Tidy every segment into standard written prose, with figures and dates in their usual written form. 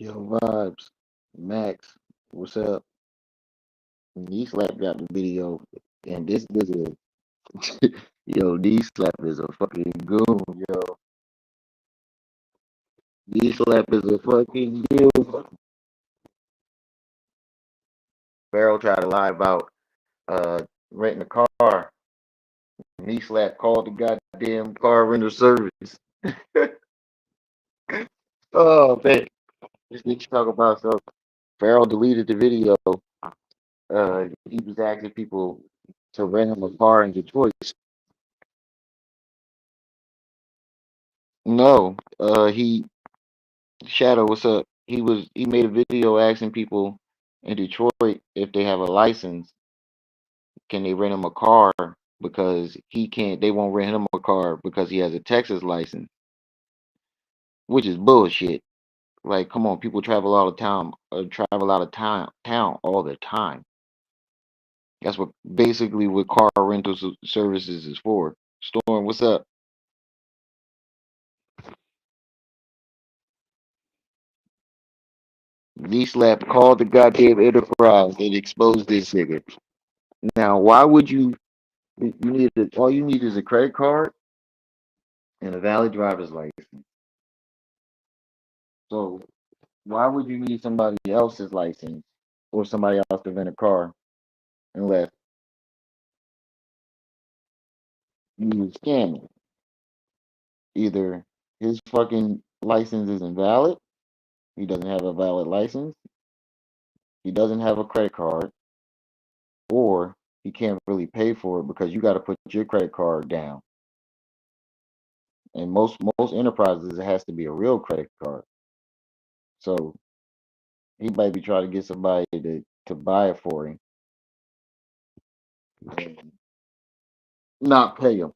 Yo, vibes, Max, what's up? KneeSlap got the video, and this is yo, KneeSlap is a fucking goon, yo. KneeSlap is a fucking goon. Pharaoh tried to lie about renting a car. KneeSlap called the goddamn car rental service. Oh man, this nigga talk about so Pharaoh deleted the video. He was asking people to rent him a car in Detroit. No, he Shadow, what's up? He made a video asking people in Detroit if they have a license, can they rent him a car because he can't they won't rent him a car because he has a Texas license, which is bullshit. Like, come on, people travel out of town all the time. That's what basically what car rental services is for. Storm, what's up? V-Slap called the goddamn enterprise and exposed this nigga. Now, why would you need all you need is a credit card and a valid driver's license. So why would you need somebody else's license or somebody else to rent a car unless you scam him? Either his fucking license is invalid, he doesn't have a valid license, he doesn't have a credit card, or he can't really pay for it because you got to put your credit card down. And most enterprises it has to be a real credit card. So he might be trying to get somebody to buy it for him and not pay him.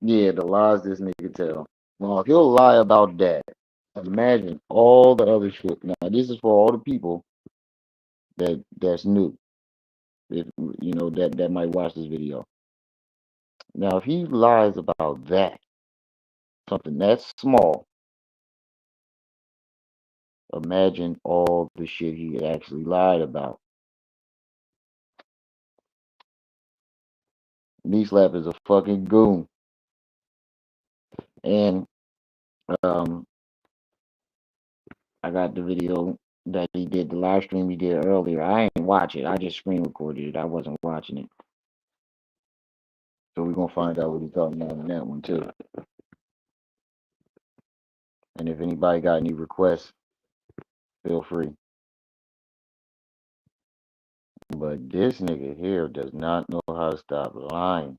Yeah, the lies this nigga tell. Well, if he'll lie about that, imagine all the other shit. Now, this is for all the people that's new, if that might watch this video. Now, if he lies about that, something that's small, imagine all the shit he actually lied about. KneeSlap is a fucking goon, and um, I got the video that he did, the live stream he did earlier. I ain't watch it. I just screen recorded it. I wasn't watching it. So we're gonna find out what he's talking about in that one too. And if anybody got any requests, feel free. But this nigga here does not know how to stop lying.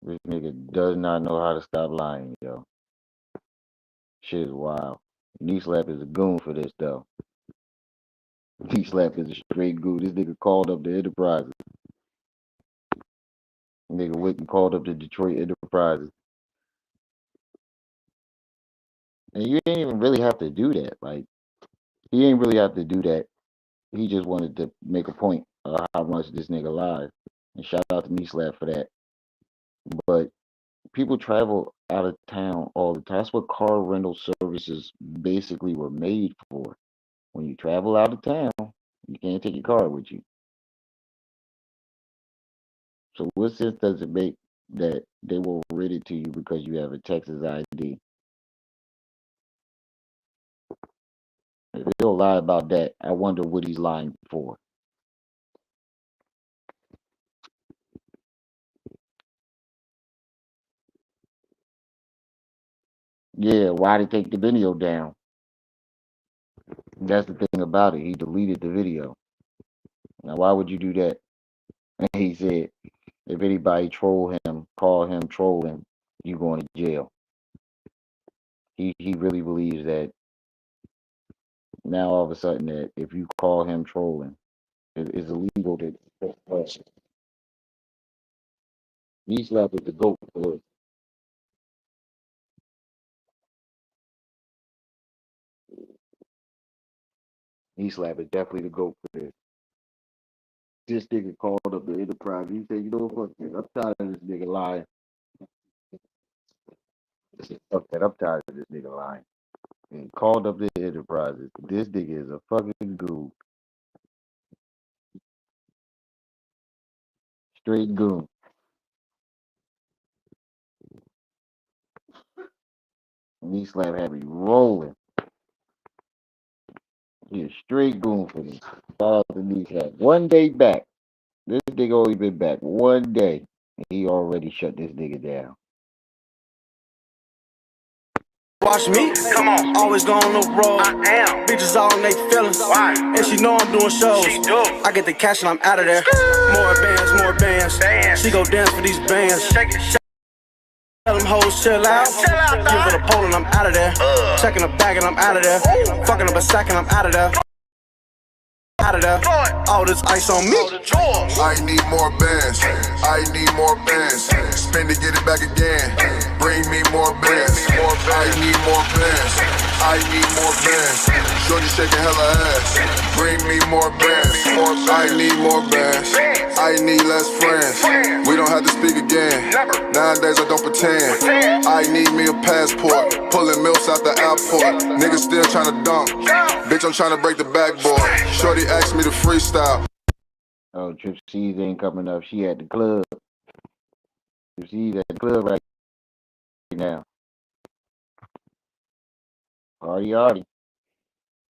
This nigga does not know how to stop lying, yo. Shit is wild. KneeSlap is a goon for this though. KneeSlap is a straight goon. This nigga called up the enterprises. Nigga went and called up the Detroit enterprises. And you ain't even really have to do that. Like, he ain't really have to do that. He just wanted to make a point of how much this nigga lies. And shout out to KneeSlap for that. But people travel out of town all the time. That's what car rental services basically were made for. When you travel out of town, you can't take your car with you. So what sense does it make that they will rent it to you because you have a Texas ID? If he'll lie about that, I wonder what he's lying for. Yeah, why did he take the video down? That's the thing about it. He deleted the video. Now, why would you do that? And he said, if anybody troll him, call him trolling, you going to jail. He really believes that now all of a sudden that if you call him trolling, it's illegal to KneeSlap is the goat for it. KneeSlap is definitely the goat for this. This nigga called up the enterprise. He said, you know what, fuck this. I'm tired of this nigga lying. Fuck that, I'm tired of this nigga lying. And called up the enterprises. This nigga is a fucking goon. Straight goon. KneeSlap had me rolling. He a straight goon for me. Shout out to KneeSlap. 1 day back. This nigga only been back 1 day. And he already shut this nigga down. Watch me, come on, always go on the road. I am. Bitches all in they feelings. Why? And she know I'm doing shows. She do. I get the cash and I'm out of there. More bands, more bands. She go dance for these bands. Shake it, shake. Tell them hoes chill out. Give her the pole and I'm out of there. Checking the bag and I'm out of there. Fucking up a sack and I'm out of there. Out of there. All this ice on me. I need more bands. I need more bands. Spend to get it back again. Bring me more bands. I need more bands. I need more bands. Shorty shaking hella ass. Bring me more bands. I need more bands. I need less friends. We don't have to speak again. Nowadays I don't pretend. I need me a passport. Pulling milks out the airport. Niggas still trying to dunk. Bitch, I'm trying to break the backboard. Shorty asked me to freestyle. Oh, Trip C's ain't coming up. She at the club. Trip C's at the club right now. Artie.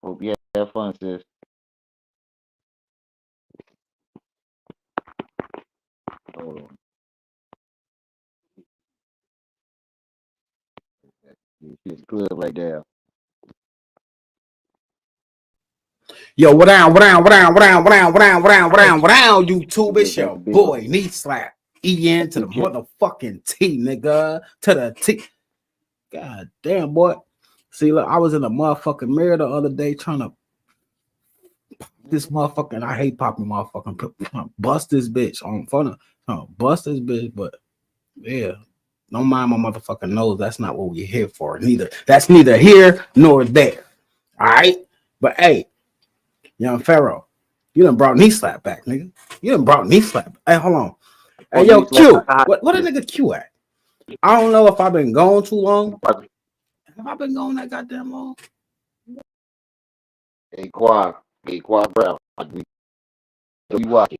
Hope you have fun, sis. Hold on. She's at the club right now. Yo, what down, YouTube? It's your boy, KneeSlap. EN to the motherfucking T, nigga. To the T. God damn, boy. See, look, I was in the motherfucking mirror the other day trying to this motherfucking, I hate popping motherfucking, bust this bitch on fun of, bust this bitch, but yeah. Don't mind my motherfucking nose. That's not what we're here for. That's neither here nor there. All right? But hey, young Pharaoh, you done brought KneeSlap back, nigga. You done brought KneeSlap. Hey, hold on. Hey, yo, Q. What a nigga Q at? I don't know if I've been gone too long. Have I been gone that goddamn long? Hey, Quad Brown. You watching?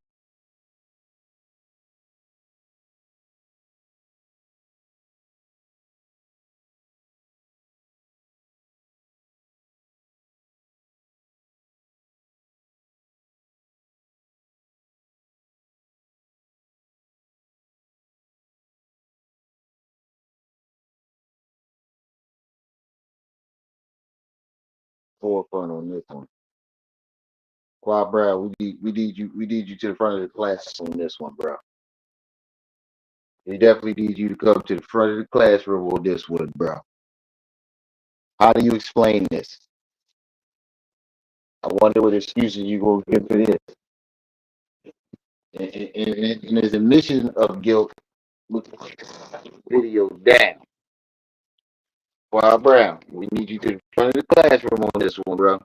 Forefront on this one. Quad Brown, we need you to the front of the class on this one, bro. We definitely need you to come to the front of the classroom on this one, bro. How do you explain this? I wonder what excuses you gonna give for this. And his admission of guilt looks video down. Quad Brown, we need you to the front of the classroom on this one, bro.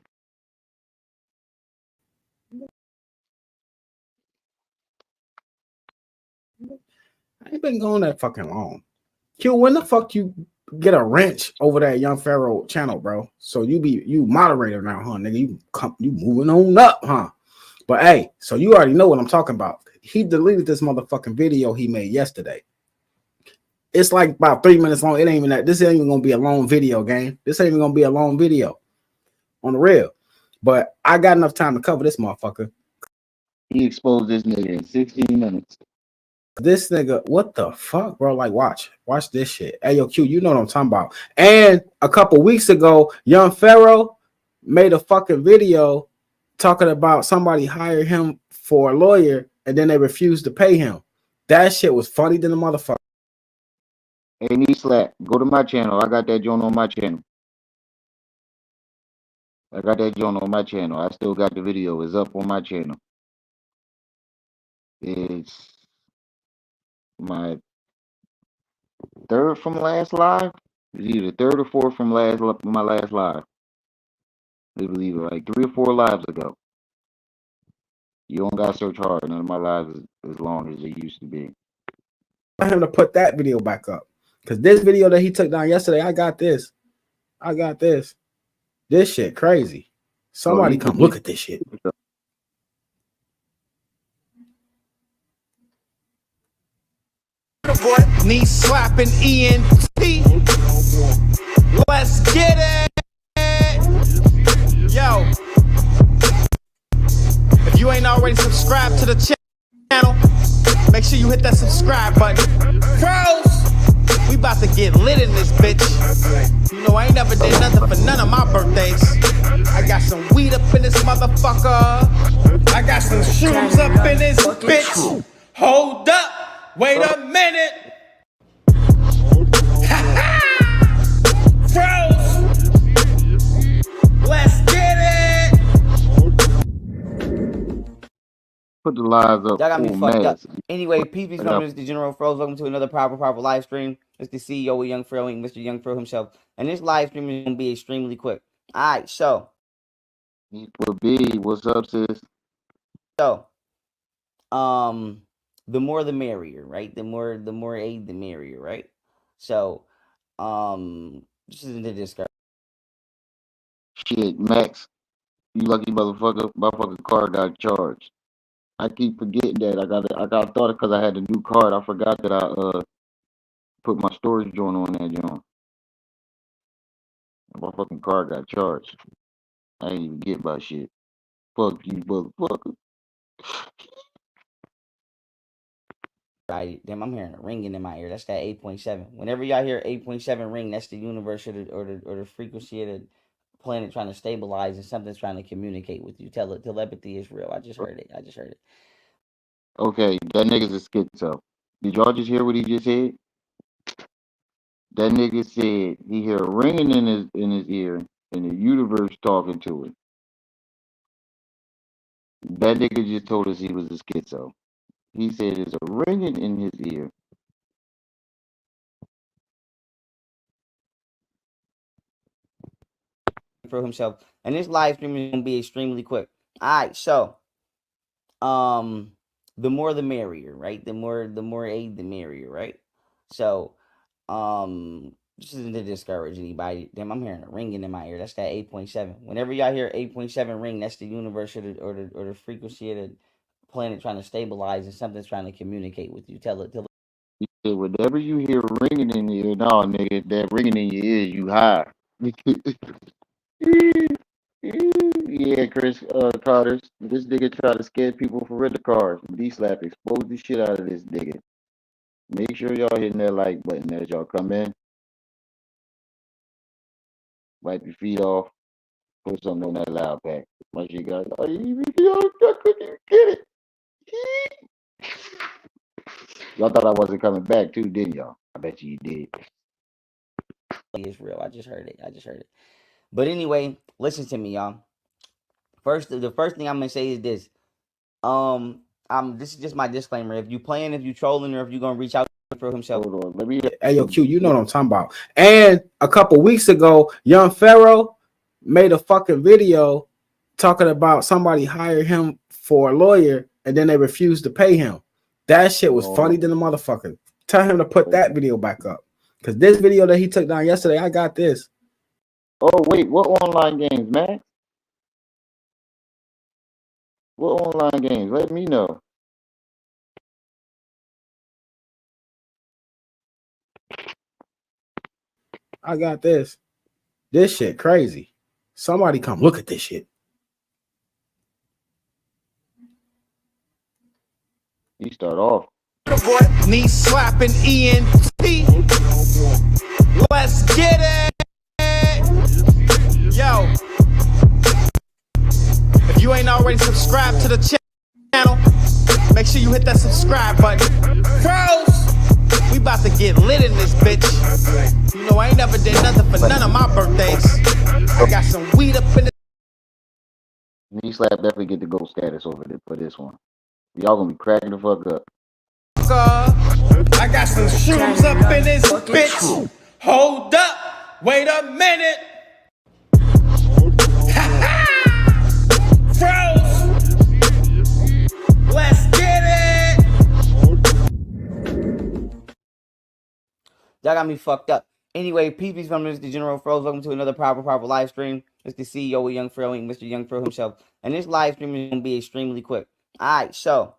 I ain't been going that fucking long. Q, when the fuck you get a wrench over that Young Pharaoh channel, bro? So you moderator now, huh, nigga? You moving on up, huh? But hey, so you already know what I'm talking about. He deleted this motherfucking video he made yesterday. It's like about 3 minutes long. It ain't even that. This ain't even gonna be a long video, gang. This ain't even gonna be a long video on the real. But I got enough time to cover this motherfucker. He exposed this nigga in 16 minutes. This nigga, what the fuck, bro? Like, watch this shit. Hey, yo, Q, you know what I'm talking about. And a couple weeks ago, Young Pharaoh made a fucking video talking about somebody hired him for a lawyer and then they refused to pay him. That shit was funny than the motherfucker. Hey, KneeSlap, go to my channel. I got that joint on my channel. I still got the video. It's up on my channel. It's my third from last live. It's either third or fourth from my last live. I believe it, like 3 or 4 lives ago. You don't gotta search hard. None of my lives is as long as they used to be. I want him to put that video back up. Because this video that he took down yesterday, I got this. This shit crazy. Somebody come look at this shit. Knee slapping ENT. Let's get it. Yo. If you ain't already subscribed to the channel, make sure you hit that subscribe button. Pros, we about to get lit in this bitch. You know I ain't never did nothing for none of my birthdays. I got some weed up in this motherfucker. I got some shrooms up in this bitch. Hold up. Wait a minute. Froze. Let's get it. Put the lives up. Y'all got me fucked up. Anyway, peace, from Mr. General Froze. Welcome to another powerful live stream. It's the CEO of Young Pharaoh, Mr. Young Pharaoh himself. And this live stream is going to be extremely quick. All right, so. What's up, sis? So, the more the merrier, right? The more aid, the merrier, right? So, this isn't a discussion. Shit, Max, you lucky motherfucker. My fucking car got charged. I keep forgetting that. I thought it because I had a new card. I forgot that I put my storage joint on that joint. My fucking car got charged. I didn't even get my shit. Fuck you, motherfucker. Right, damn, I'm hearing a ringing in my ear. That's that 8.7. Whenever y'all hear 8.7 ring, that's the universe or the frequency of the planet trying to stabilize and something's trying to communicate with you. Telepathy is real. I just heard it. Okay, that nigga's a schizo. Did y'all just hear what he just said? That nigga said he hear a ringing in his ear and the universe talking to it. That nigga just told us he was a schizo. He said there's a ringing in his ear. For himself. And this live stream is going to be extremely quick. All right, so the more the merrier, right? The more aid, the merrier, right? So this isn't to discourage anybody. Damn, I'm hearing a ringing in my ear. That's that 8.7. Whenever y'all hear 8.7 ring, that's the universe or the frequency of the planet trying to stabilize and something's trying to communicate with you. He said, whenever you hear ringing in your ear, no, nigga, that ringing in your ear, you high. Yeah, Chris Carter. This nigga try to scare people for rental cars. KneeSlap expose the shit out of this nigga. Make sure y'all hitting that like button as y'all come in. Wipe your feet off. Put something on that loud pack. Once you guys, I couldn't even get it. Y'all thought I wasn't coming back too, didn't y'all? I bet you did. It's real. I just heard it. But anyway, listen to me, y'all. The first thing I'm gonna say is this. This is just my disclaimer. If you playing, if you trolling, or if you gonna reach out for himself. Hold on, let me. Hey, yo, Q, you know what I'm talking about. And a couple weeks ago, Young Pharaoh made a fucking video talking about somebody hired him for a lawyer and then they refused to pay him. That shit was funny than a motherfucker. Tell him to put that video back up. Because this video that he took down yesterday, I got this. Oh, wait, what online games, man? What online games? Let me know. I got this. This shit crazy. Somebody come look at this shit. You start off. Knee slapping ENT. Let's get it. Yo. If you ain't already subscribed to the channel, make sure you hit that subscribe button. Pros, we about to get lit in this bitch. You know I ain't never did nothing for none of my birthdays. I got some weed up in the. KneeSlap definitely get the gold status over there for this one. Y'all gonna be cracking the fuck up. I got some shrooms up in this bitch. Hold up, wait a minute. Froze. Let's get it. Y'all got me fucked up. Anyway, peeps from Mr. General Pharaoh. Welcome to another powerful live stream. It's the CEO of Young Pharaoh, Mr. Young Pharaoh himself. And this live stream is gonna be extremely quick. Alright, so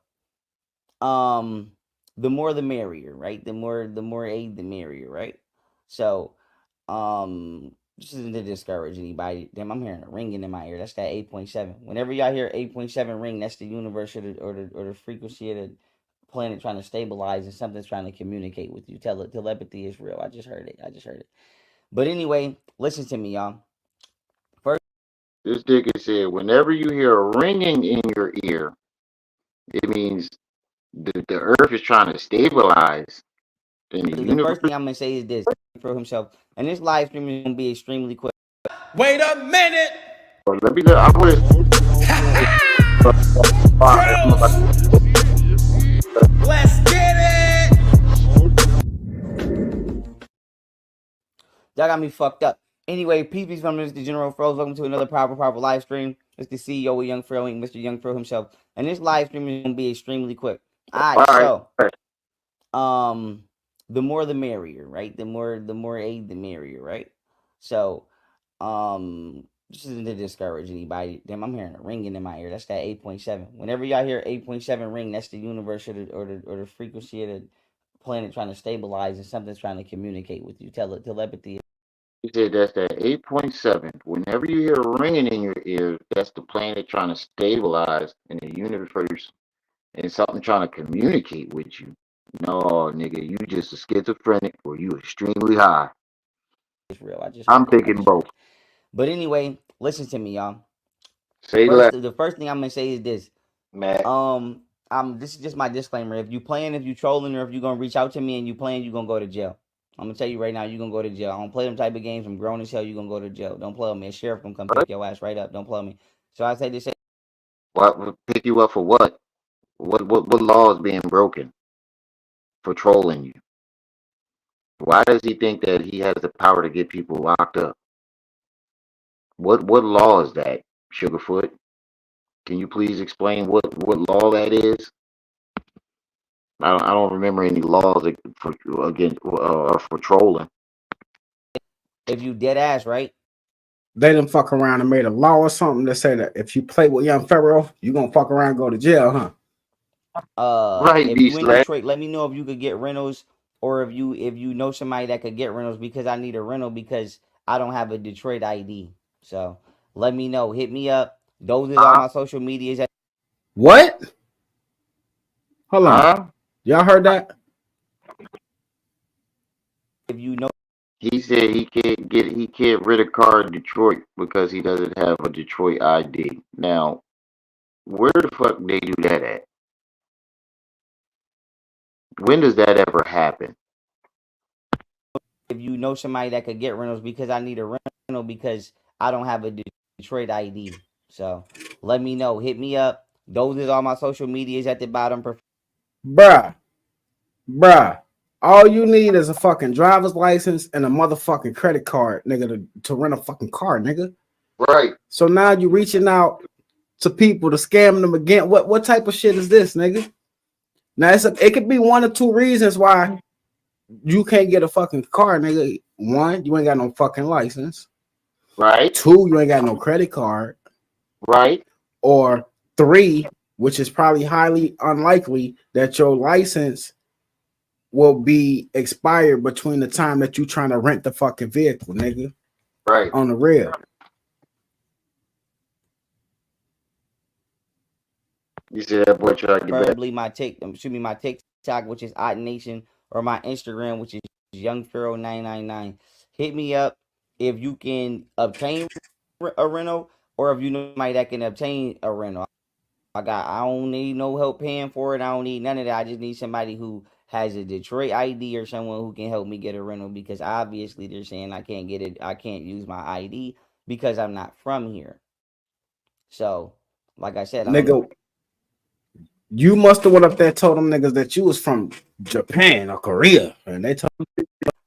the more the merrier, right? The more aid the merrier, right? So this isn't to discourage anybody. Damn, I'm hearing a ringing in my ear. That's that 8.7. Whenever y'all hear 8.7 ring, that's the universe or the frequency of the planet trying to stabilize and something's trying to communicate with you. Telepathy is real. I just heard it. But anyway, listen to me, y'all. First, this nigga said, whenever you hear a ringing in your ear, it means the earth is trying to stabilize in the the universe. first thing I'm gonna say is this for himself, and this live stream is gonna be extremely quick. Wait a minute. Let me. I would Let's get it. Y'all got me fucked up. Anyway, peeps from Mr. General Pharaoh. Welcome to another powerful live stream. It's the CEO of Young Pharaoh, Mr. Young Pharaoh himself, and this live stream is gonna be extremely quick. Alright, so the more the merrier, right? The more aid the merrier, right? So this isn't to discourage anybody. Damn, I'm hearing a ringing in my ear. That's that 8.7. Whenever y'all hear 8.7 ring, that's the universe or the frequency of the planet trying to stabilize and something's trying to communicate with you. Telepathy. He said that's that 8.7. Whenever you hear a ringing in your ear, that's the planet trying to stabilize in the universe and something trying to communicate with you. No, nigga, you just a schizophrenic or you extremely high. It's real. I'm thinking both. But anyway, listen to me, y'all. Say the first thing I'm gonna say is this. Matt. This is just my disclaimer. If you trolling, or if you gonna reach out to me and you playing, you gonna go to jail. I'm gonna tell you right now, you gonna go to jail. I don't play them type of games. I'm grown as hell. You gonna go to jail. Don't play with me. A sheriff gonna come pick your ass right up. Don't play with me. So I say this. What would pick you up for what? What law is being broken for trolling you? Why does he think that he has the power to get people locked up? What law is that, Sugarfoot? Can you please explain what law that is? I don't remember any laws for against for trolling. If you dead ass, right? They done fuck around and made a law or something that say that if you play with Young Pharaoh, you gonna fuck around and go to jail, huh? Right, if you in KneeSlap. Detroit, let me know if you could get rentals, or if you know somebody that could get rentals, because I need a rental because I don't have a Detroit ID. So let me know. Hit me up. Those is all my social medias. What? Hold on. Y'all heard that? If you know, He said he can't rent a car in Detroit because he doesn't have a Detroit ID. Now, where the fuck they do that at? When does that ever happen? if you know somebody that could get rentals, because I need a rental because I don't have a Detroit ID. So let me know. Hit me up. Those is all my social medias at the bottom. Bruh. All you need is a fucking driver's license and a motherfucking credit card, nigga, to rent a fucking car, nigga. Right. So now you reaching out to people to scam them again. What type of shit is this, nigga? Now it could be one or two reasons why you can't get a fucking car, nigga. One, you ain't got no fucking license. Right. Two, you ain't got no credit card. Right. Or three, which is probably highly unlikely, that your license will be expired between the time that you trying to rent the fucking vehicle, nigga. Right. On the real. You said that boy trying to get back. Preferably my TikTok, which is Odd Nation, or my Instagram, which is Young Pharaoh 999. Hit me up if you can obtain a rental, or if you know somebody that can obtain a rental. I don't need no help paying for it. I don't need none of that. I just need somebody who has a Detroit ID or someone who can help me get a rental, because obviously they're saying I can't get it. I can't use my ID because I'm not from here. So, like I said, nigga, you must have went up there, told them niggas that you was from Japan or Korea, and they told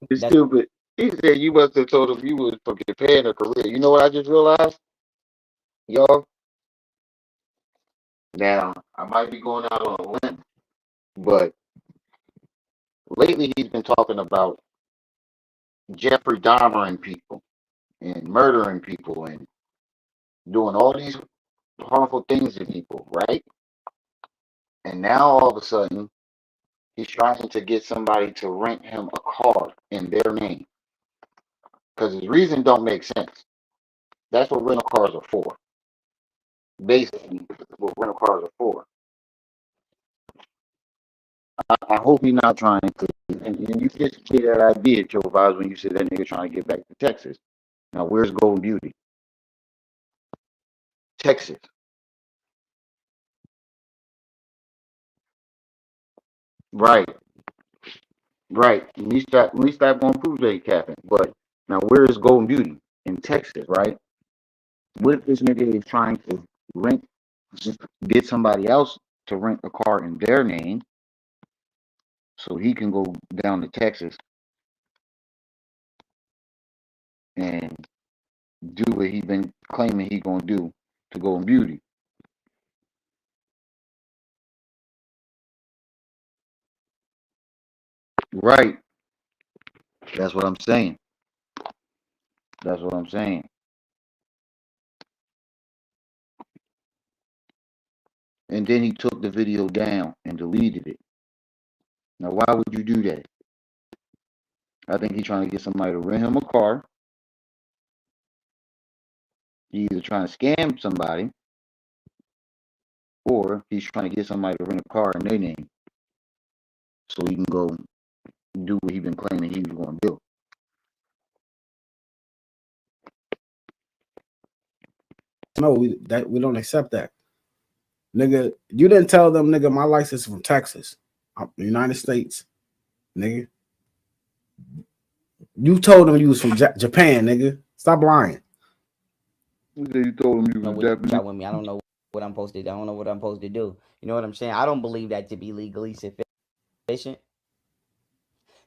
It's stupid. He said you must have told him you was from Japan or Korea. You know what I just realized, y'all? Now I might be going out on a limb, but lately he's been talking about Jeffrey Dahmering people and murdering people and doing all these harmful things to people, right? And now all of a sudden, he's trying to get somebody to rent him a car in their name because his reason don't make sense. That's what rental cars are for. Basically, what rental cars are for. I hope he's not trying to. And you just get that idea, Joe Vibes, when you said that nigga trying to get back to Texas. Now, where's Golden Beauty? Texas. Right, right. At least gonna prove they capping. But now, where is Golden Beauty? In Texas, right? What if this nigga is trying to rent, just get somebody else to rent a car in their name so he can go down to Texas and do what he been claiming he gonna do to Golden Beauty? Right. That's what I'm saying. That's what I'm saying. And then he took the video down and deleted it. Now, why would you do that? I think he's trying to get somebody to rent him a car. He's either trying to scam somebody or he's trying to get somebody to rent a car in their name so he can go do what he's been claiming he was going to do. No, we don't accept that. Nigga, you didn't tell them, nigga, my license is from Texas. I'm United States, nigga. You told them you was from Japan, nigga. Stop lying. You told him you was Japanese. With me. I don't know what I'm supposed to. I don't know what I'm supposed to do. You know what I'm saying? I don't believe that to be legally sufficient.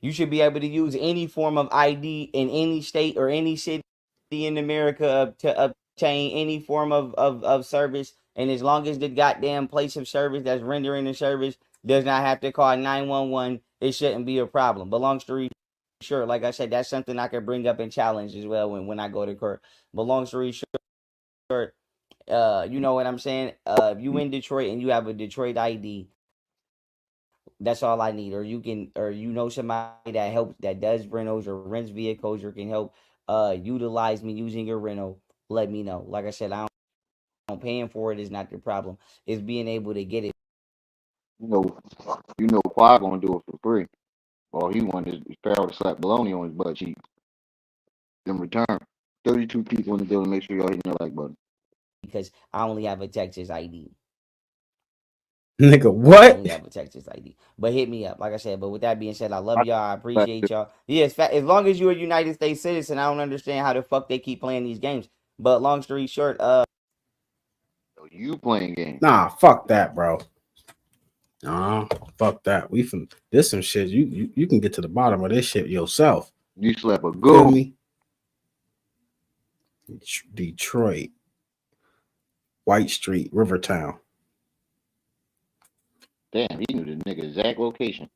You should be able to use any form of ID in any state or any city in America to obtain any form of service. And as long as the goddamn place of service that's rendering the service does not have to call 911, it shouldn't be a problem. But long story short, like I said, that's something I could bring up and challenge as well when I go to court. But long story short, you know what I'm saying? If you in Detroit and you have a Detroit ID, that's all I need. Or you can, or you know somebody that helps, that does rentals or rents vehicles, or can help utilize me using your rental. Let me know. Like I said, I don't paying for it is not the problem. It's being able to get it. You know, Quad gonna do it for free. All he wanted is Pharaoh to slap baloney on his butt cheek in return. 32 people in the building. Make sure y'all hit the like button. Because I only have a Texas ID. Nigga, I what? only have a Texas ID. But hit me up, like I said. But with that being said, I love y'all. I appreciate y'all. Yeah, as long as you're a United States citizen, I don't understand how the fuck they keep playing these games. But long story short, You playing games? Nah, fuck that, bro. Nah, fuck that. We from this some shit. You can get to the bottom of this shit yourself. You slap a Feel go. me? Detroit, White Street, Rivertown. Damn, he knew the nigga exact location.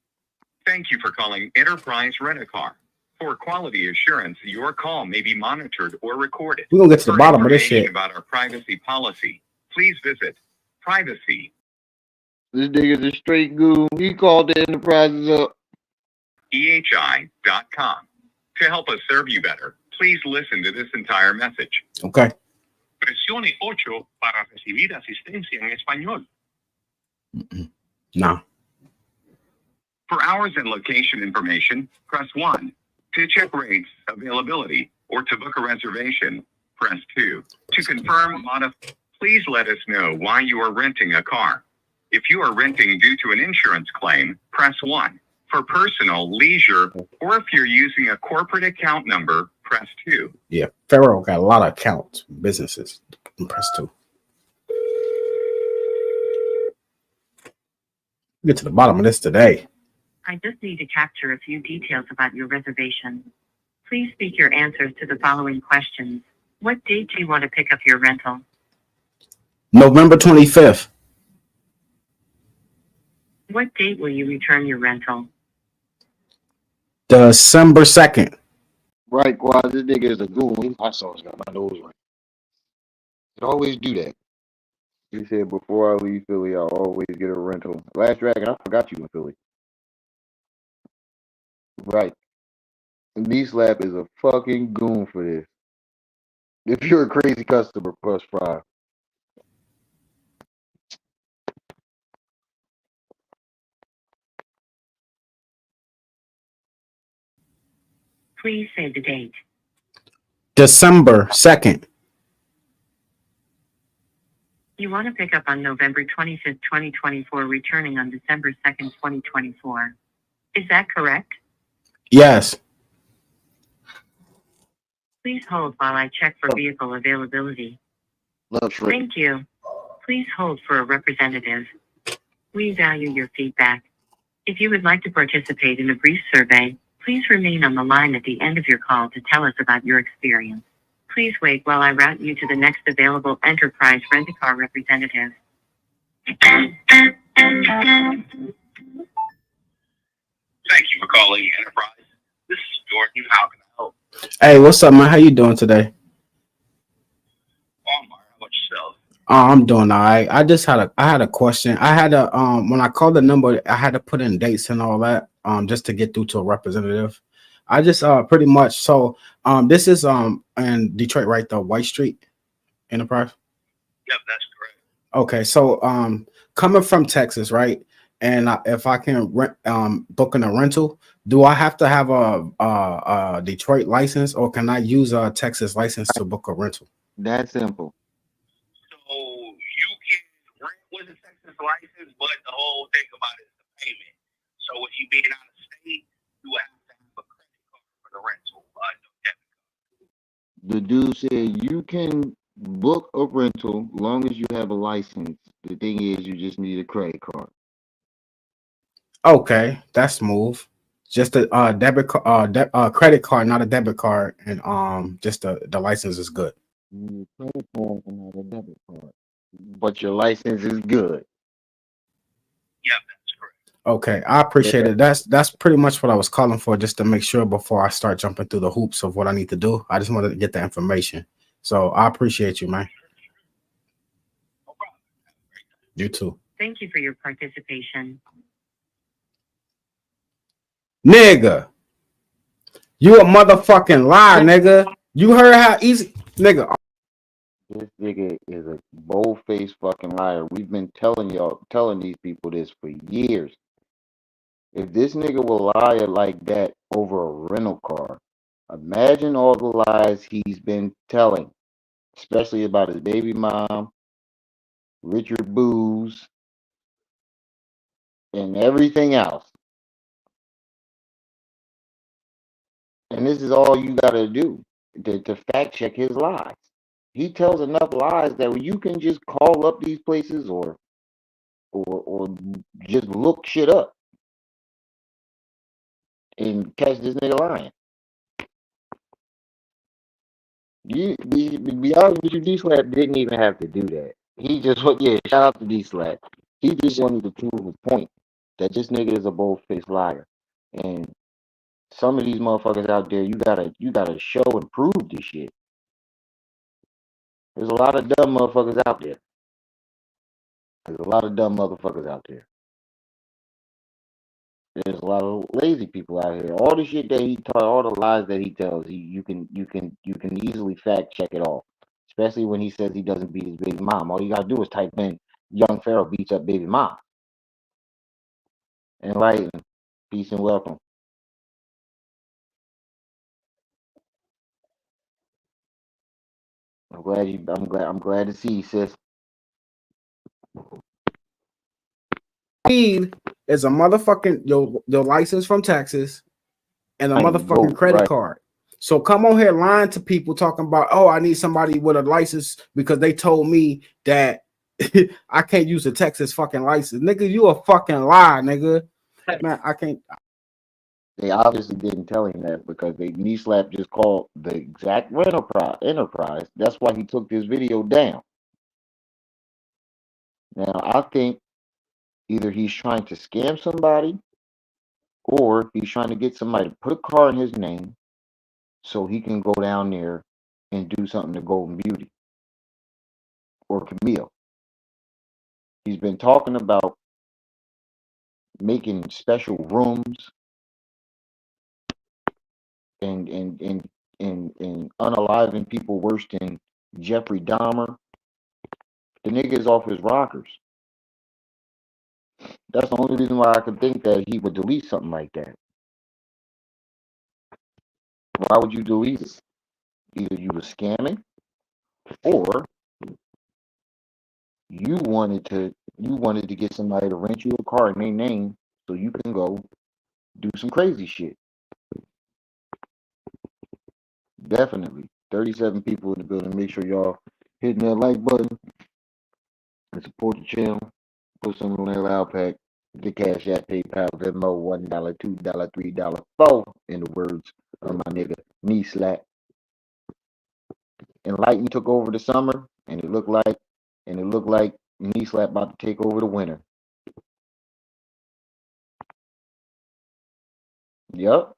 Thank you for calling Enterprise Rent-A-Car. For quality assurance, your call may be monitored or recorded. We're gonna get to the For bottom of this shit. information about our privacy policy, please visit privacy. This nigga's a straight goon. He called the enterprises up. EHI.com. To help us serve you better, please listen to this entire message. Okay. Presione 8 para recibir asistencia en español. Nah. For hours and location information, press 1. To check rates, availability, or to book a reservation, press 2. To confirm please let us know why you are renting a car. If you are renting due to an insurance claim, press 1. For personal, leisure, or if you're using a corporate account number, press 2. Yeah, Pharaoh got a lot of accounts, businesses. Press 2. Get to the bottom of this today. I just need to capture a few details about your reservation. Please speak your answers to the following questions. What date do you want to pick up your rental? November 25th. What date will you return your rental? December 2nd. Right, Quad, this nigga is a goon. My sauce got my nose right. It always do that. He said, before I leave Philly, I'll always get a rental. Last Dragon, I forgot you in Philly. Right. KneeSlap is a fucking goon for this. If you're a crazy customer, plus 5. Please say the date. December 2nd. You want to pick up on November 25th, 2024, returning on December 2nd, 2024. Is that correct? Yes. Please hold while I check for vehicle availability. Love Shrimp. Thank you. Please hold for a representative. We value your feedback. If you would like to participate in a brief survey, please remain on the line at the end of your call to tell us about your experience. Please wait while I route you to the next available enterprise rent-a-car representative. Thank you for calling Enterprise. This is Jordan. How can I help? Hey, what's up, man? How you doing today? Omar, how about yourself? I'm doing all right. I had a question. I had a when I called the number, I had to put in dates and all that just to get through to a representative. I just pretty much this is in Detroit, right? The White Street Enterprise. Yep, that's correct. Okay, so coming from Texas, right? And if I can rent book in a rental, do I have to have a Detroit license, or can I use a Texas license to book a rental? That's simple. So you can rent with a Texas license, but the whole thing about it is the payment. So if you being out of state, you have to have a credit card for the rental, no debit card. The dude said you can book a rental long as you have a license. The thing is, you just need a credit card. Okay, that's smooth. Just a credit card, not a debit card, and just the license is good. You need a credit card and not a debit card. But your license is good. Yep, that's correct. Okay, I appreciate it. That's pretty much what I was calling for, just to make sure before I start jumping through the hoops of what I need to do. I just wanted to get the information. So I appreciate you, man. No problem. You too. Thank you for your participation. Nigga, you a motherfucking lie, nigga. You heard how easy, nigga. This nigga is a bold-faced fucking liar. We've been telling these people this for years. If this nigga will lie like that over a rental car, imagine all the lies he's been telling, especially about his baby mom, Richard Booze, and everything else. And this is all you gotta do to fact check his lies. He tells enough lies that you can just call up these places or just look shit up and catch this nigga lying. Be honest with you, D-Slap didn't even have to do that. He just shout out to D-Slap. He just wanted to prove a point that this nigga is a bold-faced liar. And some of these motherfuckers out there, you gotta show and prove this shit. There's a lot of dumb motherfuckers out there. There's a lot of dumb motherfuckers out there. There's a lot of lazy people out here. All the shit that he taught, all the lies that he tells, you can easily fact check it all. Especially when he says he doesn't beat his baby mom. All you gotta do is type in "young Pharaoh beats up baby mom." Enlighten, peace and welcome. I'm glad to see you, sis. Need is a motherfucking your license from Texas and a motherfucking credit card. So come on here lying to people talking about, oh, I need somebody with a license because they told me that I can't use a Texas fucking license. Nigga, you a fucking lie, nigga. Man, I can't. They obviously didn't tell him that because KneeSlap just called the exact enterprise. That's why he took this video down. Now I think either he's trying to scam somebody or he's trying to get somebody to put a car in his name so he can go down there and do something to Golden Beauty or Camille. He's been talking about making special rooms and unaliving people worse than Jeffrey Dahmer. The nigga is off his rockers. That's the only reason why I could think that he would delete something like that. Why would you delete it? Either you were scamming or you wanted to get somebody to rent you a car in their name so you can go do some crazy shit. Definitely. 37 people in the building. Make sure y'all hitting that like button and support the channel. Put something on that loud pack. The Cash App, PayPal, Venmo, $1, $2, $3, $4, in the words of my nigga KneeSlap. Enlighten took over the summer, and it looked like KneeSlap about to take over the winter. Yup,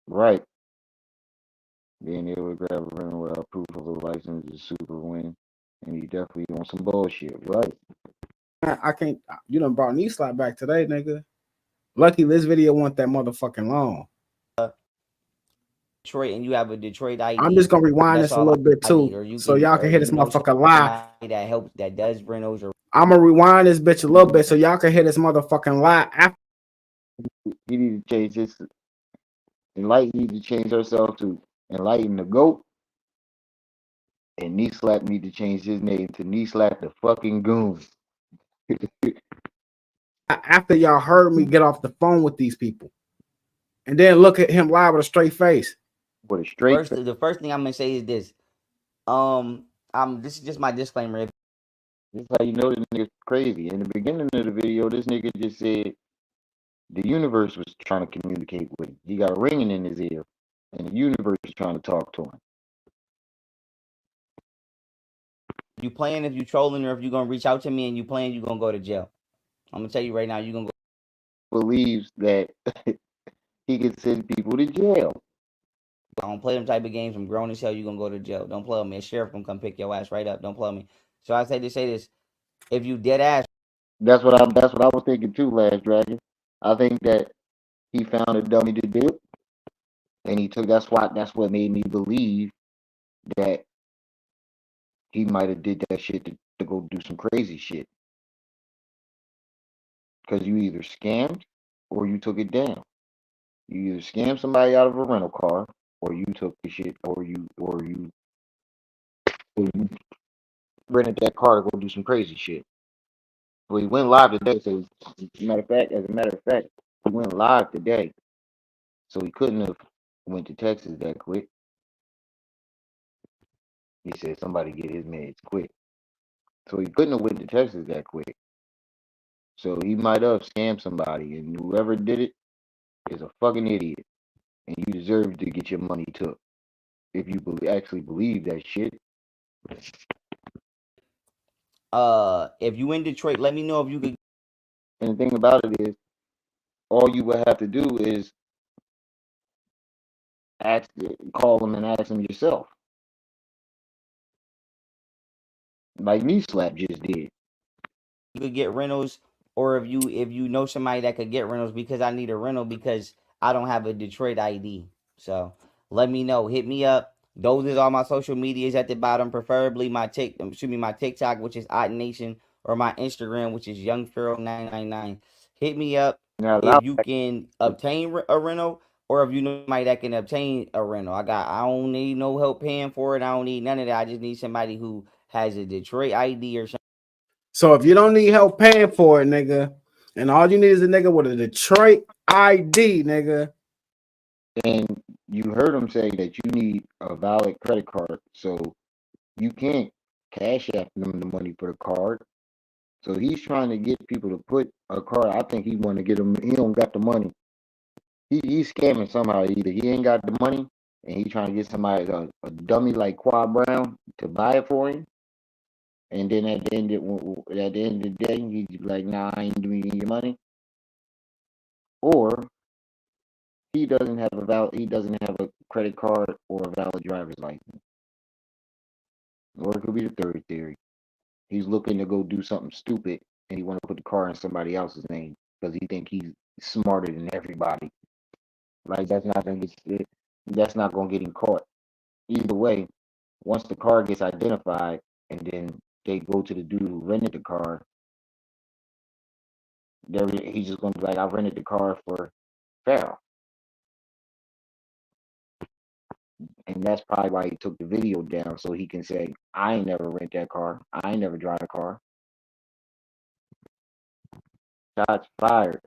right. Being able to grab a rental without proof of a license is super win, and he definitely on some bullshit, right? I can't. You done brought KneeSlap back today, nigga. Lucky this video wasn't that motherfucking long. Detroit and you have a Detroit ID. I'm just gonna rewind this a little bit too, so y'all can hear this motherfucker live. That helps, that does rentals. I'm gonna rewind this bitch a little bit so y'all can hear this motherfucking live. After He need to change his. Enlighten need to change herself to Enlighten the Goat, and KneeSlap need to change his name to KneeSlap the fucking Goon. after y'all heard me get off the phone with these people, and then look at him live with a straight face. With a straight face. The first thing I'm gonna say is this. This is just my disclaimer. This is how you know this nigga's crazy. In the beginning of the video, this nigga just said the universe was trying to communicate with him. He got a ringing in his ear, and the universe is trying to talk to him. You playing if you trolling, or if you're gonna reach out to me and you playing, you gonna go to jail. I'm gonna tell you right now, you gonna go. Believes that he can send people to jail. I don't play them type of games. I'm grown as hell. You gonna go to jail. Don't play with me. A sheriff gonna come pick your ass right up. Don't play with me. So I say this. If you dead ass. That's what I was thinking too, Last Dragon. I think that he found a dummy to do it, and he took. That's what made me believe that he might have did that shit to go do some crazy shit. Because you either scammed or you took it down. You either scammed somebody out of a rental car, or you took the shit, or you rented that car to go do some crazy shit. So he went live today. So as a matter of fact, he went live today. So he couldn't have went to Texas that quick. He said somebody get his meds quick. So he couldn't have went to Texas that quick. So he might have scammed somebody, and whoever did it is a fucking idiot, and you deserve to get your money took if you actually believe that shit. If you in Detroit, let me know if you could. And the thing about it is, all you would have to do is call them and ask them yourself, like KneeSlap just did. You could get rentals, or if you know somebody that could get rentals, because I need a rental because I don't have a Detroit ID. So let me know. Hit me up. Those is all my social medias at the bottom, preferably my TikTok, which is Odd Nation, or my Instagram, which is Young Pharaoh 999. Hit me up Now, if you can obtain a rental, or if you know somebody that can obtain a rental. I don't need no help paying for it. I don't need none of that. I just need somebody who has a Detroit ID or something. So if you don't need help paying for it, nigga, and all you need is a nigga with a Detroit ID, nigga. And you heard him say that you need a valid credit card, so you can't cash app them the money for the card. So he's trying to get people to put a card. I think he want to get them. He don't got the money. He's scamming somehow. Either he ain't got the money, and he trying to get somebody a dummy like Quad Brown to buy it for him. And then at the end of the day, he's like, "Nah, I ain't giving you your money." Or he doesn't have a credit card or a valid driver's license. Or it could be the third theory. He's looking to go do something stupid and he want to put the car in somebody else's name because he think he's smarter than everybody. Like that's not gonna get him caught. Either way, once the car gets identified and then they go to the dude who rented the car, he's just gonna be like, I rented the car for Pharaoh. And that's probably why he took the video down so he can say, I ain't never rent that car. I ain't never drive a car. Shots fired.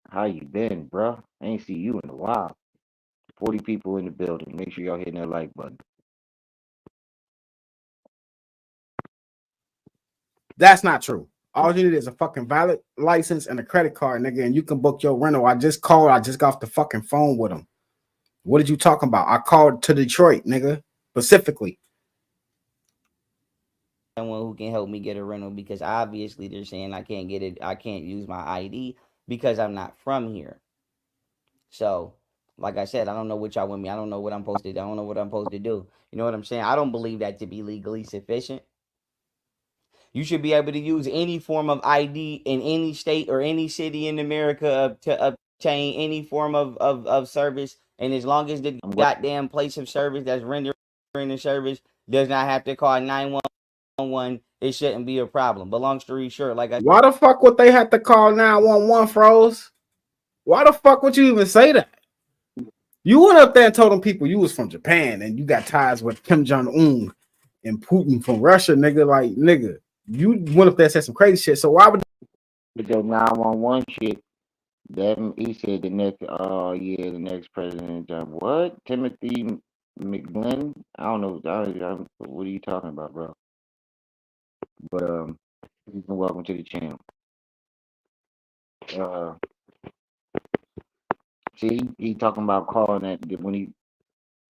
How you been, bro? I ain't see you in a while. 40 people in the building. Make sure y'all hitting that like button. That's not true. All you need is a fucking valid license and a credit card, nigga, and you can book your rental. I just called. I just got off the fucking phone with him. What did you talking about? I called to Detroit, nigga, specifically. Someone who can help me get a rental, because obviously they're saying I can't get it. I can't use my ID because I'm not from here. So, like I said, I don't know what y'all want me. I don't know what I'm supposed to do. I don't know what I'm supposed to do. You know what I'm saying? I don't believe that to be legally sufficient. You should be able to use any form of ID in any state or any city in America to obtain any form of service. And as long as the goddamn place of service that's rendering the service does not have to call 911, it shouldn't be a problem. But long story short, like I said, why the fuck would they have to call 911, Froze? Why the fuck would you even say that? You went up there and told them people you was from Japan and you got ties with Kim Jong-un and Putin from Russia, nigga. Like, nigga, you went up there and said some crazy shit. So why would with that 911 shit? That he said the next president. What? Timothy McGlynn? I don't know. What are you talking about, bro? But welcome to the channel. See, he talking about calling that when he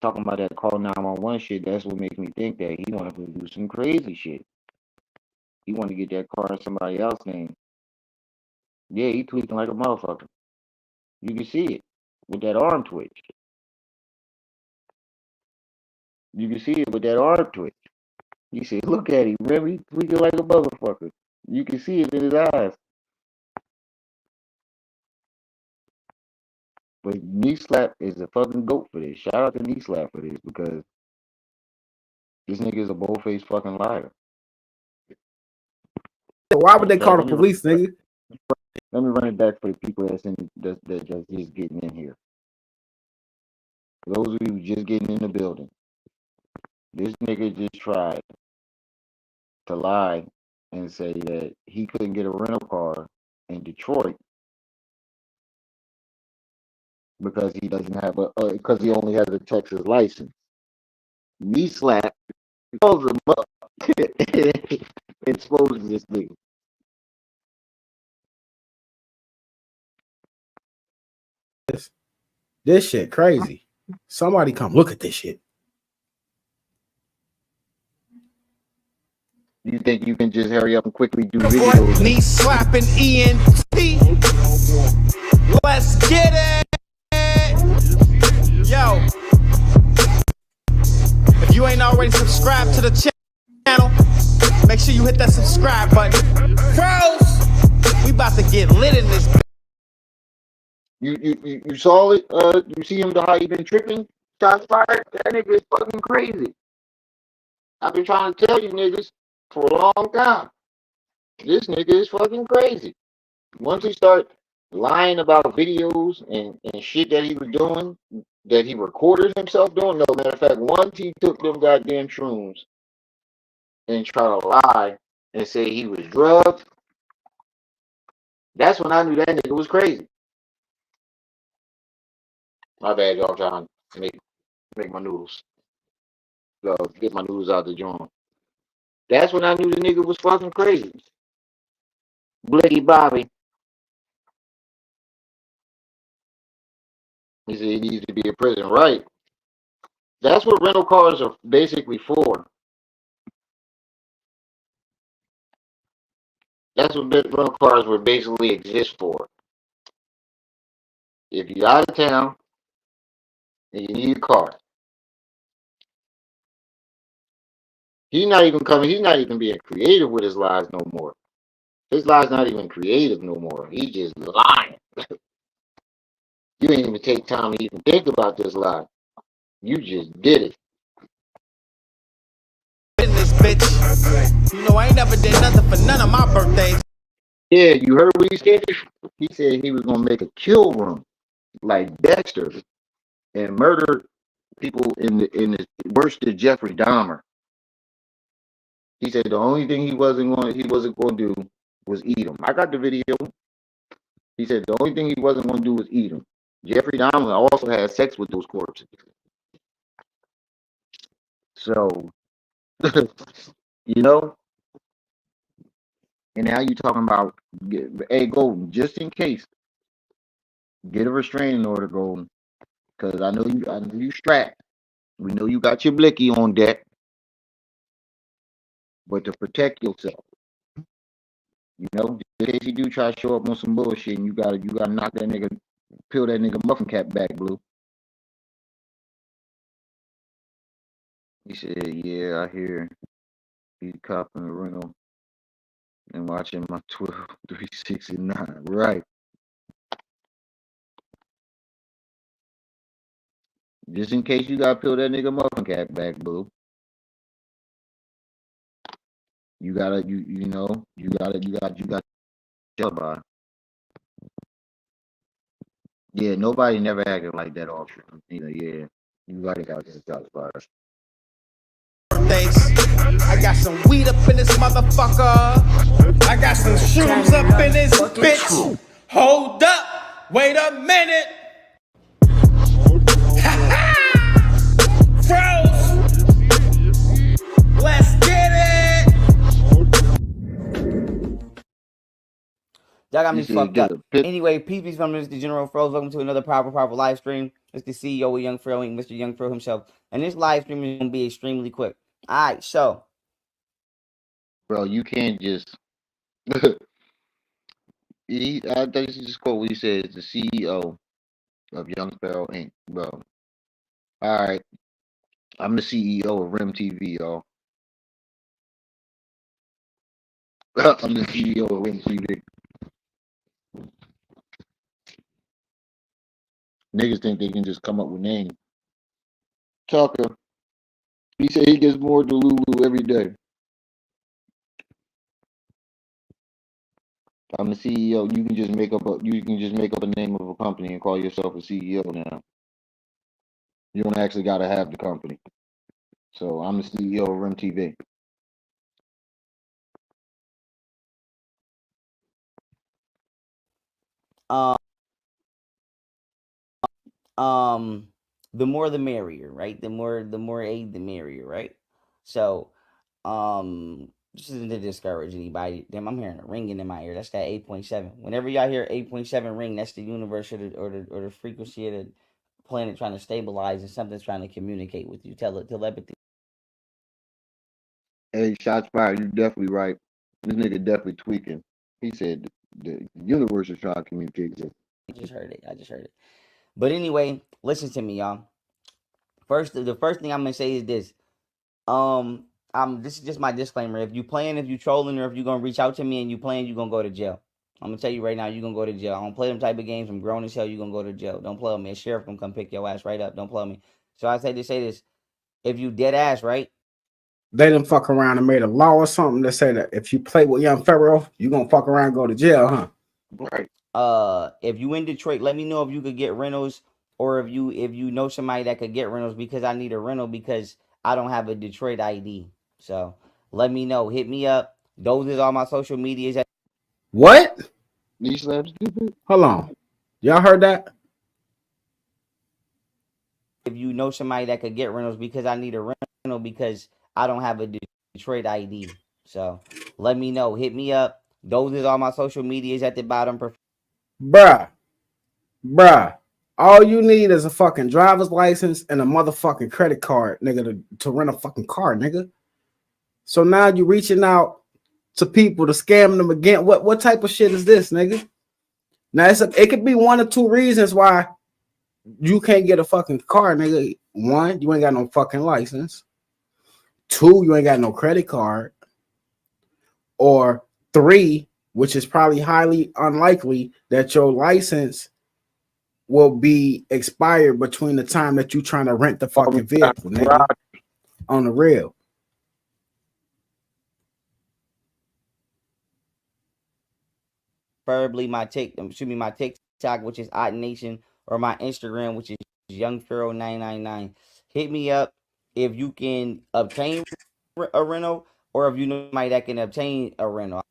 talking about that call 911 shit. That's what makes me think that he wanted to do some crazy shit. He want to get that car in somebody else's name. Yeah, he tweaking like a motherfucker. You can see it with that arm twitch. You can see it with that arm twitch. You say, look at him, man. He tweaking like a motherfucker. You can see it in his eyes. But KneeSlap is a fucking goat for this. Shout out to KneeSlap for this because this nigga is a bold-faced fucking liar. why would they call the police, nigga? Let me run it back for the people that's just getting in here. For those of you just getting in the building, this nigga just tried to lie and say that he couldn't get a rental car in Detroit because he doesn't have because he only has a Texas license. KneeSlap calls him up, exposes this nigga. This shit crazy. Somebody come look at this shit. You think you can just hurry up and quickly do videos? Knee slapping ENT. Let's get it. Yo. If you ain't already subscribed to the channel, make sure you hit that subscribe button. Bros, we about to get lit in this. You saw it? You see him how he been tripping? Shots fired? That nigga is fucking crazy. I've been trying to tell you niggas for a long time. This nigga is fucking crazy. Once he start lying about videos and shit that he was doing, that he recorded himself doing, no, matter of fact, once he took them goddamn shrooms and try to lie and say he was drugged, that's when I knew that nigga was crazy. My bad, y'all, trying to make my noodles. Get my noodles out the joint. That's when I knew the nigga was fucking crazy. Blicky Bobby. He said he needs to be in prison, right? That's what rental cars are basically for. That's what rental cars would basically exist for. If you're out of town and you need a car. He's not even coming. He's not even being creative with his lies no more. His lies not even creative no more. He just lying. You ain't even take time to even think about this lie. You just did it. In this bitch. You know, I ain't never did nothing for none of my birthdays. Yeah, you heard what he said? He said he was gonna make a kill room like Dexter and murder people in the worse than Jeffrey Dahmer. He said the only thing he wasn't going to do was eat them. I got the video. He said the only thing he wasn't going to do was eat them. Jeffrey Dahmer also had sex with those corpses. So, you know, and now you talking about, hey, Golden, just in case, get a restraining order, Golden, because I know you strapped. We know you got your blicky on deck, but to protect yourself, you know, in case you do try to show up on some bullshit, and you gotta knock that nigga, peel that nigga muffin cap back, Blue. He said, yeah, I hear he's copping a rental and watching my 12, 3, 6, and 9. Right. Just in case you gotta peel that nigga muffin cap back, Blue. You gotta tell by. Yeah, nobody never acted like that officer. You know, yeah. You gotta got this job spot. I got some weed up in this motherfucker. I got some shrooms up in this bitch. Hold up. Wait a minute. Froze. Let's get it. Y'all got me fucked up. Anyway, peace from Mr. General Froze. Welcome to another powerful live stream. It's the CEO of Young Pharaoh, Mr. Young Pharaoh himself. And this live stream is going to be extremely quick. All right, so. Bro, you can't just. I think you just quote what he said. The CEO of Young Pharaoh Inc. Bro. All right. I'm the CEO of Rim TV, y'all. I'm the CEO of Rim TV. Niggas think they can just come up with names. Tucker. He said he gets more Delulu every day. I'm the CEO. You can just make up a name of a company and call yourself a CEO now. You don't actually gotta have the company. So I'm the CEO of Rim TV. The more the merrier, right? The more aid the merrier, right? So, this isn't to discourage anybody. Damn, I'm hearing a ringing in my ear. That's that 8.7. Whenever y'all hear 8.7 ring, that's the universe or the frequency of the planet trying to stabilize and something's trying to communicate with you. Telepathy. Hey, shots fired. You're definitely right. This nigga definitely tweaking. He said the universe is trying to communicate with you. I just heard it. But anyway, listen to me, y'all. The first thing I'm gonna say is this. This is just my disclaimer. If you trolling, or if you gonna reach out to me and you playing, you gonna go to jail. I'm gonna tell you right now, you gonna go to jail. I don't play them type of games. I'm grown as hell. You gonna go to jail. Don't play with me. A sheriff gonna come pick your ass right up. Don't play with me. So I say this. If you dead ass, right? They done fuck around and made a law or something that say that if you play with Young Pharaoh, you gonna fuck around and go to jail, huh? Right. If you in Detroit, let me know if you could get rentals, or if you know somebody that could get rentals, because I need a rental because I don't have a Detroit ID. So let me know. Hit me up. Those is all my social medias. What? KneeSlap stupid. Hold on. Y'all heard that? If you know somebody that could get rentals, because I need a rental because I don't have a Detroit ID. So let me know. Hit me up. Those is all my social medias at the bottom. Bruh. All you need is a fucking driver's license and a motherfucking credit card, nigga, to rent a fucking car, nigga. So now you reaching out to people to scam them again. What type of shit is this, nigga? Now it could be one or two reasons why you can't get a fucking car, nigga. One, you ain't got no fucking license. Two, you ain't got no credit card. Or three, which is probably highly unlikely that your license will be expired between the time that you trying to rent the fucking vehicle, nigga. On the real. Preferably my TikTok, which is Odd Nation, or my Instagram, which is Young Pharaoh 999. Hit me up if you can obtain a rental, or if you know somebody that can obtain a rental.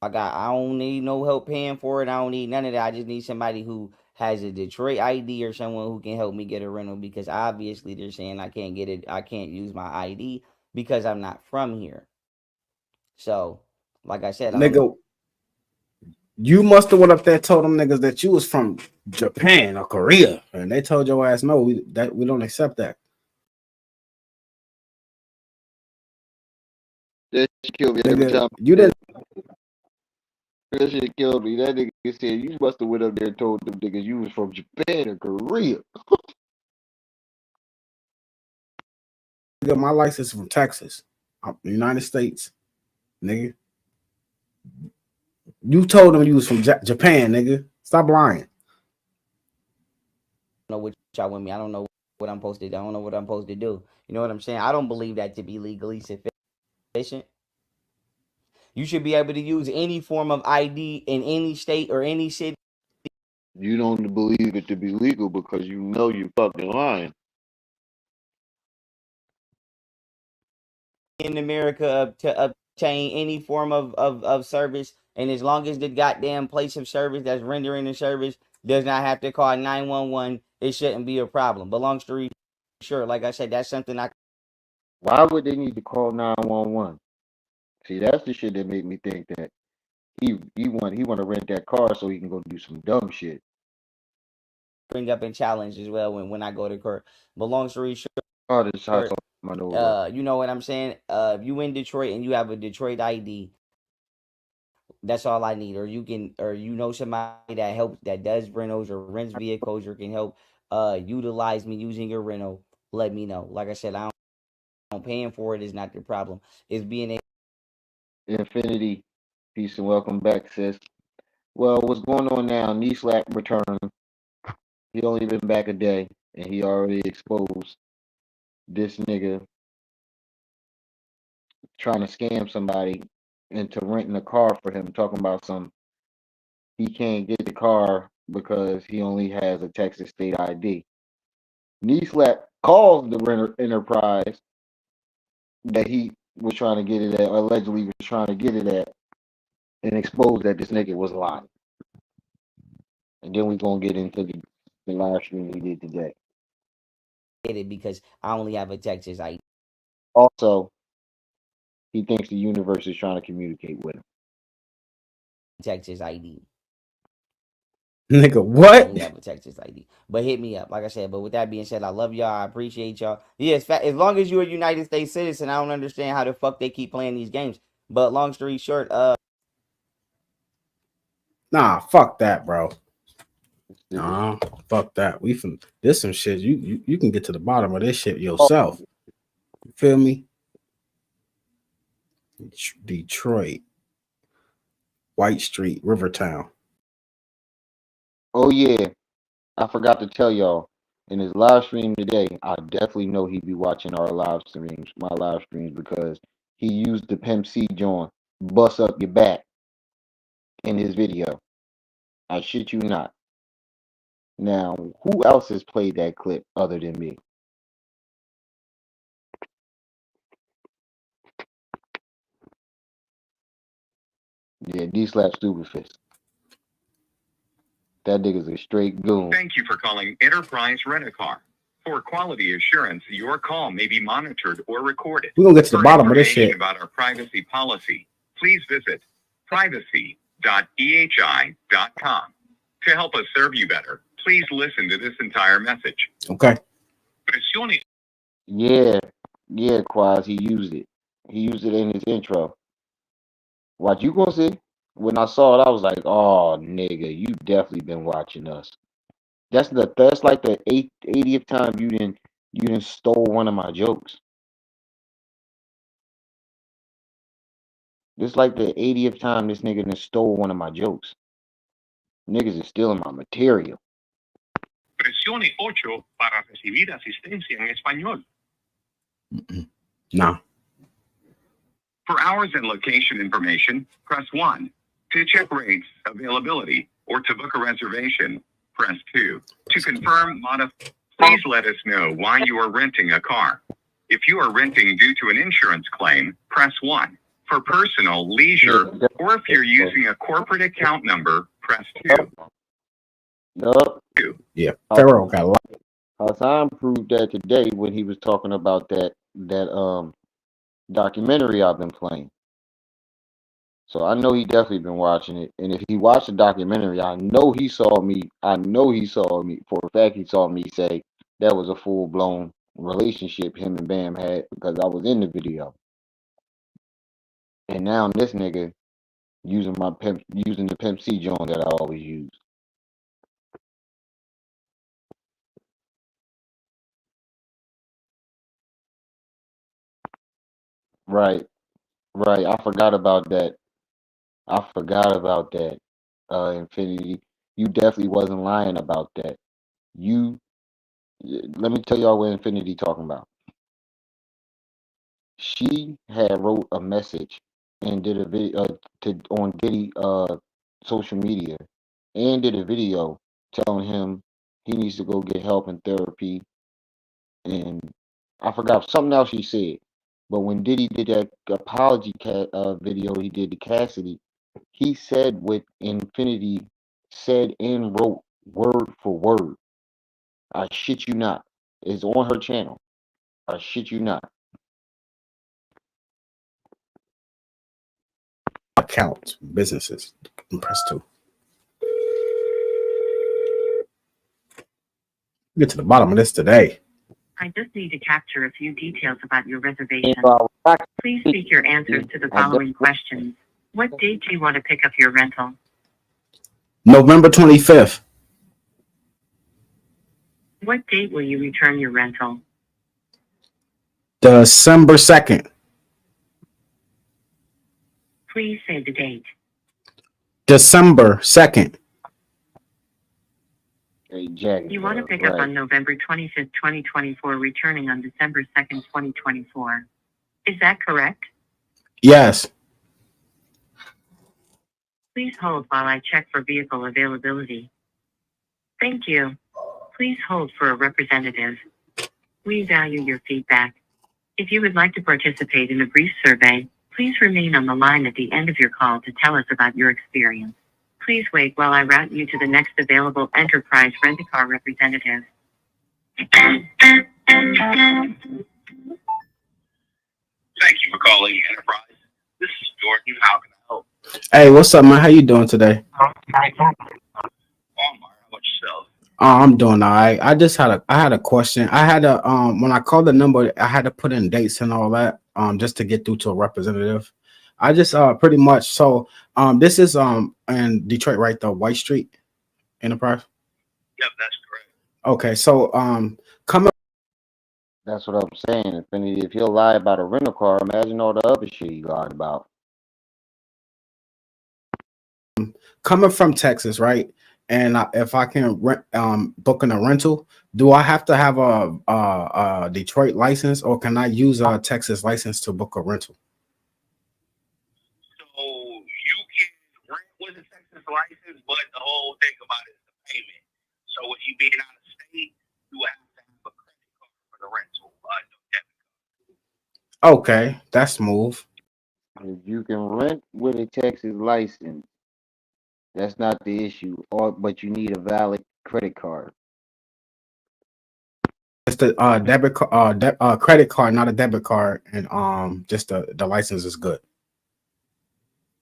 I don't need no help paying for it. I don't need none of that. I just need somebody who has a Detroit ID or someone who can help me get a rental, because obviously they're saying I can't get it. I can't use my ID because I'm not from here. So, like I said, I don't know. Nigga, you must have went up there, told them niggas that you was from Japan or Korea, and they told your ass no, we don't accept that. That shit killed me every Nigga, time. you didn't. That shit killed me. That nigga said you must have went up there and told them niggas you was from Japan or Korea. Nigga, my license is from Texas, United States, nigga. You told them you was from Japan, nigga. Stop lying. Know what y'all with me. I don't know what I'm supposed to do. I don't know what I'm supposed to do. You know what I'm saying? I don't believe that to be legally sufficient. You should be able to use any form of ID in any state or any city. You don't believe it to be legal because you know you fucking lying. In America to obtain any form of service, and as long as the goddamn place of service that's rendering the service does not have to call 911, it shouldn't be a problem. But long story short, like I said, that's something I. Why would they need to call 911? See, that's the shit that made me think that he want to rent that car so he can go do some dumb shit. Bring up and challenge as well when I go to court. But long story short, Oh, this house my nose. you know what I'm saying? If you in Detroit and you have a Detroit ID, that's all I need. Or you can, or you know somebody that helps, that does rentals or rents vehicles, or can help utilize me using your rental. Let me know. Like I said, I don't paying for it is not the problem. It's being a Infinity, peace and welcome back, sis. Well, what's going on now? KneeSlap returned. He only been back a day, and he already exposed this nigga trying to scam somebody into renting a car for him. Talking about he can't get the car because he only has a Texas state ID. KneeSlap calls the renter enterprise that he was trying to get it at, allegedly was trying to get it at, and exposed that this nigga was lying. And then we're gonna get into the live stream we did today. it because I only have a Texas ID. Also, he thinks the universe is trying to communicate with him. Texas ID. Nigga, I what? only have a Texas ID. But hit me up, like I said. But with that being said, I love y'all. I appreciate y'all. Yes, as long as you're a United States citizen, I don't understand how the fuck they keep playing these games. But long story short, Nah, fuck that, bro. Nah, fuck that. We from this some shit. You can get to the bottom of this shit yourself. You feel me? Detroit, White Street, Rivertown. Oh yeah, I forgot to tell y'all. In his live stream today, I definitely know he'd be watching our live streams, my live streams, because he used the Pimp C joint, bust up your back, in his video. I shit you not. Now, who else has played that clip other than me? Yeah, D-Slap Stupid Fist. That nigga's a straight goon. Thank you for calling Enterprise Rent-A-Car. For quality assurance, your call may be monitored or recorded. We're gonna get to the bottom of this information shit. about our privacy policy, please visit privacy.ehi.com. To help us serve you better, please listen to this entire message. Okay. Yeah, Quaz, he used it. He used it in his intro. What you gonna see? When I saw it, I was like, oh, nigga, you definitely been watching us. That's like the 80th time you didn't stole one of my jokes. This like the 80th time this nigga done stole one of my jokes. Niggas is stealing my material. Presione 8 para recibir asistencia en español. No. For hours and location information, press 1. To check rates, availability, or to book a reservation, press 2. To confirm please let us know why you are renting a car. If you are renting due to an insurance claim, press 1. For personal, leisure, or if you're using a corporate account number, press 2. Yup. Yeah, Pharaoh got a lot. Hassan proved that today when he was talking about that documentary I've been playing. So I know he definitely been watching it. And if he watched the documentary, I know he saw me. For a fact he saw me say that was a full blown relationship him and Bam had because I was in the video. And now this nigga using the Pimp C joint that I always use. Right. I forgot about that. Infinity. You definitely wasn't lying about that. Let me tell y'all what Infinity talking about. She had wrote a message and did a video on Diddy social media and did a video telling him he needs to go get help and therapy, and I forgot something else she said. But when Diddy did that apology video he did to Cassidy, he said what Infinity said and wrote word for word. I shit you not. It's on her channel. I shit you not. Accounts, businesses. Press 2. Get to the bottom of this today. I just need to capture a few details about your reservation. Please speak your answers to the following questions. What date do you want to pick up your rental? November 25th. What date will you return your rental? December 2nd. Please say the date. December 2nd. Hey, Jack. You want to pick up on November 25th, 2024, returning on December 2nd, 2024. Is that correct? Yes. Please hold while I check for vehicle availability. Thank you. Please hold for a representative. We value your feedback. If you would like to participate in a brief survey, please remain on the line at the end of your call to tell us about your experience. Please wait while I route you to the next available Enterprise Rent-A-Car representative. Thank you for calling Enterprise. This is Jordan. How can I help? Hey, what's up, man? How you doing today? Omar, how about yourself? I'm doing all right. I had a question. I had a when I called the number, I had to put in dates and all that just to get through to a representative. I just pretty much this is in Detroit, right? The White Street Enterprise. Yep, that's correct. Okay, so coming. That's what I'm saying. Infinity. If he'll lie about a rental car, imagine all the other shit he lied about. Coming from Texas, right? And if I can rent, booking a rental, do I have to have a Detroit license, or can I use a Texas license to book a rental? So you can rent with a Texas license, but the whole thing about it is the payment. So if you being out of state, you have to have a credit card for the rental, no debit card. Okay, that's smooth. If you can rent with a Texas license, that's not the issue. But you need a valid credit card. It's the debit credit card, not a debit card, and just the license is good.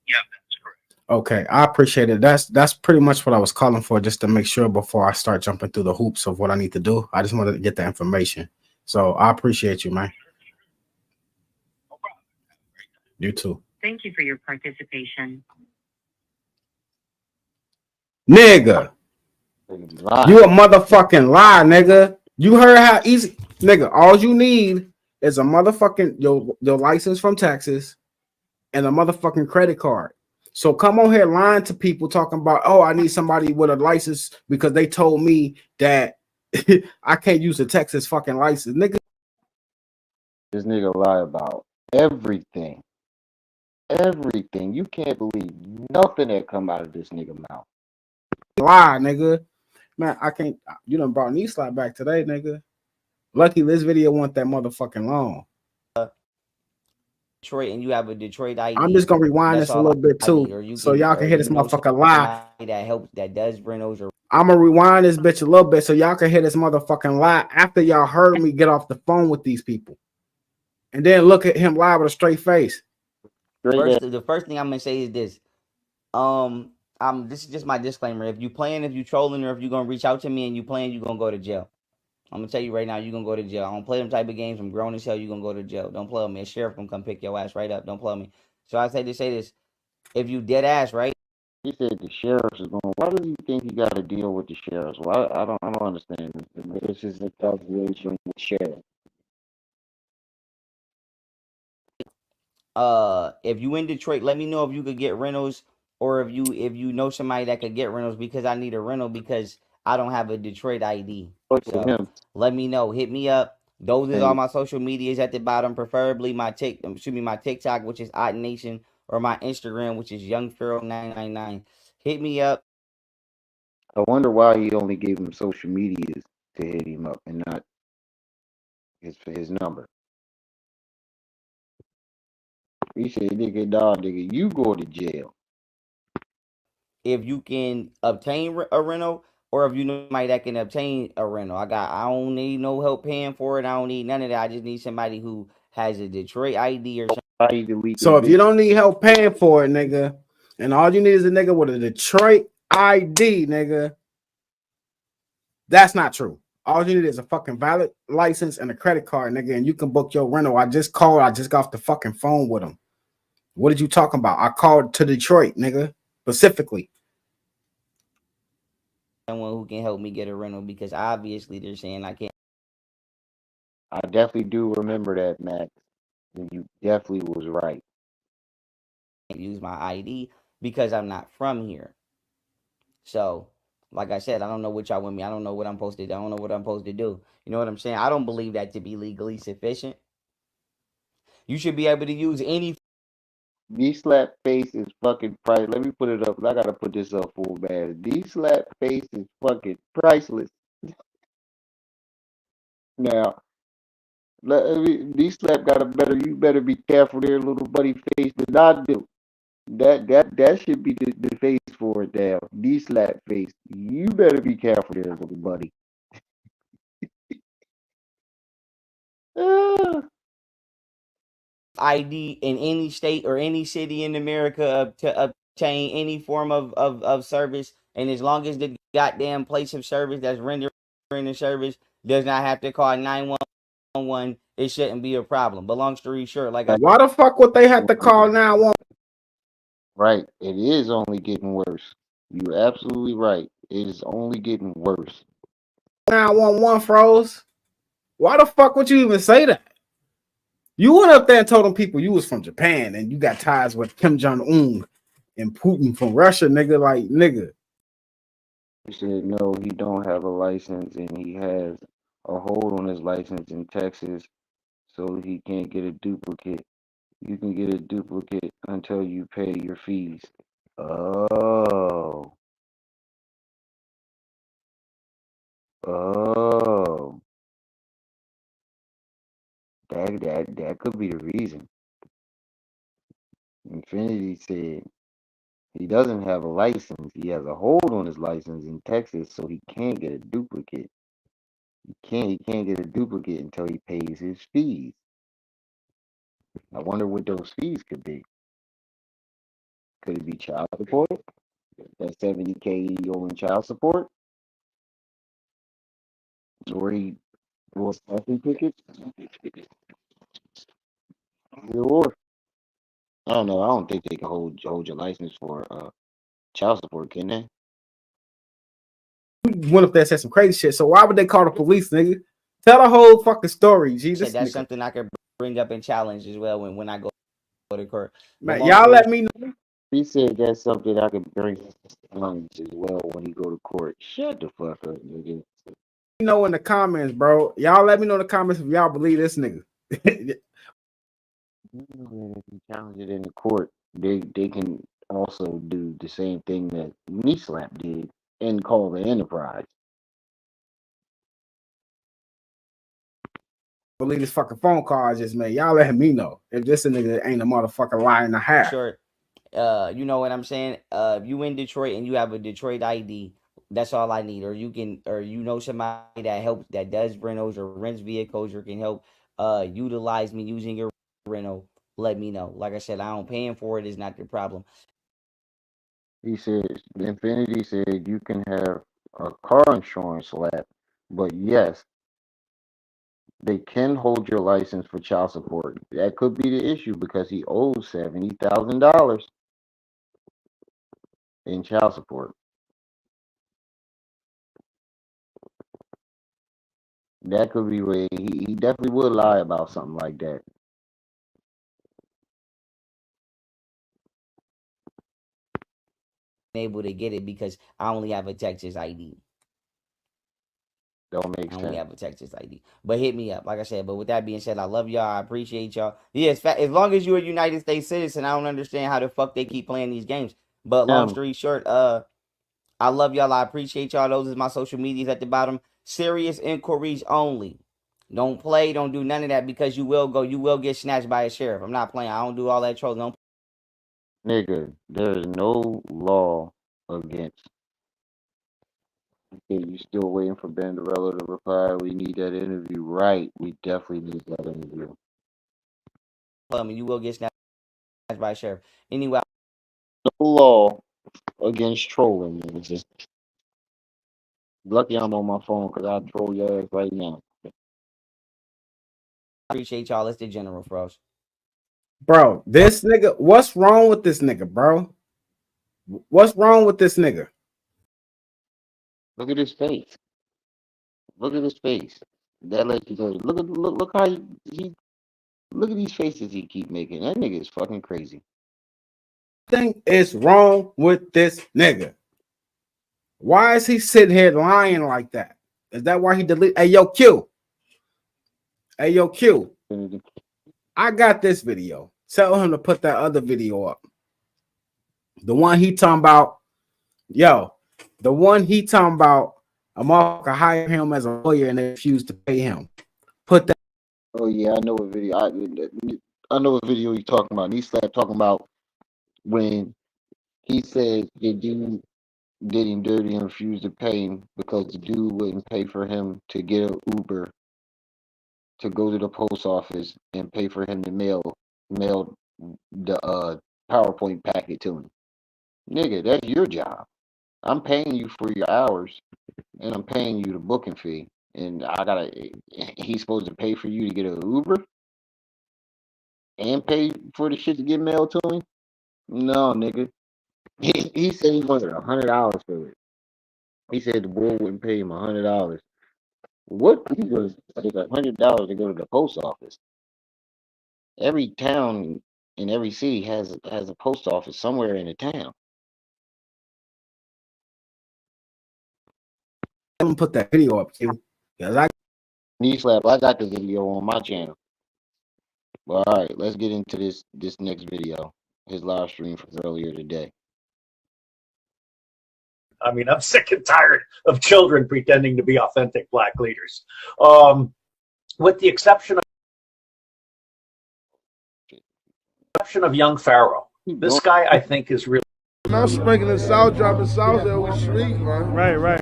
Yeah, that's correct. Okay, I appreciate it. That's pretty much what I was calling for, just to make sure before I start jumping through the hoops of what I need to do. I just wanted to get the information. So I appreciate you, man. No problem. You too. Thank you for your participation. Nigga. You a motherfucking lie, nigga. You heard how easy, nigga. All you need is a motherfucking your license from Texas and a motherfucking credit card. So come on here lying to people talking about, oh, I need somebody with a license because they told me that I can't use a Texas fucking license, nigga. This nigga lie about everything. Everything. You can't believe nothing that come out of this nigga mouth. Lie, nigga. Man, I can't. You done brought KneeSlap back today, nigga. Lucky this video won't that motherfucking long. Detroit and you have a Detroit ID. I'm just gonna rewind this a little bit too, or you so can, y'all can hear this motherfucker lie. That helps, that does rentals. Or I'm gonna rewind this bitch a little bit so y'all can hear this motherfucking lie after y'all heard me get off the phone with these people, and then look at him lie with a straight face. the first thing I'm gonna say is this. This is just my disclaimer. If you trolling, or if you gonna reach out to me and you playing, you gonna go to jail. I'm gonna tell you right now, you gonna go to jail. I don't play them type of games. I'm grown as hell. You gonna go to jail. Don't play with me. A sheriff gonna come pick your ass right up. Don't play with me. So I say this. If you dead ass, right? He said the sheriffs is going. Why does he think he got to deal with the sheriffs? Well, I don't understand. This is a calculation with sheriff. If you in Detroit, let me know if you could get rentals, or if you know somebody that could get rentals, because I need a rental because I don't have a Detroit ID. So let me know. Hit me up. Those is all my social medias at the bottom, preferably my TikTok, which is Odd Nation, or my Instagram, which is Young Pharaoh 999. Hit me up. I wonder why he only gave him social medias to hit him up and not his number. He said, nigga, dog, nigga, you go to jail. If you can obtain a rental, or if you know somebody that can obtain a rental. I don't need no help paying for it. I don't need none of that. I just need somebody who has a Detroit ID or something. So if you don't need help paying for it, nigga, and all you need is a nigga with a Detroit ID, nigga, that's not true. All you need is a fucking valid license and a credit card, nigga, and you can book your rental. I just got off the fucking phone with him. What did you talking about? I called to Detroit, nigga, specifically. Someone who can help me get a rental, because obviously they're saying I can't. I definitely do remember that, Max. And you definitely was right. Use my ID because I'm not from here. So, like I said, I don't know what y'all want me. I don't know what I'm supposed to do. I don't know what I'm supposed to do. You know what I'm saying? I don't believe that to be legally sufficient. You should be able to use any. KneeSlap face is fucking priceless. Let me put it up. I gotta put this up full man. KneeSlap face is fucking priceless. Now, KneeSlap got a better. You better be careful there, little buddy face than I do. That should be the face for it now. KneeSlap face. You better be careful there, little buddy. ID in any state or any city in America to obtain any form of service. And as long as the goddamn place of service that's rendering the service does not have to call 911, it shouldn't be a problem. But long story short, why the fuck would they have to call 911? Right. It is only getting worse. You're absolutely right. It is only getting worse. 911 froze. Why the fuck would you even say that? You went up there and told them people you was from Japan and you got ties with Kim Jong-un and Putin from Russia, nigga. Like, nigga. He said no, he don't have a license and he has a hold on his license in Texas, so he can't get a duplicate. You can get a duplicate until you pay your fees. Oh. Oh. That could be the reason. Infinity said he doesn't have a license. He has a hold on his license in Texas, so he can't get a duplicate. He can't get a duplicate until he pays his fees. I wonder what those fees could be. Could it be child support? That 70K in child support? Or he was parking tickets? Or I don't know. I don't think they can hold your license for child support, can they? went up there and said some crazy shit. So why would they call the police, nigga? Tell the whole fucking story, G. That's nigga. Something I could bring up and challenge as well when I go to court. Man, y'all let me know. He said that's something I could bring challenge as well when he go to court. Shut the fuck up, nigga. You know in the comments, bro. Y'all let me know in the comments if y'all believe this nigga. If you challenge it in the court, they can also do the same thing that KneeSlap did and call the enterprise. Believe this fucking phone call I just made. Y'all letting me know if this nigga ain't a motherfucking lie and a half. Sure. You know what I'm saying? If you in Detroit and you have a Detroit ID, that's all I need. Or you know somebody that helps, that does rentals or rents vehicles, or can help utilize me using your rental, let me know. Like I said, I don't paying for it is not the problem. He said, Infinity said you can have a car insurance slap, but yes, they can hold your license for child support. That could be the issue because he owes $70,000 in child support. That could be where he definitely would lie about something like that. Able to get it because I only have a Texas ID. Don't make I sense. only have a Texas ID. But hit me up, like I said. But with that being said, I love y'all. I appreciate y'all. Yeah, as long as you're a United States citizen, I don't understand how the fuck they keep playing these games. But long story short, I love y'all. I appreciate y'all. Those is my social medias at the bottom. Serious inquiries only. Don't play. Don't do none of that because you will get snatched by a sheriff. I'm not playing. I don't do all that trolling. Don't. Nigga, there is no law against. Okay, you still waiting for Banderella to reply? We need that interview, right? We definitely need that interview. You will get snatched by a sheriff. Anyway. No law against trolling, nigga. Lucky I'm on my phone because I'll troll your ass right now. Appreciate y'all. It's the General Frost. Bro, this nigga, what's wrong with this nigga, bro? What's wrong with this nigga? Look at his face. Look at his face. That lets you go. Look how he look at these faces he keep making. That nigga is fucking crazy. Thing is wrong with this nigga. Why is he sitting here lying like that? Is that why he deleted? Hey, yo, Q. Hey, yo, Q. I got this video. Tell him to put that other video up. The one he talking about, yo, the one he talking about, a motherfucker hire him as a lawyer and they refuse to pay him. Put that. Oh yeah, I know what video. I know what video he's talking about. KneeSlap talking about when he said the dude did him dirty and refused to pay him because the dude wouldn't pay for him to get an Uber to go to the post office and pay for him to mail the PowerPoint packet to him. Nigga, that's your job. I'm paying you for your hours and I'm paying you the booking fee. And he's supposed to pay for you to get an Uber and pay for the shit to get mailed to him? No, nigga. He said he wanted $100 for it. He said the boy wouldn't pay him $100. What Uber is $100 to go to the post office? Every town in every city has a post office somewhere in the town. I'm gonna put that video up, Q. KneeSlap, I got the video on my channel. Well, all right, let's get into this next video. His live stream from earlier today. I mean, I'm sick and tired of children pretending to be authentic black leaders. With the exception of young Pharaoh. This guy, I think, is really... I'm sprinkling salt, dropping salt every street, man. Right.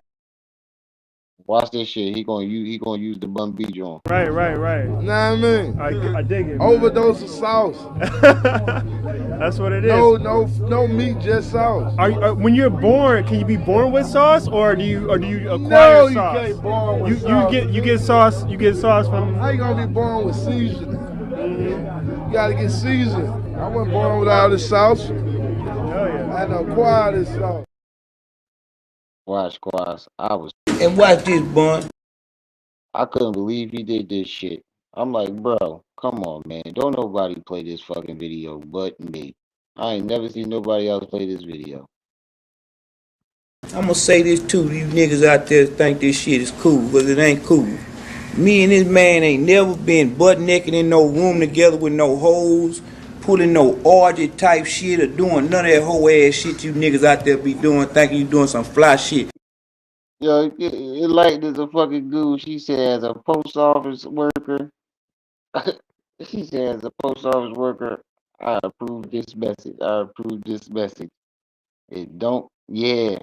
Watch this shit. He gonna use the Bun B joint. Right. Know what I mean? I dig it. Overdose of sauce. That's what it is. No meat, just sauce. When you're born, can you be born with sauce, or do you acquire no, sauce? No, you can't born with sauce. You get sauce. You get sauce from. How you gonna be born with seasoning? You gotta get seasoned. I wasn't born with all this sauce. Hell yeah. I had to acquire this sauce. Watch, Quas. I was. And watch this, bun. I couldn't believe he did this shit. I'm like, bro, come on, man. Don't nobody play this fucking video but me. I ain't never seen nobody else play this video. I'm gonna say this too. These niggas out there think this shit is cool, but it ain't cool. Me and this man ain't never been butt naked in no room together with no hoes, pulling no orgy type shit or doing none of that whole ass shit you niggas out there be doing, thinking you doing some fly shit. Yo, it like there's a fucking dude. She said, as a post office worker, she said, as a post office worker, I approve this message. I approve this message. It don't, yeah,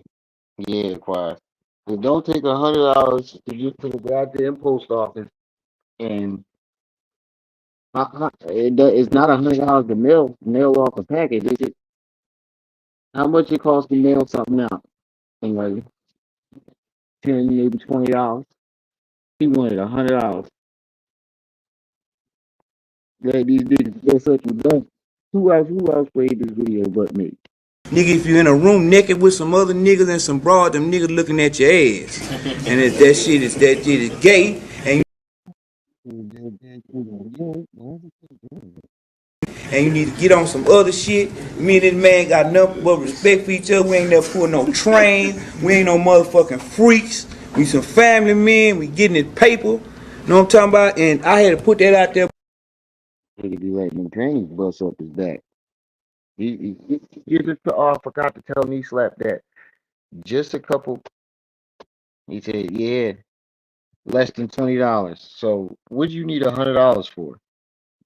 choir. It don't take $100 to get to the goddamn post office, and it's not $100 to mail off a package. Is it? How much it costs to mail something out? And like 10, maybe $20. He wanted $100. Like these niggas go such a dumb. Who else played this video but me? Nigga, if you in a room naked with some other niggas and some broad, them niggas looking at your ass. And if that shit is gay, and you need to get on some other shit. Me and this man got nothing but respect for each other. We ain't never pulling no train. We ain't no motherfucking freaks. We some family men. We getting it paper. Know what I'm talking about? And I had to put that out there. Nigga be letting them trainings bust up his back. He just forgot to tell KneeSlap that just a couple. He said, yeah, less than $20. So what'd you need $100 for?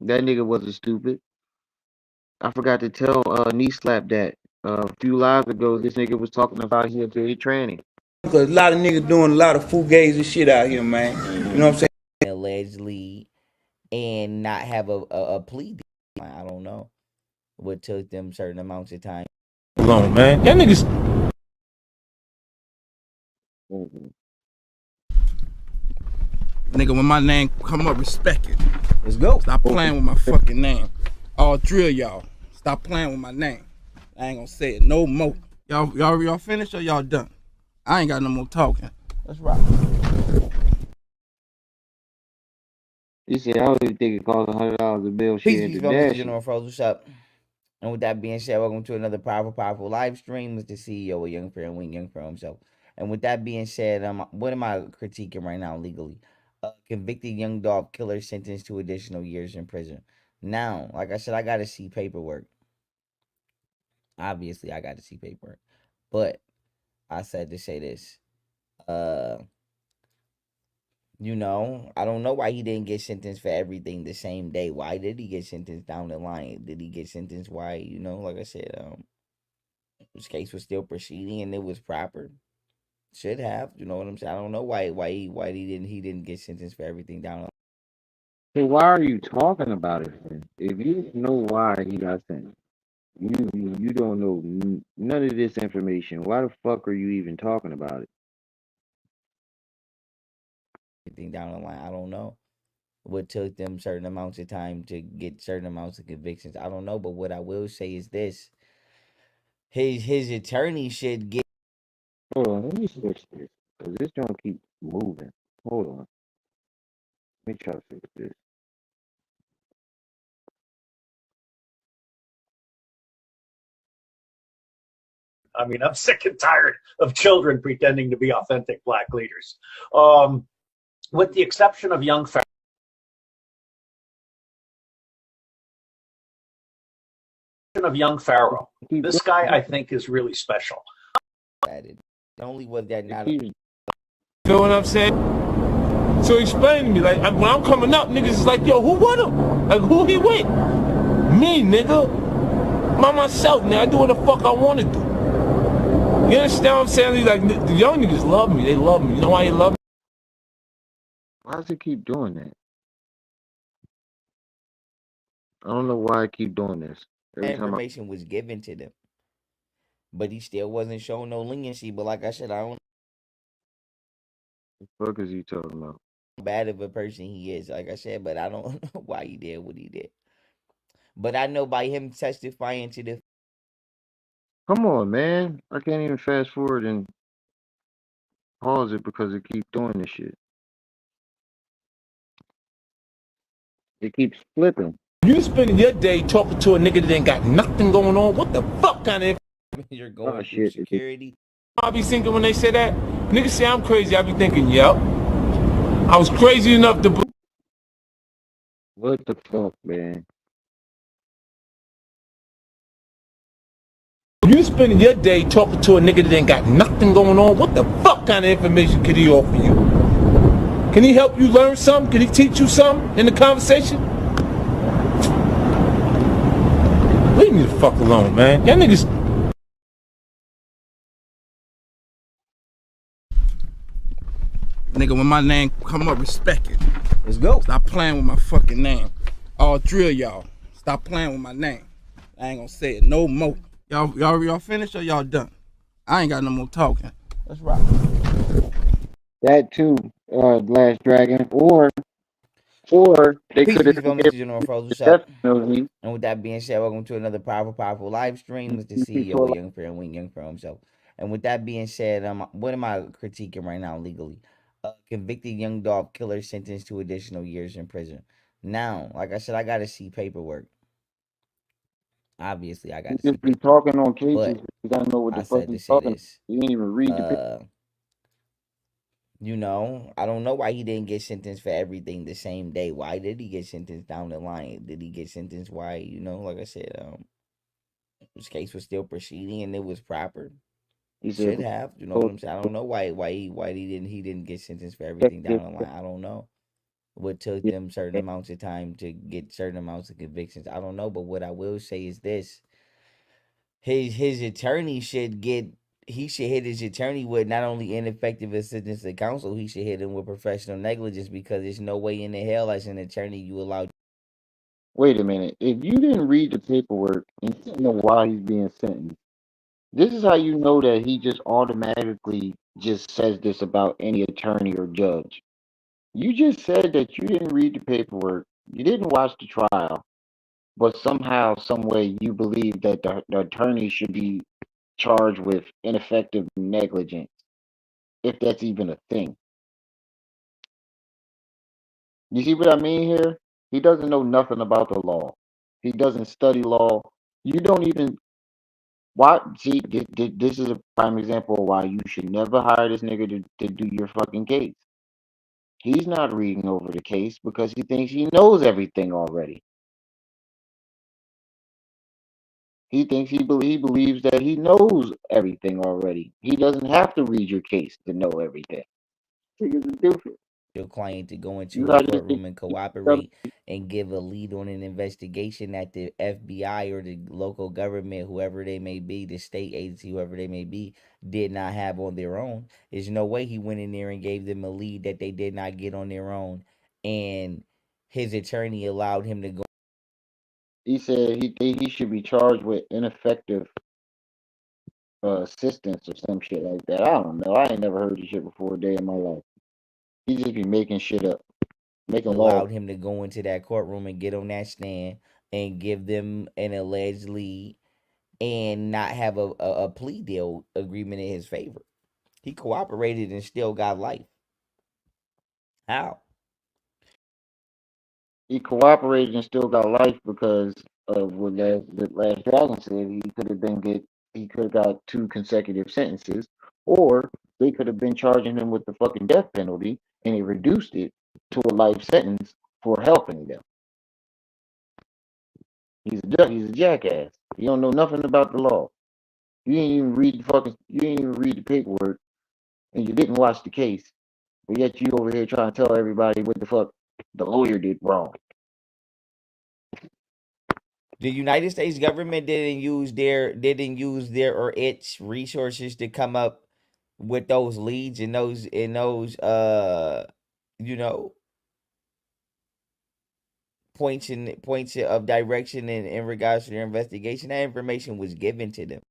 That nigga wasn't stupid. I forgot to tell KneeSlap that a few lives ago. This nigga was talking about he did training. Because a lot of niggas doing a lot of fugazi shit out here, man. You know what I'm saying? Allegedly, and not have a plea deal. I don't know what took them certain amounts of time. Alone, man. Y'all niggas. Nigga, when my name come up, respect it. Let's go. Stop playing with my fucking name. All three of y'all, stop playing with my name. I ain't gonna say it no more. Y'all finished or y'all done? I ain't got no more talking. Let's rock. He said, I don't even think it costs $100 to build Peace, shit peace, into Mr. Dash. General Froze. What's up? And with that being said, welcome to another powerful live stream with the CEO of Young Pharaoh and Wing Young Pharaoh himself. And with that being said, what am I critiquing right now legally? Convicted young dog killer sentenced to additional years in prison. Now, like I said, I got to see paperwork. Obviously, I got to see paperwork. But I said to say this. I don't know why he didn't get sentenced for everything the same day. Why did he get sentenced down the line? Did he get sentenced? Why, like I said, his case was still proceeding and it was proper. Should have, you know what I'm saying? I don't know why he didn't get sentenced for everything down the line. So why are you talking about it then? If you know why he got sentenced, you don't know none of this information. Why the fuck are you even talking about it? Everything down the line, I don't know what took them certain amounts of time to get certain amounts of convictions. I don't know, but what I will say is this: his attorney should get. Hold on, let me switch this because this don't keep moving. Hold on, let me try to fix this. I mean, I'm sick and tired of children pretending to be authentic black leaders. With the exception of young Pharaoh, this guy I think is really special. Only was that not. You know what I'm saying? So explain to me, like when I'm coming up, niggas is like, yo, who won him? Like who he with? Me, nigga. By myself, nigga. I do what the fuck I want to do. You understand what I'm saying? Like the young niggas love me. They love me. You know why they love me? Why does it keep doing that? I don't know why I keep doing this. Information was given to them, but he still wasn't showing no leniency. But like I said, I don't. What the fuck is he talking about? Bad of a person he is, like I said, but I don't know why he did what he did. But I know by him testifying to the. Come on, man. I can't even fast forward and Pause it because it keeps doing this shit. It keeps flipping. You spending your day talking to a nigga that ain't got nothing going on. What the fuck kind of You're Oh going through shit. security. I be thinking when they say that? Niggas say I'm crazy. I be thinking, yep. I was crazy enough to. What the fuck, man? You spending your day talking to a nigga that ain't got nothing going on. What the fuck kind of information could he offer you? Can he help you learn something? Can he teach you something in the conversation? Leave me the fuck alone, man. Y'all niggas. Nigga, when my name come up, respect it. Let's go. Stop playing with my fucking name. All three of y'all, stop playing with my name. I ain't gonna say it no more. Y'all finished or y'all done? I ain't got no more talking. Let's rock. That too, Last Dragon, or they Peace, could peace, have Mr. General Froze. What's up? definitely. And with that being said, welcome to another powerful live stream with the CEO of Young Pharaoh and Young Pharaoh himself. And with that being said, what am I critiquing right now legally? Convicted young dog killer sentenced to additional years in prison. Now, like I said, I got to see paperwork. Obviously, I got You to see just be paperwork. talking on cases. But You gotta know what the I fuck said you to say talking. this. You didn't even read the paper. I don't know why he didn't get sentenced for everything the same day. Why did he get sentenced down the line? Did he get sentenced? Why, like I said, his case was still proceeding and it was proper. He said Should have, you know what I'm saying? I don't know why he didn't get sentenced for everything down the line. I don't know what took them certain amounts of time to get certain amounts of convictions. I don't know, but what I will say is this: his attorney should get. He should hit his attorney with not only ineffective assistance to counsel, he should hit him with professional negligence because there's no way in the hell as an attorney you allow. Wait a minute. If you didn't read the paperwork and you don't know why he's being sentenced, this is how you know that he just automatically just says this about any attorney or judge. You just said that you didn't read the paperwork, you didn't watch the trial, but somehow, some way, you believe that the attorney should be charged with ineffective negligence, if that's even a thing. You see what I mean here? He doesn't know nothing about the law. He doesn't study law. You don't even why see this is a prime example of why you should never hire this nigga to do your fucking case. He's not reading over the case because he thinks he knows everything already. He thinks he believes that he knows everything already. He doesn't have to read your case to know everything. Niggas is different. Your client to go You into a got these courtroom and cooperate and give a lead on an investigation that the FBI or the local government, whoever they may be, the state agency, whoever they may be, did not have on their own. There's no way he went in there and gave them a lead that they did not get on their own. And his attorney allowed him to go. he said he should be charged with ineffective assistance or some shit like that. I don't know. I ain't never heard this shit before a day in my life. He just be making shit up, making laws. Allowed him to go into that courtroom and get on that stand and give them an alleged lead and not have a plea deal agreement in his favor. He cooperated and still got life. How? He cooperated and still got life because of what the last dragon said. He could have got 2 consecutive sentences, or they could have been charging him with the fucking death penalty, and he reduced it to a life sentence for helping them. He's a jackass. He don't know nothing about the law. You ain't even read the paperwork, and you didn't watch the case. But yet you over here trying to tell everybody what the fuck the lawyer did wrong. The United States government didn't use their or its resources to come up with those leads and those you know points of direction in regards to their investigation. That information was given to them.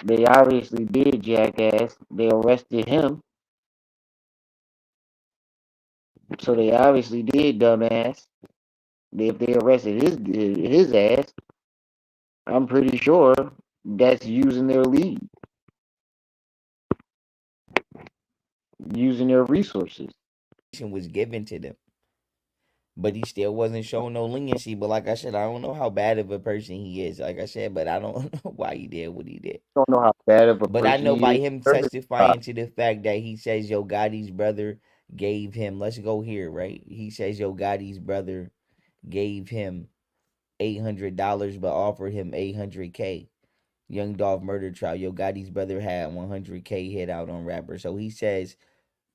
They obviously did, jackass. They arrested him, so they obviously did, dumbass. If they arrested his ass, I'm pretty sure that's using their lead. using their resources. Was given to them, but he still wasn't showing no leniency. But like I said, I don't know how bad of a person he is. Like I said, but I don't know why he did what he did. Don't know how bad of a But I person know he by is. him testifying to the fact that he says Yo Gotti's brother gave him. Let's go here, right? He says Yo Gotti's brother gave him $800, but offered him 800K. Young Dolph murder trial. Yo Gotti's brother had 100K hit out on rapper. So he says,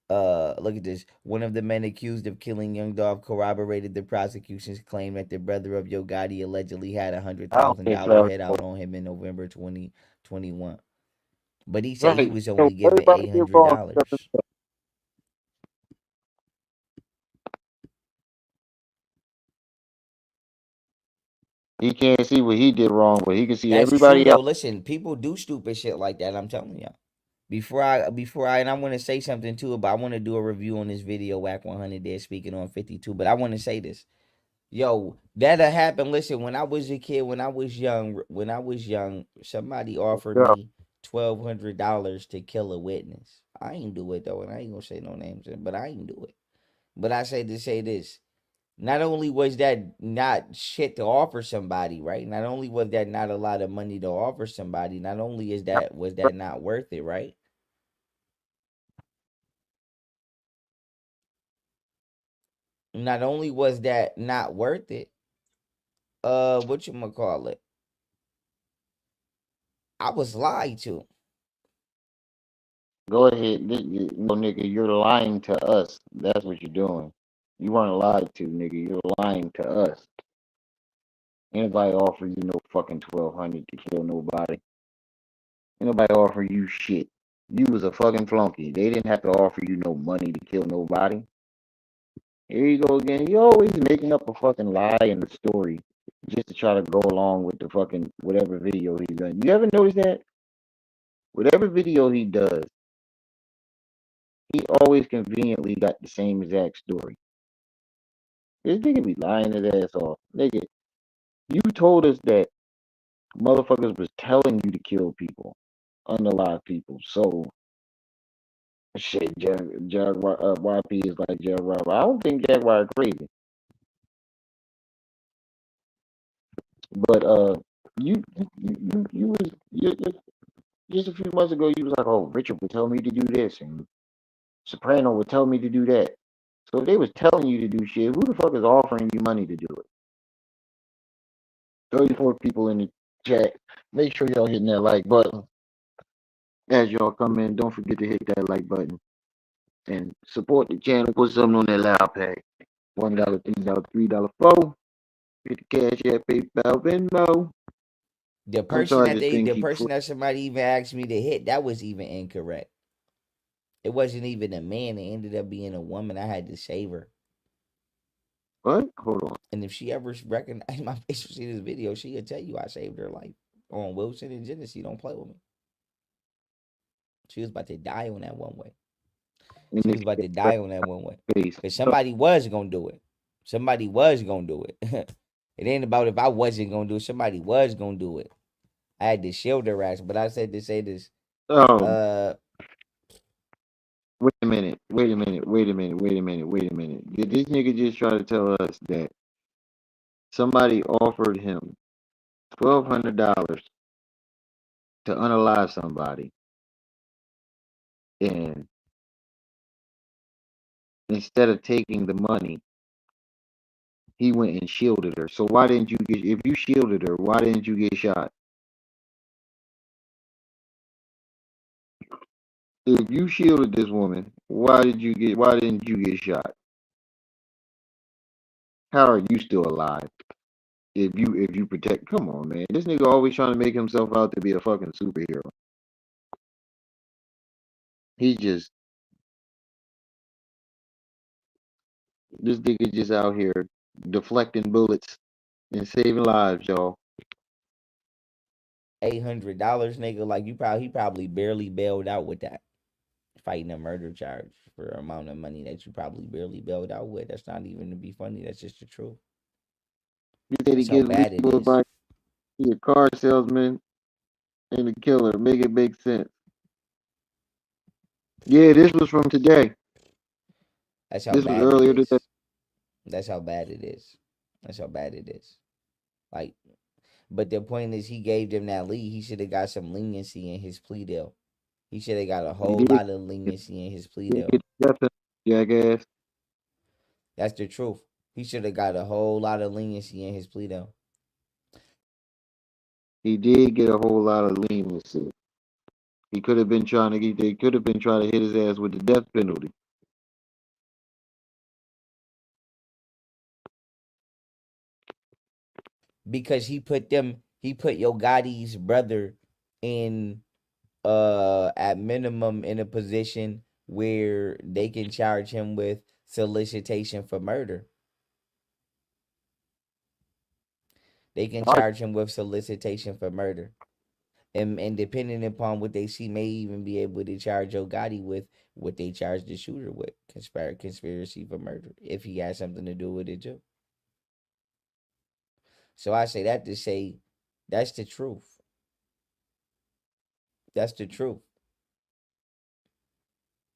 look at this. One of the men accused of killing Young Dolph corroborated the prosecution's claim that the brother of Yo Gotti allegedly had a I don't think $100,000 Pharaoh. hit out on him in November 2021. But he said he Right. was So only given everybody get wrong. $800. He can't see what he did wrong, but he can see That's true everybody though. else. Listen, people do stupid shit like that. I'm telling y'all. And I want to say something too, but I want to do a review on this video. Whack 100 there speaking on 52. But I want to say this. Yo, that'll happen. Listen, when I was a kid, when I was young, somebody offered Yeah. me $1,200 to kill a witness. I ain't do it though, and I ain't gonna say no names, but I ain't do it. But I say to say this. Not only was that not shit to offer somebody, right? Not only was that not a lot of money to offer somebody, not only is that was that not worth it, right? Not only was that not worth it, what you gonna call it? I was lied to. Go ahead. No, nigga, you're lying to us. That's what you're doing. You weren't lied to, nigga. You're lying to us. Anybody offer you no fucking 1,200 to kill nobody? Anybody offer you shit? You was a fucking flunky. They didn't have to offer you no money to kill nobody. Here you go again. You always making up a fucking lie in the story just to try to go along with the fucking whatever video he's done. You ever notice that? Whatever video he does, he always conveniently got the same exact story. This nigga be lying his ass off. Nigga, you told us that motherfuckers was telling you to kill people, unalive people. So, shit, Jaguar, YP is like Jaguar. I don't think Jaguar crazy. But, you was, just a few months ago, you was like, oh, Richard would tell me to do this, and Soprano would tell me to do that. So if they was telling you to do shit, who the fuck is offering you money to do it? 34 people in the chat. Make sure y'all hitting that like button. As y'all come in, don't forget to hit that like button and support the channel. Put something on that loud pack. $1, $3, $3, $4. Hit the cash app, PayPal, Venmo. The I'm person sorry, that this they, thing the keep. person that somebody even asked me to hit, that was even incorrect. It wasn't even a man. It ended up being a woman. I had to save her. What? Hold on. And if she ever recognized my face or see this video, she'll tell you I saved her life on Wilson and Genesee. Don't play with me. She was about to die on that one way. In She this was about to die on that one way. face. Because somebody was going to do it. Somebody was going to do it. It ain't about if I wasn't going to do it. Somebody was going to do it. I had to shield her ass. But I said to say this. Oh. Wait a minute. Wait a minute. Wait a minute. Wait a minute. Wait a minute. Did this nigga just try to tell us that somebody offered him $1,200 to unalive somebody, and instead of taking the money, he went and shielded her? So why didn't you get? If you shielded her, why didn't you get shot? If you shielded this woman, why didn't you get shot? How are you still alive? If you protect, come on, man. This nigga always trying to make himself out to be a fucking superhero. He just This nigga just out here deflecting bullets and saving lives, y'all. $800, nigga. Like he probably barely bailed out with that. Fighting a murder charge for an amount of money that you probably barely bailed out with. That's not even to be funny. That's just the truth. You said he That's how gives bad it legal is. advice. He a car salesman and a killer. Make it make sense. Yeah, this was from today. That's how This was bad it earlier today. is. That's how bad it is. That's how bad it is. Like, but the point is, he gave them that lead. He should have got some leniency in his plea deal. He should have got a He whole did. lot of leniency in his plea He did deal. get the death penalty, jackass. That's the truth. He should have got a whole lot of leniency in his plea deal. He did get a whole lot of leniency. He could have been trying to get. They could have been trying to hit his ass with the death penalty. Because he put Yo Gotti's brother in at minimum in a position where they can charge him with solicitation for murder. They can charge him with solicitation for murder. And depending upon what they see, may even be able to charge Yo Gotti with what they charge the shooter with, conspiracy for murder, if he has something to do with it too. So I say that to say that's the truth. That's the truth.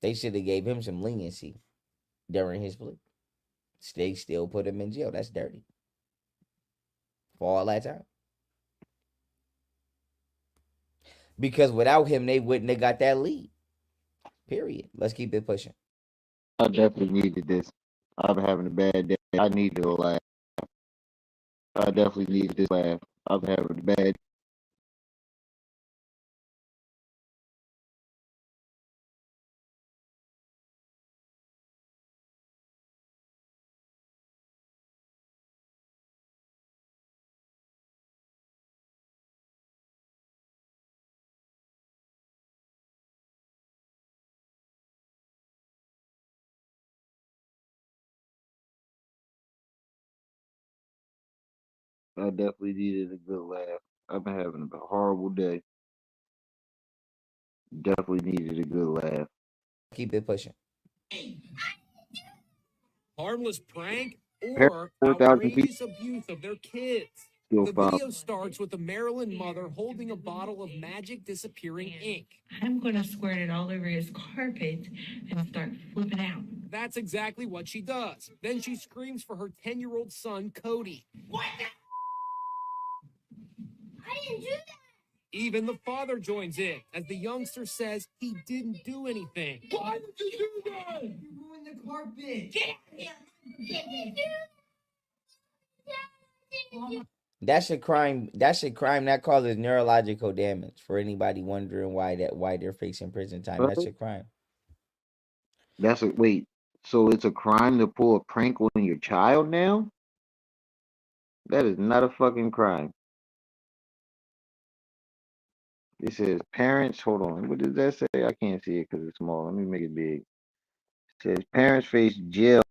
They should have gave him some leniency during his plea. They still put him in jail. That's dirty. For all that time. Because without him, they wouldn't have got that lead. Period. Let's keep it pushing. I definitely needed this. I'm having a bad day. I need to laugh. I definitely needed this laugh. I'm having a bad. I definitely needed a good laugh. I've been having a horrible day. Definitely needed a good laugh. Keep it pushing. Harmless prank Pair or 4,000 people outrageous abuse of their kids. still The found. video starts with a Maryland mother holding a bottle of magic disappearing ink. I'm going to squirt it all over his carpet and start flipping out. That's exactly what she does. Then she screams for her 10-year-old son, Cody. What the? I didn't do that. Even the father joins in as the youngster says he didn't do anything. Why did you do that? You ruined the carpet. Get out of here. That's a crime. That's a crime that causes neurological damage. For anybody wondering why they're facing prison time, Right? that's a crime. That's a wait. So it's a crime to pull a prank on your child now? That is not a fucking crime. It says parents. Hold on. What does that say? I can't see it because it's small. Let me make it big. It says parents face jail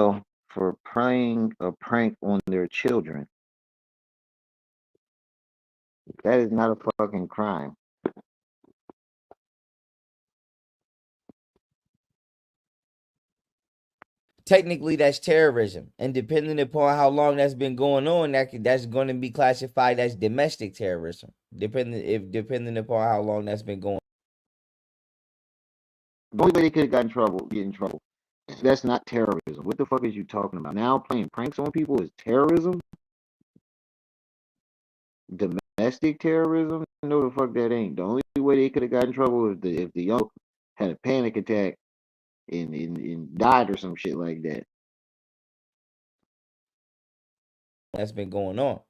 for playing a prank on their children. That is not a fucking crime. Technically, that's terrorism, and depending upon how long that's been going on, that's going to be classified as domestic terrorism. Depending upon how long that's been going. The only way they could have get in trouble. That's not terrorism. What the fuck is you talking about? Now playing pranks on people is terrorism? Domestic terrorism? No, the fuck that ain't. The only way they could have got in trouble is if the young had a panic attack and died or some shit like that. That's been going on.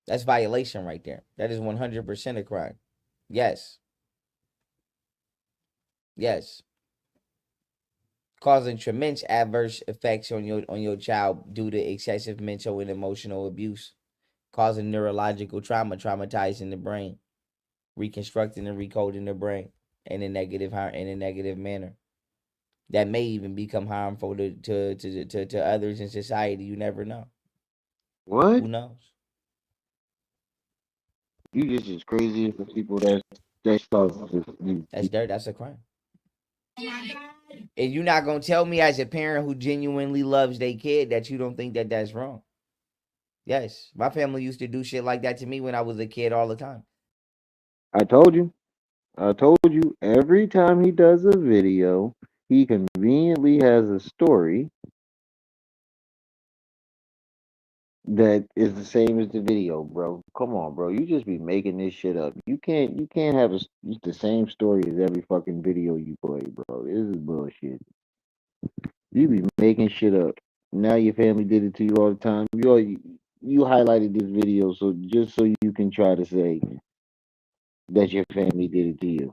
That's violation right there. That is 100% a crime. Yes. Yes. Causing tremendous adverse effects on your child due to excessive mental and emotional abuse, causing neurological trauma, traumatizing the brain, reconstructing and recoding the brain in a negative manner. That may even become harmful to others in society. You never know. What? Who knows? You just as crazy as the people that stuff. That's dirt. That's a crime. And you're not gonna tell me as a parent who genuinely loves their kid that you don't think that that's wrong. Yes, my family used to do shit like that to me when I was a kid all the time. I told you. Every time he does a video, he conveniently has a story that is the same as the video, bro. Come on, bro. You just be making this shit up. You can't have the same story as every fucking video you play, bro. This is bullshit. You be making shit up. Now your family did it to you all the time. You highlighted this video so just so you can try to say that your family did it to you.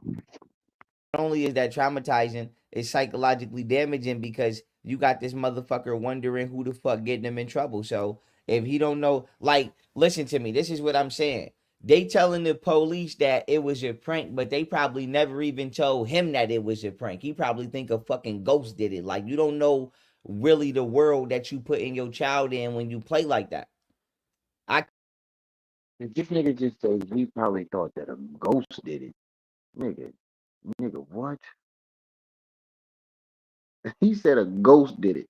Not only is that traumatizing, it's psychologically damaging because you got this motherfucker wondering who the fuck getting him in trouble. So if he don't know, like, listen to me, this is what I'm saying. They telling the police that it was a prank, but they probably never even told him that it was a prank. He probably think a fucking ghost did it. Like, you don't know really the world that you put in your child in when you play like that. This nigga just said he probably thought that a ghost did it. Nigga, what? He said a ghost did it.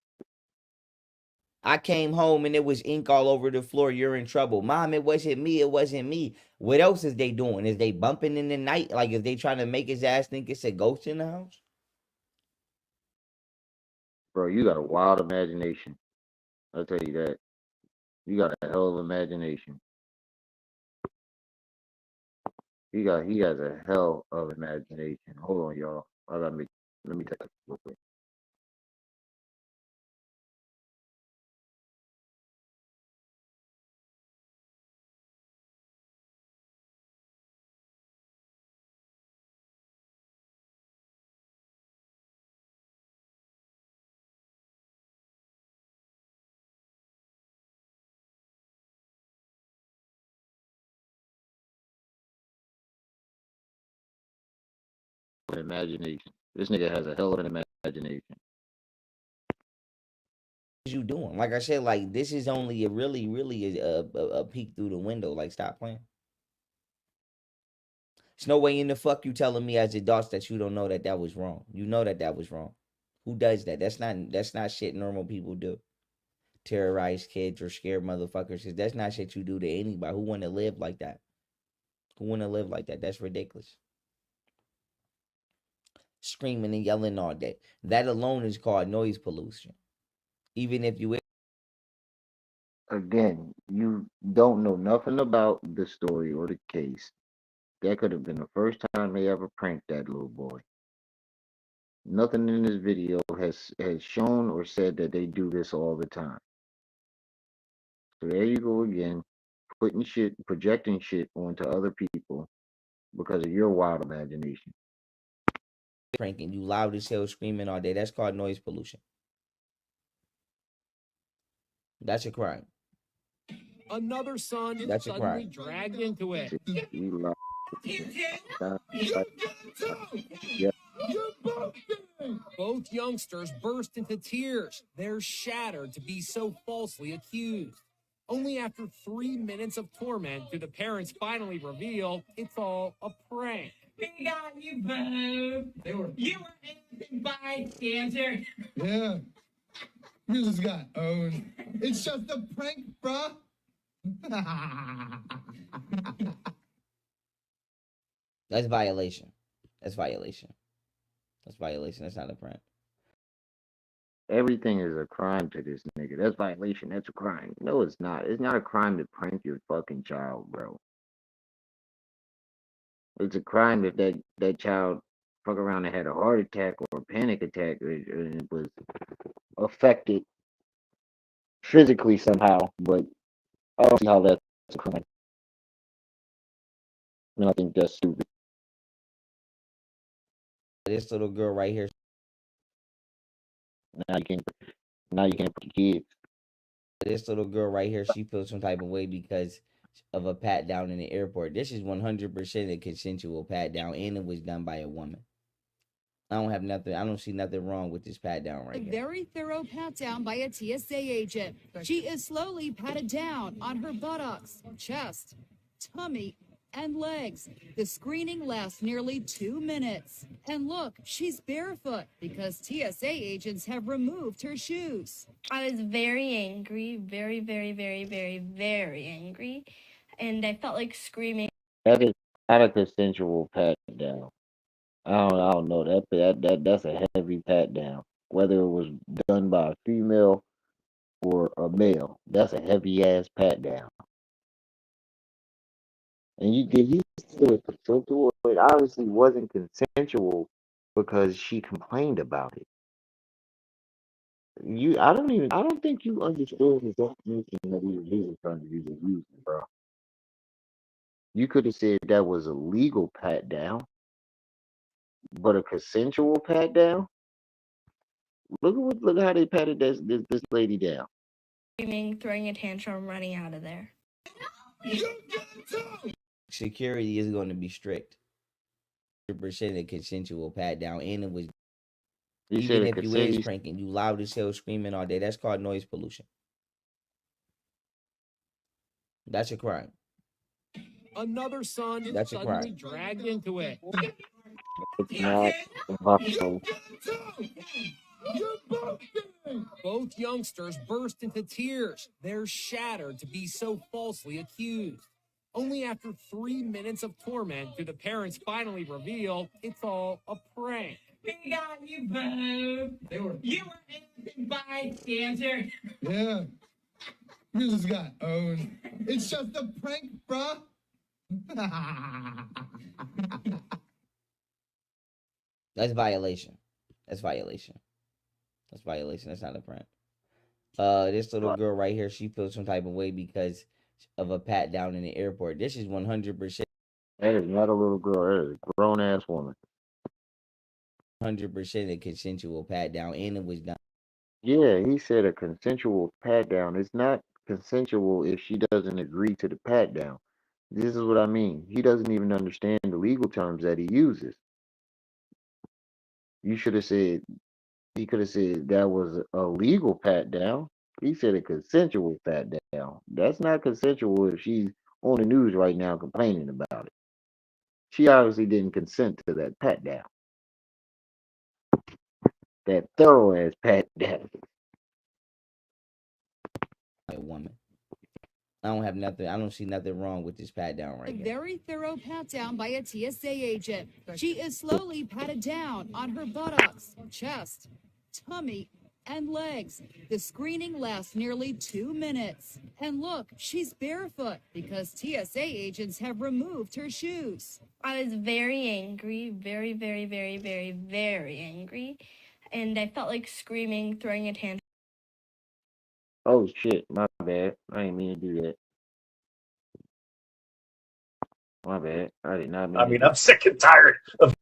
I came home and it was ink all over the floor. You're in trouble. Mom, it wasn't me. It wasn't me. What else is they doing? Is they bumping in the night? Like, is they trying to make his ass think it's a ghost in the house? Bro, you got a wild imagination. I'll tell you that. You got a hell of imagination. He has a hell of imagination. Hold on, y'all. Let me take a real quick. Imagination. This nigga has a hell of an imagination. What you doing? Like I said, like, this is only a really a peek through the window. Like, stop playing. There's no way in the fuck you telling me as adults that you don't know that that was wrong. You know that that was wrong. Who does that? That's not shit normal people do. Terrorize kids or scare motherfuckers. Cause that's not shit you do to anybody. Who want to live like that? Who want to live like that? That's ridiculous. Screaming and yelling all day. That alone is called noise pollution. Even if you... Again, you don't know nothing about the story or the case. That could have been the first time they ever pranked that little boy. Nothing in this video has shown or said that they do this all the time. So there you go again, projecting shit onto other people because of your wild imagination. Pranking you loud as hell, screaming all day. That's called noise pollution. That's a crime. Another son That's a suddenly crime. dragged into it. Both youngsters burst into tears. They're shattered to be so falsely accused. Only after 3 minutes of torment do the parents finally reveal it's all a prank. We got you, boo. You were innocent bystander. Yeah. You just got owned. It's just a prank, bruh. That's violation. That's violation. That's violation. That's not a prank. Everything is a crime to this nigga. That's violation. That's a crime. No, it's not. It's not a crime to prank your fucking child, bro. It's a crime if that child fuck around and had a heart attack or a panic attack and it was affected physically somehow. But I don't see how that's a crime. I think that's stupid. This little girl right here. Now you can't put your kids. This little girl right here, she feels some type of way because of a pat down in the airport. This is 100% a consensual pat down, and it was done by a woman. I don't see nothing wrong with this pat down right here. A very thorough pat down by a TSA agent. She is slowly patted down on her buttocks, chest, tummy, and legs. The screening lasts nearly 2 minutes. And look, she's barefoot because TSA agents have removed her shoes. I was very angry, very, very, very, very, very angry. And I felt like screaming. That is not a consensual pat down. I don't know. That's a heavy pat down. Whether it was done by a female or a male, that's a heavy ass pat down. And you still a consensual? It obviously wasn't consensual because she complained about it. I don't think you understood the definition that he was really trying to use, bro. You could have said that was a legal pat down, but a consensual pat down. Look how they patted this lady down. Screaming, throwing a tantrum, running out of there. Security is going to be strict. 100% a consensual pat down, and it was even if you is pranking, you loud as hell, screaming all day. That's called noise pollution. That's a crime. Another son is suddenly dragged into it. Both youngsters burst into tears. They're shattered to be so falsely accused. Only after 3 minutes of torment do the parents finally reveal it's all a prank. We got you, boo. You were innocent bystander. Yeah. You just got owned. It's just a prank, bruh. That's violation. That's violation. That's violation. That's not a prank. This little girl right here, she feels some type of way because of a pat down in the airport. This is 100%. That is not a little girl. That is a grown ass woman. 100% a consensual pat down, and it was done. Yeah, he said a consensual pat down. It's not consensual if she doesn't agree to the pat down. This is what I mean. He doesn't even understand the legal terms that he uses. You should have said, he could have said that was a legal pat down. He said a consensual pat down. That's not consensual if she's on the news right now complaining about it. She obviously didn't consent to that pat down. That thorough ass pat down. A woman. I don't have nothing. I don't see nothing wrong with this pat down right A here. very thorough pat down by a TSA agent. She is slowly patted down on her buttocks, chest, tummy, and legs. The screening lasts nearly 2 minutes. And look, she's barefoot because TSA agents have removed her shoes. I was very angry, very, very, very, very, very angry. And I felt like screaming, throwing a tantrum. Oh shit, my bad. I didn't mean to do that. My bad. I did not mean I mean, I'm sick and tired of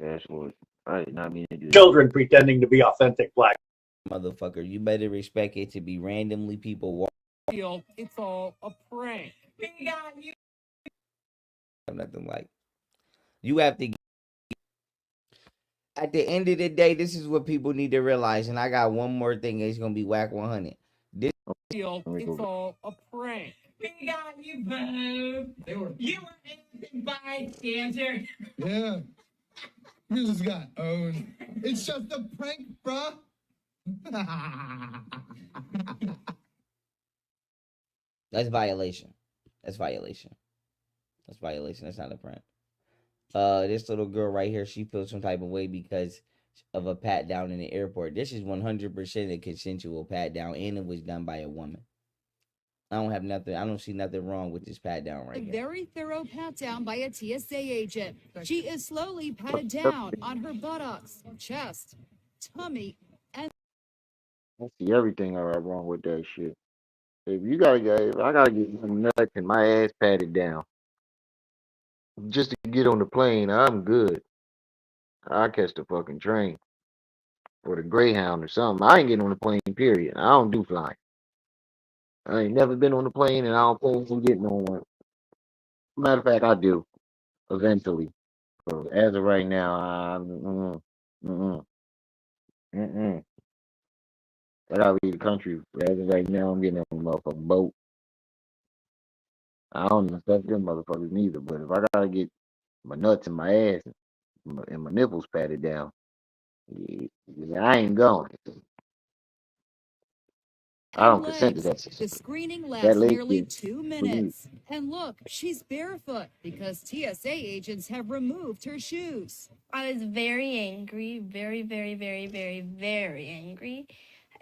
fast forward. I did not mean to do that. children pretending to be authentic black. Motherfucker, you better respect it to be randomly people walking. It's all a prank. We got you. Nothing like. You have to. At the end of the day, this is what people need to realize. And I got one more thing. It's gonna be whack 100. This. It's all a prank. We got you, boo. You were innocent bystander. Yeah. You just got owned. It's just a prank, bruh. That's violation. That's violation. That's violation. That's not a prank. This little girl right here, she feels some type of way because of a pat down in the airport. This is 100% a consensual pat down, and it was done by a woman. I don't have nothing. I don't see nothing wrong with this pat down right A here. very thorough pat down by a TSA agent. She is slowly patted down on her buttocks, chest, tummy, and I see everything wrong with that shit. If I gotta get my nuts and my ass patted down just to get on the plane, I'm good. I catch the fucking train or the Greyhound or something. I ain't getting on the plane. Period. I don't do flying. I ain't never been on a plane, and I don't plan on getting on one. Matter of fact, I do eventually. So as of right now, I gotta leave the country. As of right now, I'm getting on a motherfucking boat. I don't even touch them motherfuckers neither. But if I gotta get my nuts and my ass and my nipples patted down, yeah, yeah, I ain't going. I And don't consent to legs. that. The screening That lasts leg nearly shit 2 for me. minutes. And look, she's barefoot because TSA agents have removed her shoes. I was very angry, very, very, very, very, very angry.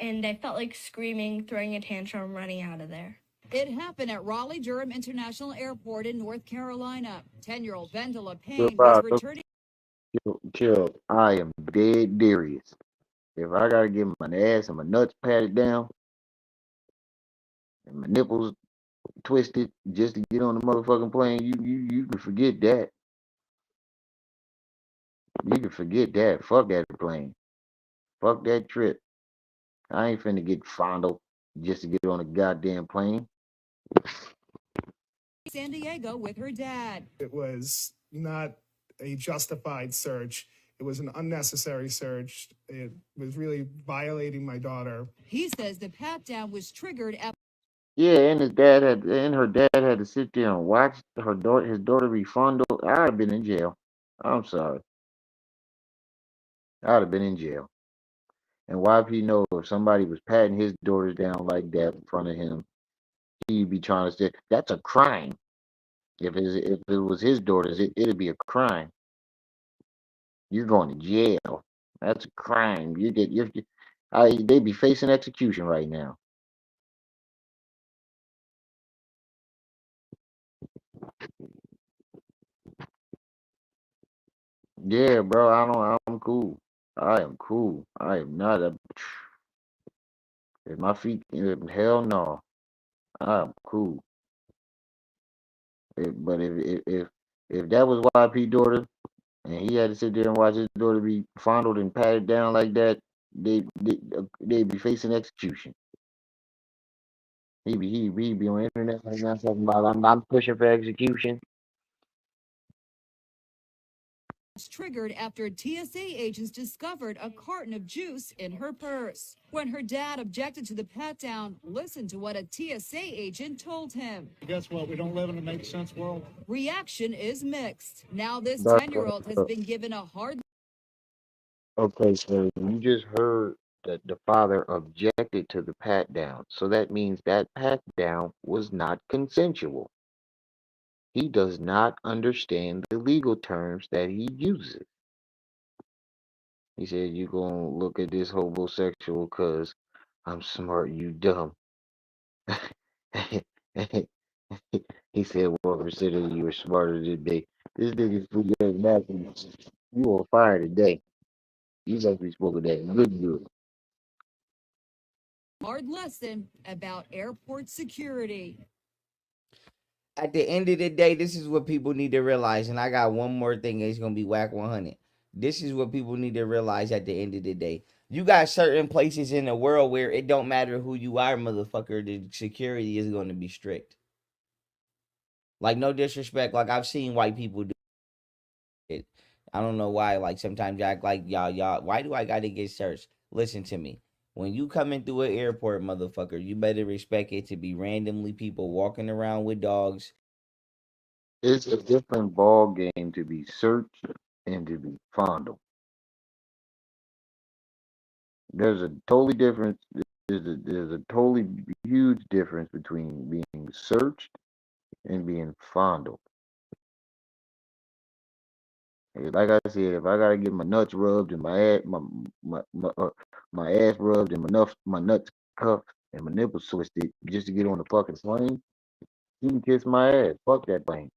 And I felt like screaming, throwing a tantrum, running out of there. It happened at Raleigh-Durham International Airport in North Carolina. 10-year-old Vendela Chill, Payne was returning. chill. I am dead serious. If I gotta get my ass and my nuts patted down and my nipples twisted just to get on the motherfucking plane, you can forget that. You can forget that. Fuck that plane. Fuck that trip. I ain't finna get fondled just to get on a goddamn plane. San Diego with her dad. It was not a justified search. It was an unnecessary search. It was really violating my daughter. He says the pat down was triggered after. Yeah, and her dad had to sit there and watch his daughter be fondled. I'd have been in jail. I'm sorry. I'd have been in jail. And YP know if somebody was patting his daughters down like that in front of him, he'd be trying to say that's a crime. If it was his daughters, it'd be a crime. You're going to jail. That's a crime. They'd be facing execution right now. Yeah, bro. I'm cool. I am cool. I am not a. If my feet, hell no. I'm cool. But if that was YP daughter and he had to sit there and watch his daughter be fondled and patted down like that, they'd be facing execution. He'd be on the internet right now talking about I'm pushing for execution. Triggered after TSA agents discovered a carton of juice in her purse. When her dad objected to the pat down, listen to what a TSA agent told him. Guess what? We don't live in a make sense world. Reaction is mixed. Now this But, 10-year-old has been given a hard. okay, so you just heard that the father objected to the pat down. So that means that pat down was not consensual. He does not understand the legal terms that he uses. He said, you gonna look at this homosexual cause I'm smart, you dumb. He said, well, consider you are smarter than me. This nigga's free as nothing. You on fire today. You must be smoking that good. Hard lesson about airport security. At the end of the day, this is what people need to realize. And I got one more thing. It's going to be whack 100. This is what people need to realize at the end of the day. You got certain places in the world where it don't matter who you are, motherfucker. The security is going to be strict. Like, no disrespect. Like, I've seen white people do it. I don't know why. Like, sometimes you act like, y'all, why do I got to get searched? Listen to me. When you coming through an airport, motherfucker, you better respect it to be randomly people walking around with dogs. It's a different ball game to be searched and to be fondled. There's a totally difference. There's a totally huge difference between being searched and being fondled. Like I said, if I gotta get my nuts rubbed and my ass rubbed and my nuts cuffed and my nipples twisted just to get on the fucking plane, you can kiss my ass. Fuck that plane.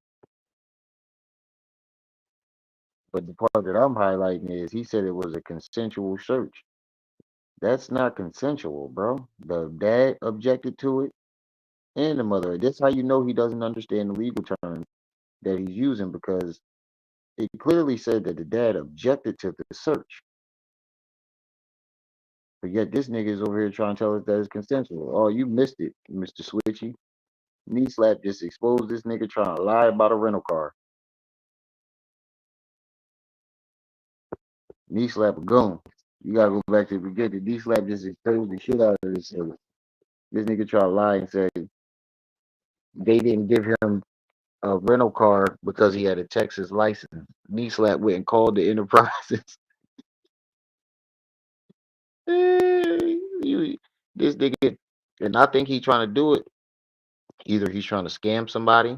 But the part that I'm highlighting is he said it was a consensual search. That's not consensual, bro. The dad objected to it and the mother. That's how you know he doesn't understand the legal terms that he's using because it clearly said that the dad objected to the search. But yet this nigga is over here trying to tell us that it's consensual. Oh, you missed it, Mr. Switchy. KneeSlap just exposed this nigga trying to lie about a rental car. KneeSlap a goon. You gotta go back to the beginning. KneeSlap just exposed the shit out of this nigga. This nigga try to lie and say they didn't give him a rental car because he had a Texas license. KneeSlap went and called the Enterprises. This nigga, and I think he's trying to do it. Either he's trying to scam somebody,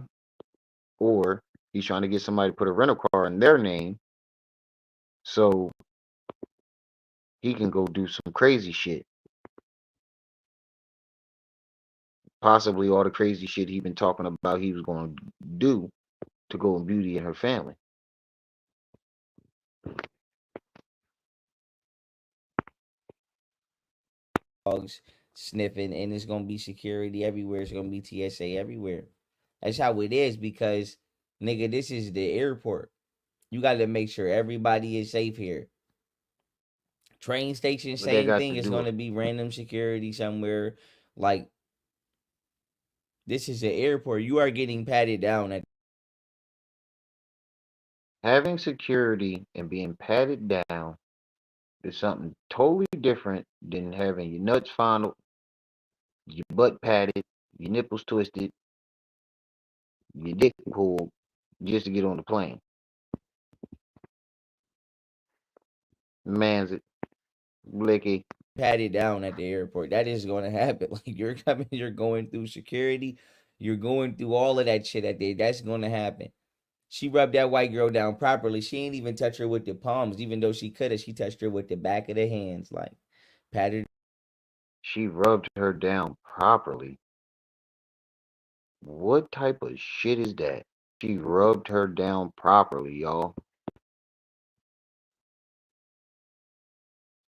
or he's trying to get somebody to put a rental car in their name, so he can go do some crazy shit. Possibly all the crazy shit he been talking about he was going to do to go and beauty in her family. Dogs sniffing, and it's gonna be security everywhere. It's gonna be TSA everywhere. That's how it is because, nigga, this is the airport. You got to make sure everybody is safe here. Train station, What they same got thing. to It's do gonna it. be random security somewhere. Like, this is the airport. You are getting patted down at. Having security and being patted down is something totally different than having your nuts fondled, your butt patted, your nipples twisted, your dick pulled just to get on the plane. Man's it, blicky. Patted down at the airport. That is going to happen. Like, you're coming, you're going through security, you're going through all of that shit at there. That's going to happen. She rubbed that white girl down properly. She ain't even touch her with the palms, even though she could have. She touched her with the back of the hands, like patted. She rubbed her down properly. What type of shit is that? She rubbed her down properly, y'all.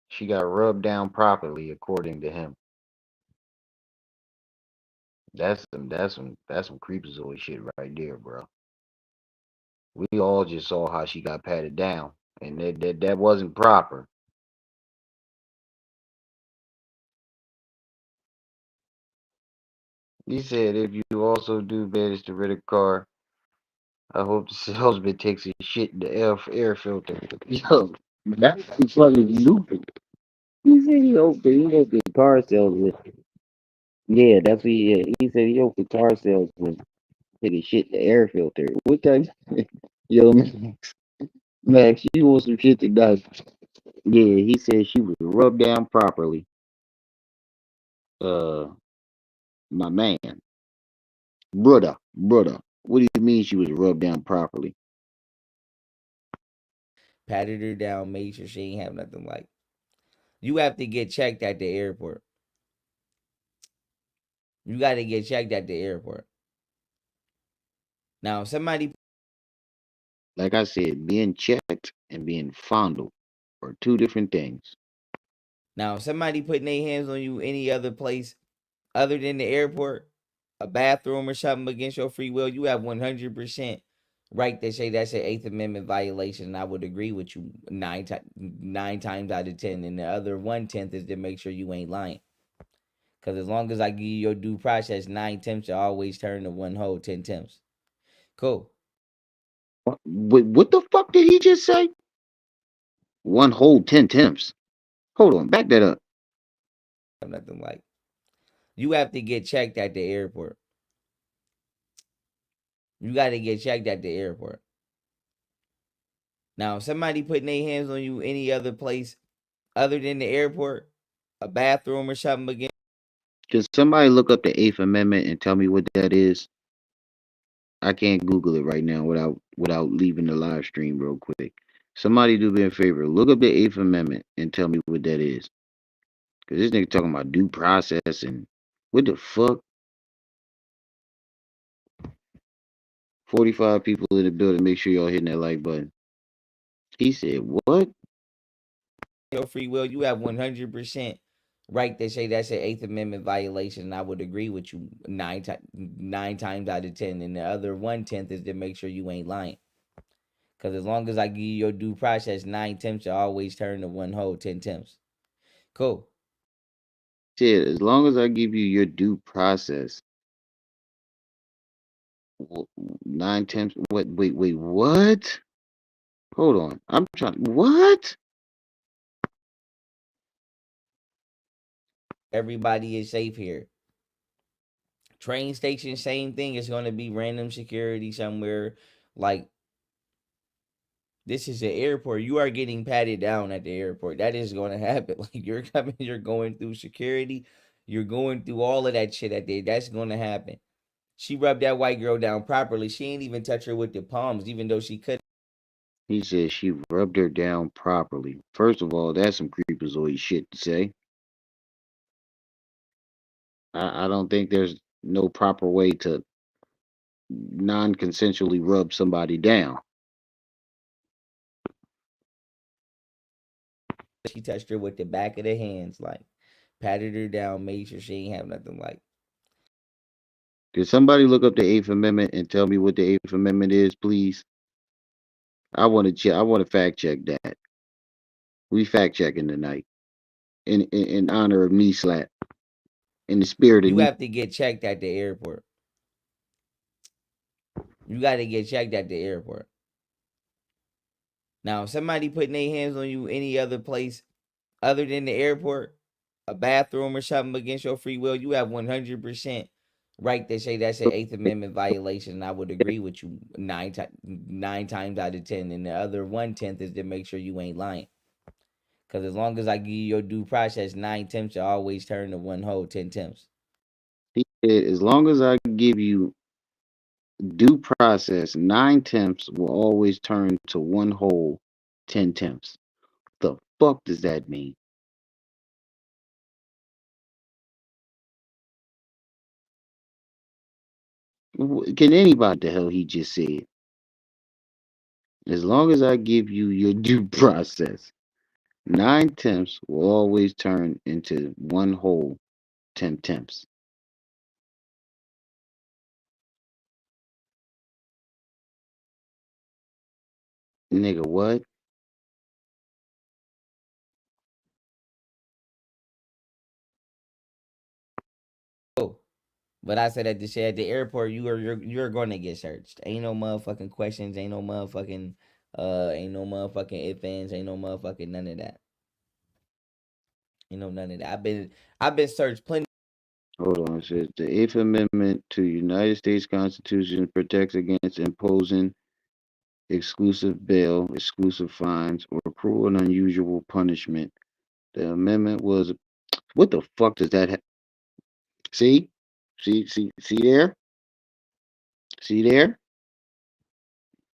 She got rubbed down properly, according to him. That's some creepazoid shit right there, bro. We all just saw how she got patted down, and that wasn't proper. He said if you also do manage to rent a car, I hope the salesman takes his shit in the air filter. Yo, that's fucking stupid. He said he hoped the car salesman. Yeah, that's what he said he hoped the car salesman take his shit in the air filter. What kind? Yo, Max, you want some shit tonight? Yeah, he said she was rubbed down properly. Uh, my man, brother. What do you mean she was rubbed down properly? Patted her down, made sure she ain't have nothing. Like, you have to get checked at the airport. You got to get checked at the airport. Now, somebody. Like I said, being checked and being fondled are two different things. Now, somebody putting their hands on you any other place other than the airport, a bathroom or something against your free will, you have 100% right to say that's an Eighth Amendment violation. And I would agree with you nine times out of 10. And the other 1/10 is to make sure you ain't lying. Because as long as I give you your due process, 9 temps will always turn to one whole 10 temps. Cool. What the fuck did he just say? One whole 10 temps. Hold on, back that up. Nothing like. You have to get checked at the airport. You got to get checked at the airport. Now, if somebody putting their hands on you any other place other than the airport, a bathroom or something again. Can somebody look up the Eighth Amendment and tell me what that is? I can't Google it right now without leaving the live stream real quick. Somebody do me a favor. Look up the Eighth Amendment and tell me what that is. Cause this nigga talking about due process and what the fuck? 45 people in the building. Make sure y'all hitting that like button. He said what? Your free will, you have 100% right to say that's an Eighth Amendment violation. And I would agree with you nine times out of 10. And the other 1/10 is to make sure you ain't lying. Because as long as I give you your due process, 9 temps will always turn to one whole 10 temps. Cool. Said as long as I give you your due process. 9 temps. What? Wait. What? Hold on. I'm trying. What? Everybody is safe here. Train station, same thing. It's gonna be random security somewhere. Like, this is the airport. You are getting patted down at the airport. That is gonna happen. Like, you're coming, you're going through security, you're going through all of that shit at there. That's gonna happen. She rubbed that white girl down properly. She ain't even touch her with the palms, even though she could. He said she rubbed her down properly. First of all, that's some creepazoid shit to say. I don't think there's no proper way to non-consensually rub somebody down. She touched her with the back of the hands, like patted her down, made sure she ain't have nothing. Like, Did somebody look up the Eighth Amendment and tell me what the Eighth Amendment is, please? I want to check. I want to fact check that. We fact checking tonight in honor of KneeSlap, in the spirit of you knee. have to get checked at the airport. You got to get checked at the airport. Now, if somebody putting their hands on you any other place other than the airport, a bathroom or something against your free will, you have 100% right to say that's an Eighth Amendment violation. And I would agree with you nine times out of 10. And the other 1/10 is to make sure you ain't lying. Because as long as I give you your due process, 9 tenths will always turn to one whole 10 tenths. He said, as long as I give you due process, 9 tenths will always turn to one whole 10 tenths. The fuck does that mean? Can anybody the hell he just said? As long as I give you your due process, 9 tenths will always turn into one whole 10 tenths. Nigga, what? Oh, but I said at the airport, you're going to get searched. Ain't no motherfucking questions. Ain't no motherfucking if ands. Ain't no motherfucking none of that. You know, none of that. I've been searched plenty. Hold on. It says the Eighth Amendment to United States Constitution protects against imposing exclusive bail, exclusive fines, or cruel and unusual punishment. The amendment was what the fuck does that see? See there? See there?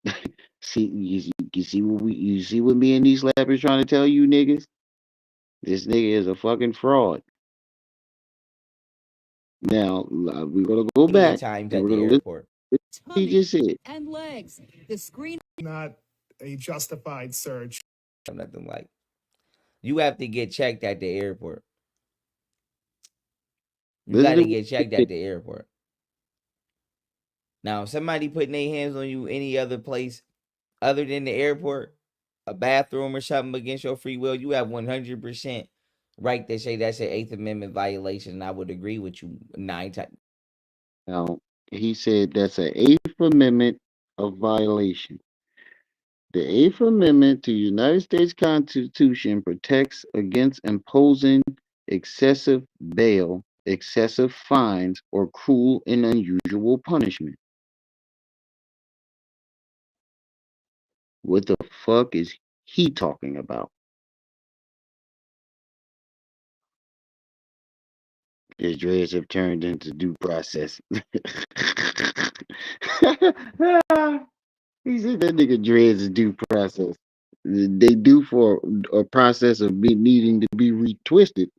You see what you see what me and these slappers trying to tell you niggas? This nigga is a fucking fraud. Now we're gonna go back times and at we're the gonna listen airport. to what he just said. And legs. The screen Not a justified search. Nothing like. You have to get checked at the airport. You got Listen to to get checked at the airport. Now, if somebody putting their hands on you any other place other than the airport, a bathroom or something against your free will, you have 100% right to say that's an Eighth Amendment violation. And I would agree with you 9 times. now he said that's an Eighth Amendment of violation. The Eighth Amendment to the United States Constitution protects against imposing excessive bail, excessive fines, or cruel and unusual punishment. What the fuck is he talking about? His dreads have turned into due process. He said that nigga dreads is due process. They do for a process of needing to be retwisted.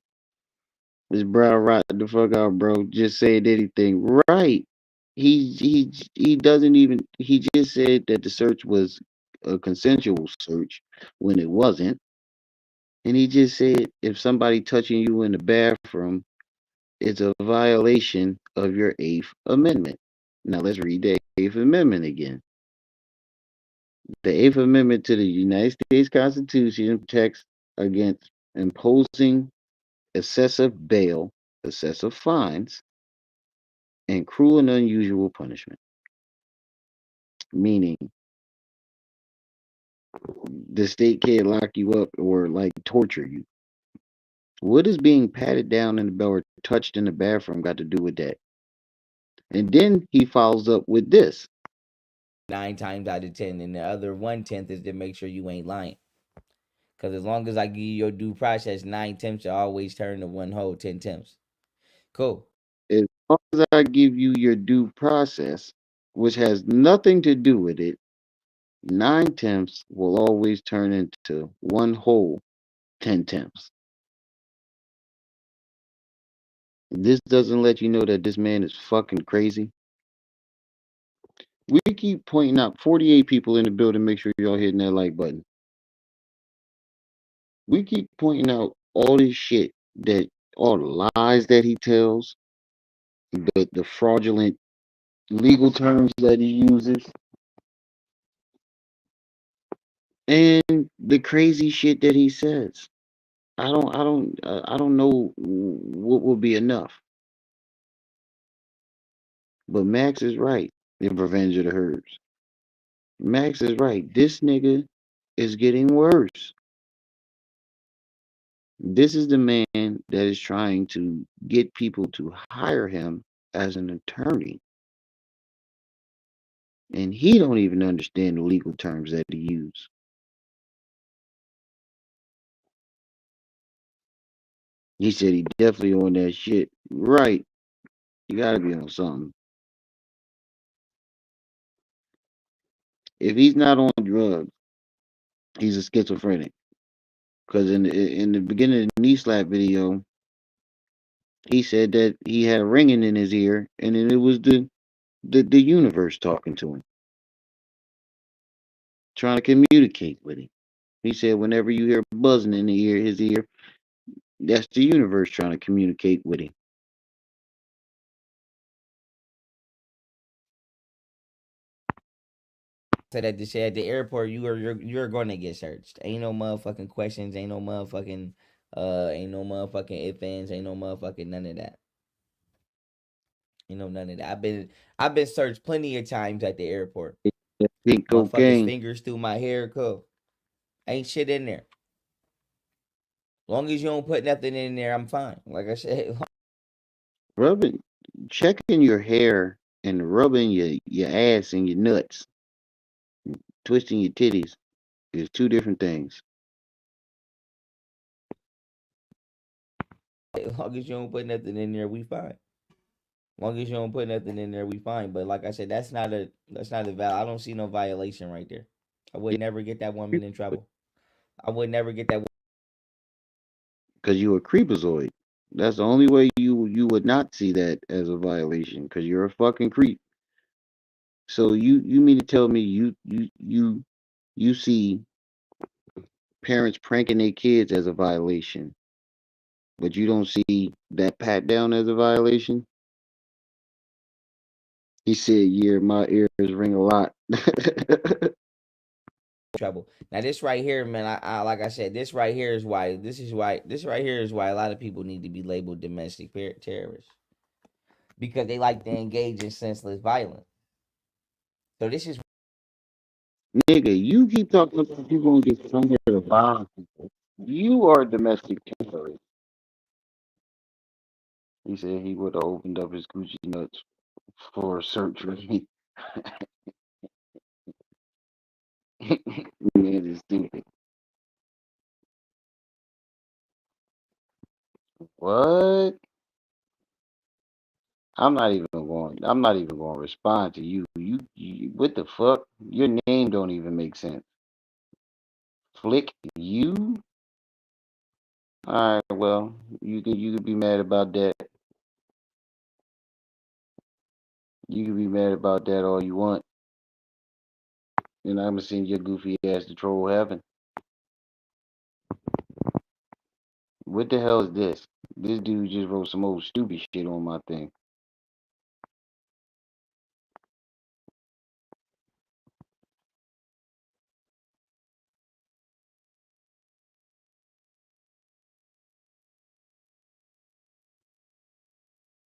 This brow rot the fuck out, bro. Just said anything. Right. He doesn't even he just said that the search was a consensual search when it wasn't. And he just said if somebody touching you in the bathroom, it's a violation of your Eighth Amendment. Now let's read the Eighth Amendment again. The Eighth Amendment to the United States Constitution protects against imposing excessive bail, excessive fines, and cruel and unusual punishment. Meaning, the state can't lock you up or like torture you. What does being patted down in the bed or touched in the bathroom got to do with that? And then he follows up with this. 9 times out of 10, and the other 1/10 is to make sure you ain't lying. Because as long as I give you your due process, 9 temps will always turn to one whole 10 temps. Cool. As long as I give you your due process, which has nothing to do with it, 9 temps will always turn into one whole 10 temps. This doesn't let you know that this man is fucking crazy. We keep pointing out 48 people in the building. Make sure y'all hitting that like button. We keep pointing out all this shit, that all the lies that he tells, the fraudulent legal terms that he uses, and the crazy shit that he says. I don't know what will be enough. But Max is right in Revenge of the Herbs. Max is right. This nigga is getting worse. This is the man that is trying to get people to hire him as an attorney. And he don't even understand the legal terms that he use. He said he definitely on that shit. Right. You gotta be on something. If he's not on drugs, he's a schizophrenic. Because in the beginning of the KneeSlap video, he said that he had a ringing in his ear, and then it was the universe talking to him, trying to communicate with him. He said whenever you hear buzzing in his ear, that's the universe trying to communicate with him. So that to say at the airport, you're going to get searched. Ain't no motherfucking questions. Ain't no motherfucking if ands. Ain't no motherfucking none of that. None of that. I've been searched plenty of times at the airport. Pink Motherfuckers cocaine. fingers through my hair, cool. Ain't shit in there. Long as you don't put nothing in there, I'm fine. Like I said, Rubbing, checking your hair and rubbing your ass and your nuts, twisting your titties is two different things. as long as you don't put nothing in there, we fine. Long as you don't put nothing in there, we fine. But like I said, that's not a I don't see no violation right there. I would never get that woman in trouble. I would never get that. Because you a creepazoid. That's the only way you would not see that as a violation. Because you're a fucking creep. So you mean to tell me you see parents pranking their kids as a violation, but you don't see that pat down as a violation? He said, "Yeah, my ears ring a lot." Trouble. Now this right here, man. I like I said, this right here is why. This right here is why a lot of people need to be labeled domestic terrorists because they like to engage in senseless violence. So this is Nigga, you keep talking about you gonna get somewhere to bomb people. You are a domestic terrorist. He said he would have opened up his Gucci nuts for a search rate. Man is stupid. What? I'm not even going to respond to you. You. What the fuck? Your name don't even make sense. Flick you? All right. Well, you could be mad about that. You can be mad about that all you want. And I'm gonna send your goofy ass to troll heaven. What the hell is this? This dude just wrote some old stupid shit on my thing.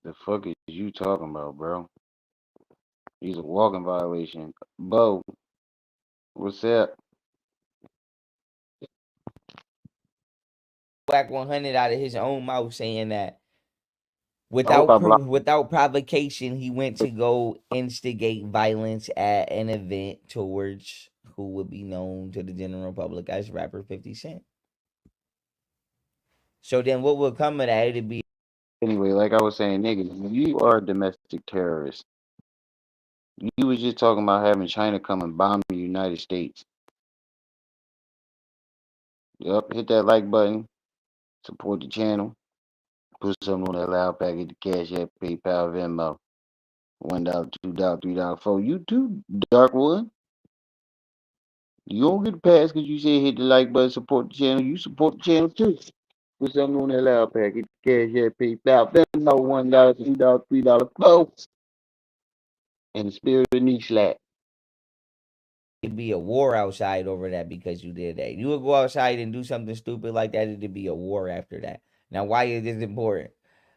The fuck is you talking about, bro? He's a walking violation. Bo, what's up? Black 100 out of his own mouth saying that Without provocation, he went to go instigate violence at an event towards who would be known to the general public as rapper 50 Cent. So then what would come of that? It'd be Anyway, like I was saying, nigga, you are a domestic terrorist. You was just talking about having China come and bomb the United States. Yup, hit that like button, support the channel, put something on that loud packet, the Cash App, PayPal, Venmo. $1, $2, $3, $4. You too, Dark One. You don't get a pass because you said hit the like button, support the channel. You support the channel too. Put something on that loud packet, Cash App, PayPal, Venmo, $1, $2, $3, $4. In the spirit of KneeSlap. it'd be a war outside over that because you did that. You would go outside and do something stupid like that, it'd be a war after that. Now, why is this important?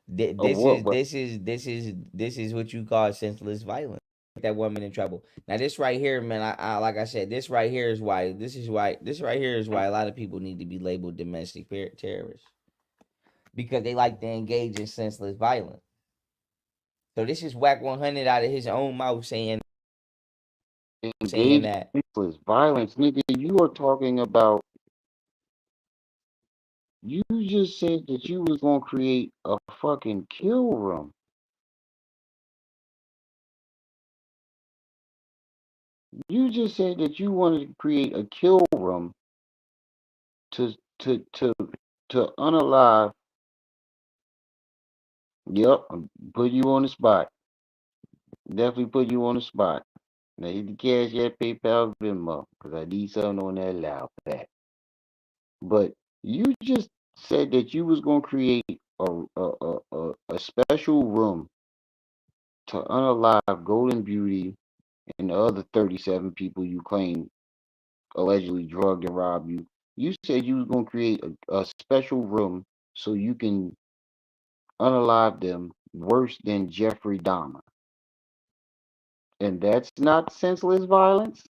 This is what you call senseless violence. That woman in trouble. Now, this right here, man. I like I said, this right here is why. This right here is why a lot of people need to be labeled domestic terrorists because they like to engage in senseless violence. So this is Whack 100 out of his own mouth saying that senseless violence, nigga. You are talking about. You just said that you was gonna create a fucking kill room. You just said that you wanted to create a kill room to to to to unalive. Yep, I'm putting you on the spot. Definitely put you on the spot. Now hit the Cash App, PayPal, Venmo, because I need something on that loud pack. But you just said that you was gonna create a special room to unalive Golden Beauty and the other 37 people you claim allegedly drugged and robbed you. You said you was gonna create a special room so you can unalive them worse than Jeffrey Dahmer. And that's not senseless violence?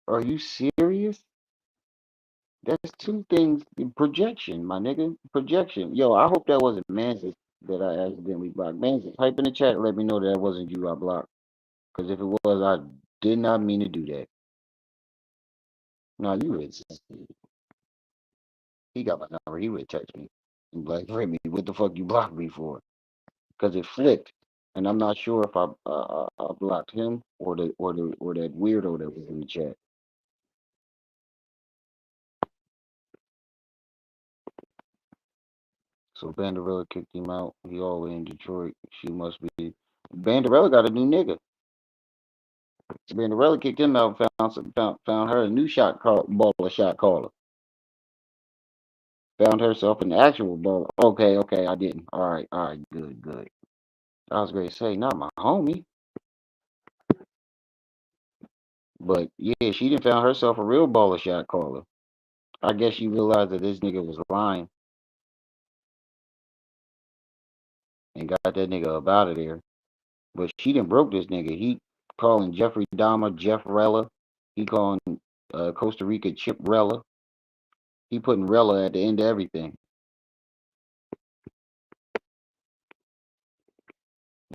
Are you serious? That's two things. Projection, my nigga. Projection. Yo, I hope that wasn't Mantis that I accidentally blocked. Mantis, type in the chat and let me know that wasn't you I blocked. Because if it was, I did not mean to do that. No, you would. He got my number. He would text me and be like, Remy, what the fuck you blocked me for? Because it flipped. And I'm not sure if I blocked him or that weirdo that was in the chat. So Banderella kicked him out. He all the way in Detroit. She must be. Banderella got a new nigga. Banderella kicked him out and found her a new baller shot caller. Found herself an actual baller. Okay, I didn't. All right, good. I was going to say, not my homie. But yeah, she done found herself a real baller shot caller. I guess she realized that this nigga was lying and got that nigga up out of there. But she done broke this nigga. He calling Jeffrey Dahmer Jeff Rella. He calling Costa Rica Chip Rella. He putting Rella at the end of everything.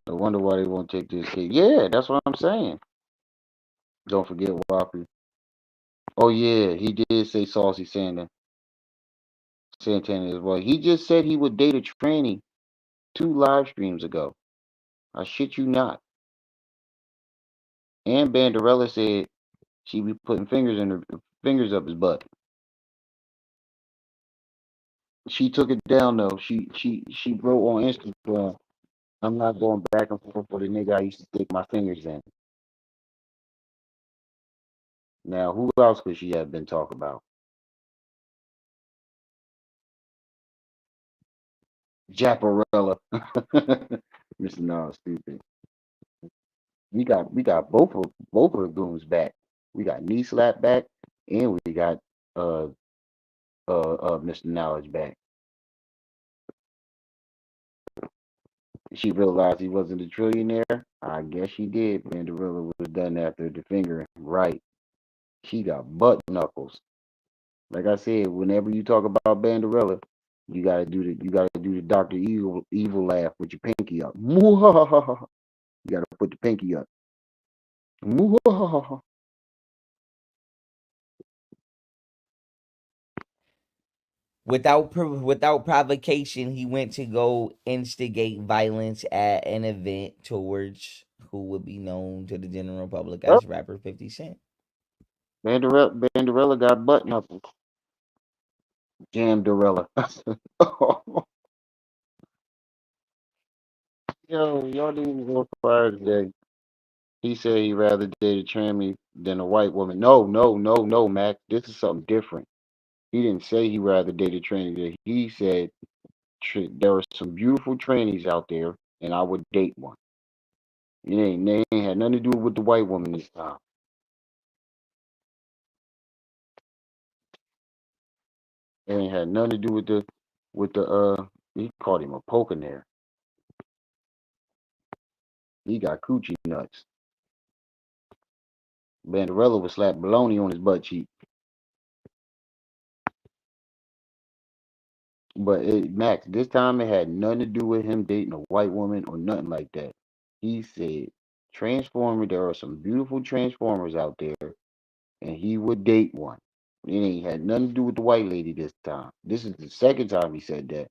I wonder why they won't take this shit. Yeah, that's what I'm saying. Don't forget Whopper. Oh yeah, he did say Saucy Santana as well. He just said he would date a tranny 2 live streams ago. I shit you not. And Banderella said she be putting fingers up his butt. She took it down though. She wrote on Instagram, I'm not going back and forth with a nigga I used to stick my fingers in. Now who else could she have been talking about? Japarella. Mr. No, stupid. We got both of the goons back. We got KneeSlap back and we got Mr. Knowledge back. She realized he wasn't a trillionaire. I guess she did. Banderilla was done after the finger. Right. She got butt knuckles. Like I said, whenever you talk about Banderella, you gotta do the Doctor Evil laugh with your pinky up. Mwahaha. You gotta put the pinky up. Mwahaha. Without provocation, he went to go instigate violence at an event towards who would be known to the general public Oh, as rapper 50 Cent. Banderella got butt knuckles. Jamderella. Yo, y'all didn't even go fire today. He said he'd rather date a tranny than a white woman. No, no, no, no, Mac. This is something different. He didn't say he'd rather date a tranny. He said there are some beautiful trannies out there, and I would date one. They ain't had nothing to do with the white woman this time. It ain't had nothing to do with the he called him a poker there. He got coochie nuts. Banderella would slap baloney on his butt cheek. But Max, this time it had nothing to do with him dating a white woman or nothing like that. He said, Transformer, there are some beautiful Transformers out there, and he would date one. It ain't had nothing to do with the white lady this time. This is the second time he said that.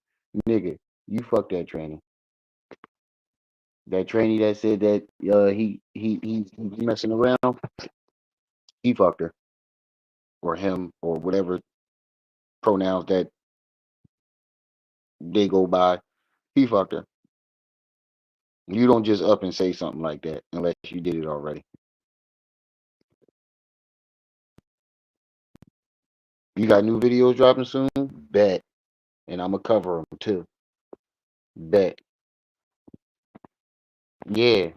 Nigga, you fuck that tranny. That tranny that said that he messing around, he fucked her. Or him, or whatever pronouns that they go by. He fucked her. You don't just up and say something like that unless you did it already. You got new videos dropping soon? Bet. And I'm going to cover them too. Bet. Yeah.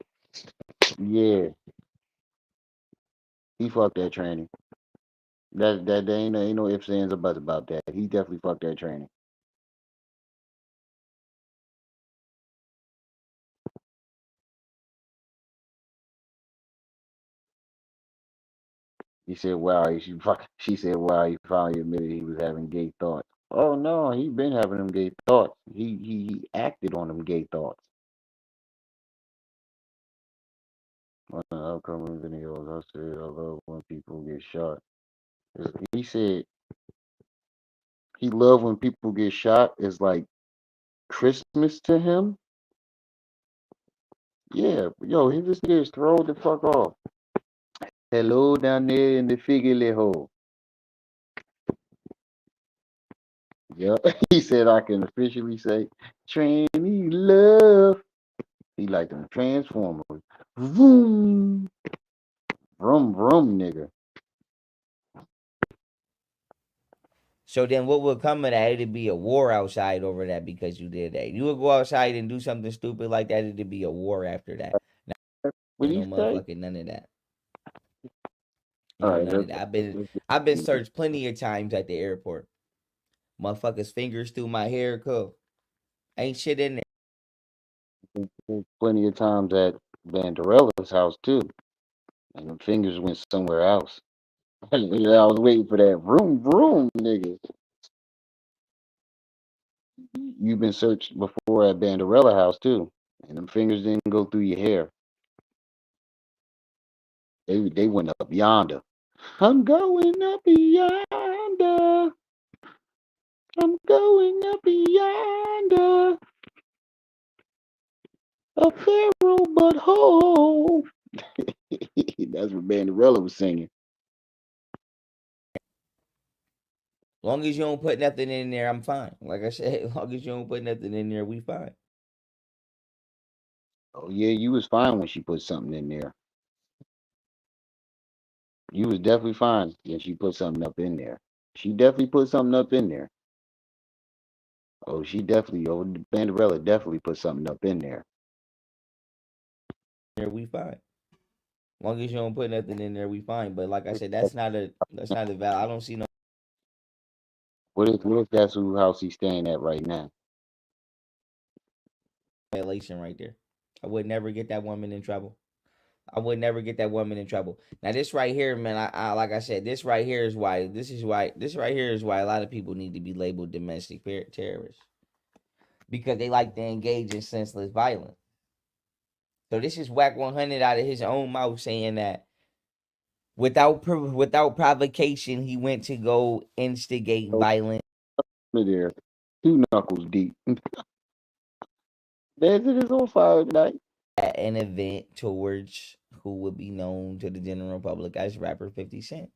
Yeah. He fucked that tranny. That ain't no ifs, ands, or buts about that. He definitely fucked that tranny. He said, wow, she said, wow, he finally admitted he was having gay thoughts. Oh no, he been having them gay thoughts. He acted on them gay thoughts. One of the upcoming videos, I said, I love when people get shot. He said he loved when people get shot. It's like Christmas to him. Yeah, yo, he just gets thrown the fuck off. Hello down there in the figure hole. Yeah, he said I can officially say tranny love. He like them Transformers. Vroom, vroom, vroom, nigga. So then what would come of that? It'd be a war outside over that because you did that. You would go outside and do something stupid like that, it'd be a war after that. What do Ain't you no say? motherfucking none of that. All No, right, none of that. I've been searched plenty of times at the airport. Motherfuckers fingers through my hair cuff. Ain't shit in there's plenty of times at Banderella's house too, and the fingers went somewhere else. I was waiting for that vroom, vroom, nigga. You've been searched before at Banderella house too, and them fingers didn't go through your hair. They went up yonder. I'm going up yonder. I'm going up yonder. A Pharaoh butthole. That's what Banderella was singing. As long as you don't put nothing in there, I'm fine. Like I said, as long as you don't put nothing in there, we fine. Oh yeah, you was fine when she put something in there. You was definitely fine when she put something up in there. She definitely put something up in there. Banderella definitely put something up in there. There we fine. As long as you don't put nothing in there, we fine. But like I said, that's not a valid. I don't see no What if that's who house he's staying at right now? violation right there. I would never get that woman in trouble. I would never get that woman in trouble. Now this right here, man, I like I said, this right here is why this right here is why a lot of people need to be labeled domestic terrorists. Because they like to engage in senseless violence. So this is Whack 100 out of his own mouth saying that without provocation, he went to go instigate violence. There, 2 knuckles deep. There's it is on fire tonight. At an event towards who would be known to the general public as rapper 50 Cent.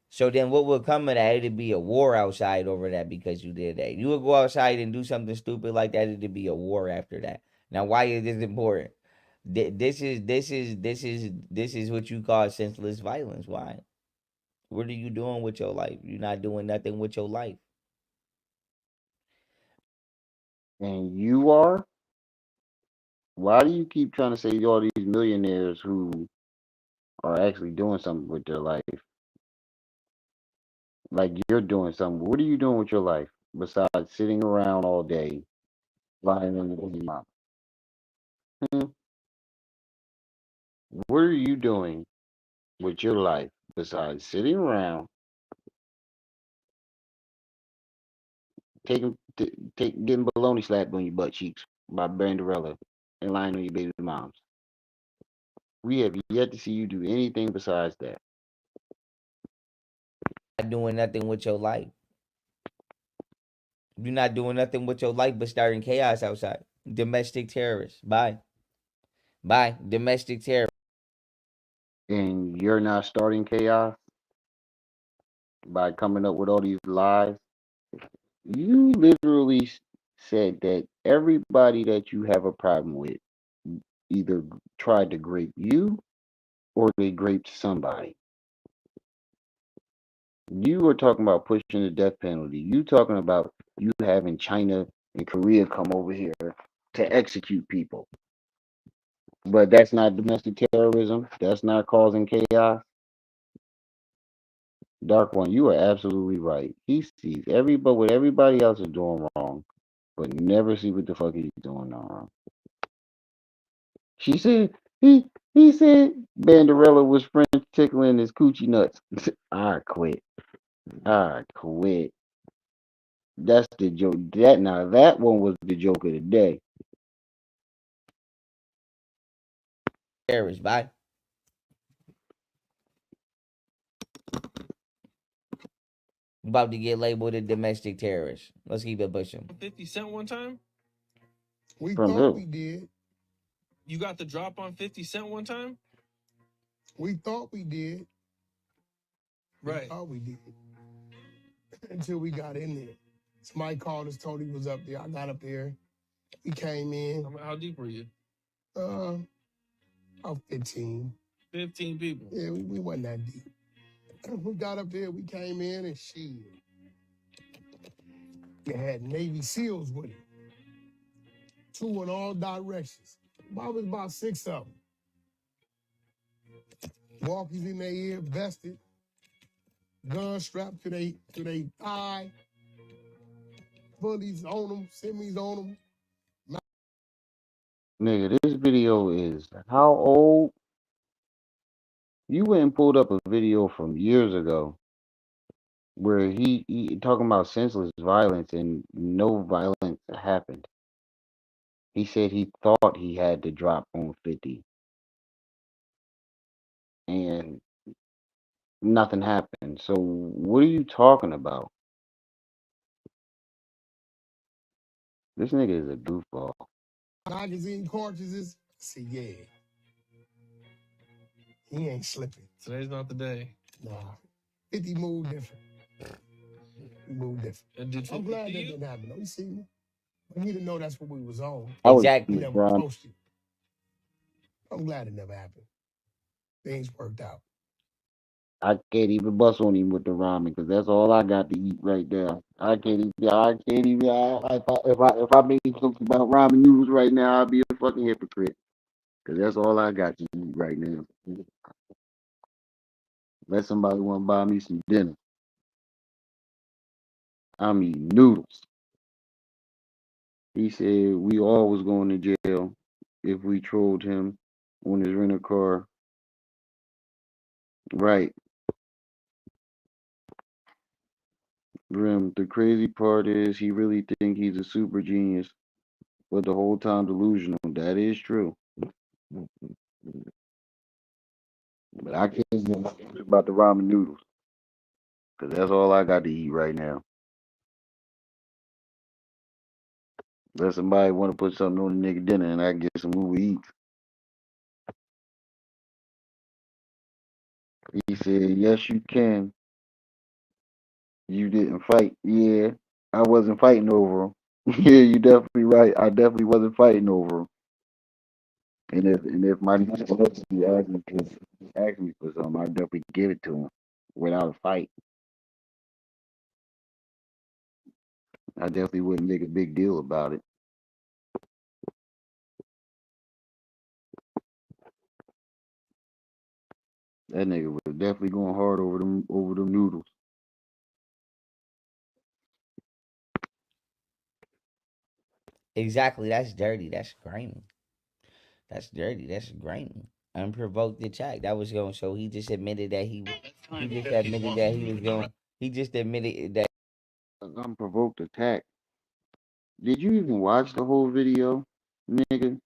So then what would come of that? It'd be a war outside over that because you did that. You would go outside and do something stupid like that, it'd be a war after that. Now why is this important? This is what you call senseless violence. Why? What are you doing with your life? You're not doing nothing with your life. And you are? Why do you keep trying to say all these millionaires who are actually doing something with their life? Like you're doing something. What are you doing with your life besides sitting around all day, lying in the mom? What are you doing with your life besides sitting around, getting baloney slapped on your butt cheeks by Banderella and lying on your baby moms? We have yet to see you do anything besides that. Not doing nothing with your life. You're not doing nothing with your life but starting chaos outside. Domestic terrorists. Bye. Bye. Domestic terror. And you're not starting chaos by coming up with all these lies. You literally said that everybody that you have a problem with either tried to grape you or they graped somebody. You were talking about pushing the death penalty. You talking about you having China and Korea come over here to execute people. But that's not domestic terrorism. That's not causing chaos. Dark One, you are absolutely right. He sees what everybody else is doing wrong, but never see what the fuck he's doing wrong. She said he said Banderella was French tickling his coochie nuts. I quit. I quit. That's the joke. That one was the joke of the day. Terrorists. Bye. About to get labeled a domestic terrorist. Let's keep it pushing. 50 Cent one time? We From thought who? We did. You got the drop on 50 Cent one time? We thought we did. Right. We thought we did. Until we got in there. Somebody called us, told he was up there. I got up there. He came in. How deep were you? About 15. 15 people? Yeah, we wasn't that deep. We got up there, we came in, and shit. They had Navy SEALs with it. 2 in all directions. I was about 6 of them. Walkies in their ear, vested. Guns strapped to their thigh. Bullies on them, semis on them. Nigga, this video is how old? You went and pulled up a video from years ago where he talking about senseless violence and no violence happened. He said he thought he had to drop on 50 and nothing happened. So what are you talking about? This nigga is a goofball. Magazine cartridges. I said, yeah. He ain't slipping. Today's not the day. Nah. 50 moved different. He moved different. I'm glad that didn't happen. Though. You see me? We didn't know that's what we was on. Exactly. We never posted. I'm glad it never happened. Things worked out. I can't even bust on him with the ramen because that's all I got to eat right now. I can't even. If I made something about ramen noodles right now, I'd be a fucking hypocrite because that's all I got to eat right now. Let somebody want to buy me some dinner. I'm eating noodles. He said we all was going to jail if we trolled him. on his rental car. Right. Rim, the crazy part is he really think he's a super genius, but the whole time delusional. That is true. But I can't get about the ramen noodles, because that's all I got to eat right now. Let somebody want to put something on the nigga dinner and I get some Uber Eats. He said, yes, you can. You didn't fight. Yeah, I wasn't fighting over him. Yeah, you definitely right. I definitely wasn't fighting over him. And if my nephew asked me for something, I'd definitely give it to him without a fight. I definitely wouldn't make a big deal about it. That nigga was definitely going hard over them noodles. Exactly. That's dirty. That's grimy. That's dirty. That's grimy. Unprovoked attack. That was going. So he just admitted that he just admitted that he was going. He just admitted that. Unprovoked attack. Did you even watch the whole video, nigga?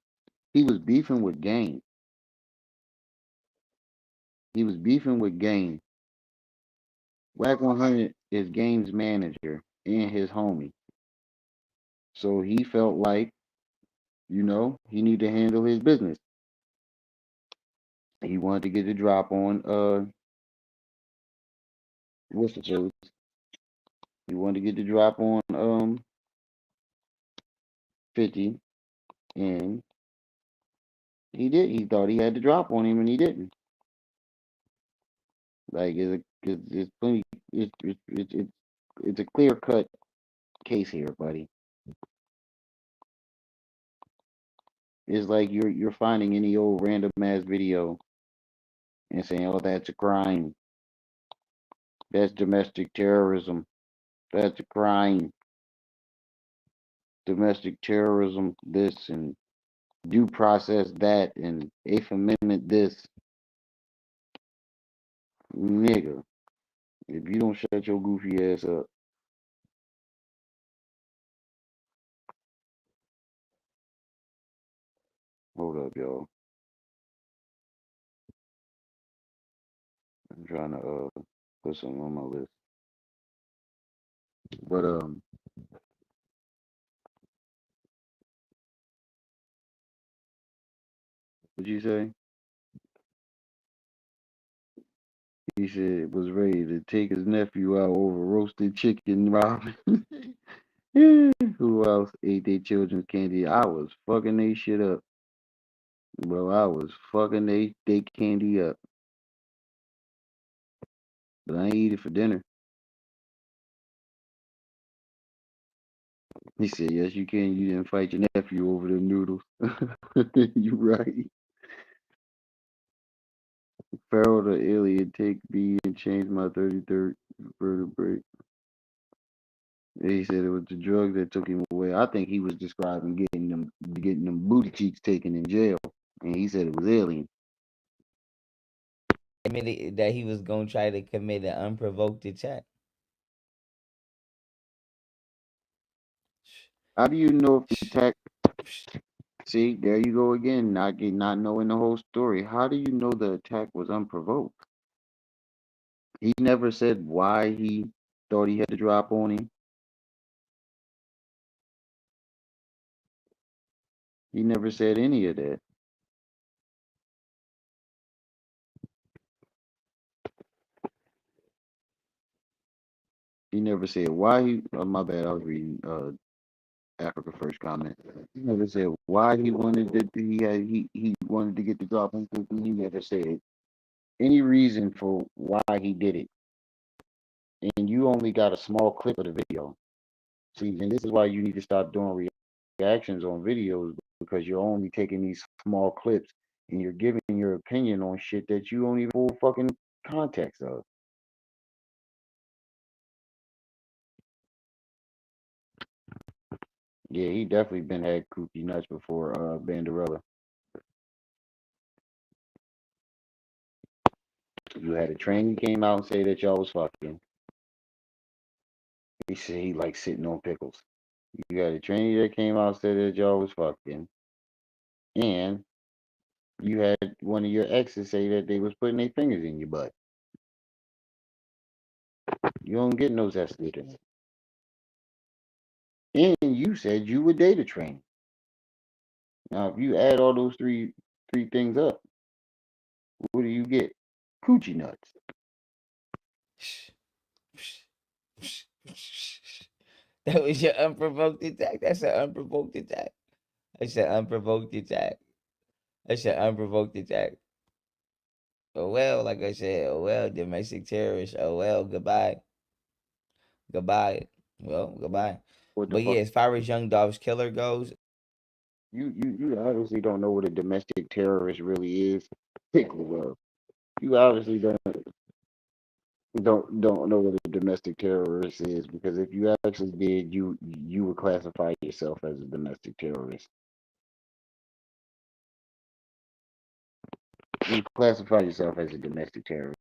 He was beefing with Game. He was beefing with Game. Whack 100 is Game's manager and his homie. So he felt like, he needed to handle his business. He wanted to get the drop on what's the chose? He wanted to get the drop on 50, and he did. He thought he had the drop on him, and he didn't. Like it's plenty. It's a clear cut case here, buddy. It's like you're finding any old random ass video and saying, "Oh, that's a crime. That's domestic terrorism. That's a crime. Domestic terrorism. This and due process that and Eighth Amendment this, nigga. If you don't shut your goofy ass up, hold up, y'all. I'm trying to put something on my list, but what'd you say? He said was ready to take his nephew out over roasted chicken ramen. Who else ate their children's candy? I was fucking they shit up, bro. I was fucking they candy up, but I ain't eat it for dinner. He said, "Yes, you can. You didn't fight your nephew over the noodles." You right. Pharaoh the alien take me and change my 33rd vertebrae. He said it was the drug that took him away. I think he was describing getting them booty cheeks taken in jail, and he said it was alien. Admitted that he was going to try to commit an unprovoked attack. How do you know if the attack? See, there you go again, not knowing the whole story. How do you know the attack was unprovoked? He never said why he thought he had to drop on him. He never said any of that. He never said why he. Oh, my bad. I was reading Africa First comment. He never said why he wanted to. He wanted to get the drop on Cookie. He never said any reason for why he did it. And you only got a small clip of the video. See, and this is why you need to stop doing reactions on videos, because you're only taking these small clips and you're giving your opinion on shit that you don't even full fucking context of. Yeah, he definitely been had kooky nuts before Banderella. You had a trainee came out and say that y'all was fucking. He said he like sitting on pickles. You had a trainee that came out and said that y'all was fucking, and you had one of your exes say that they was putting their fingers in your butt. You don't get no zest later. And you said you would date a trainee. Now, if you add all those three things up, what do you get? Coochie nuts. That was your unprovoked attack. That's an unprovoked attack. That's an unprovoked attack. That's an unprovoked attack. Oh well, like I said, oh well, domestic terrorist. Oh well, goodbye. Goodbye. Well, goodbye. What the But fuck? yeah, as far as Young Dolph's killer goes, You obviously don't know what a domestic terrorist really is. Well, you obviously don't know what a domestic terrorist is, because if you actually did, you would classify yourself as a domestic terrorist. You classify yourself as a domestic terrorist.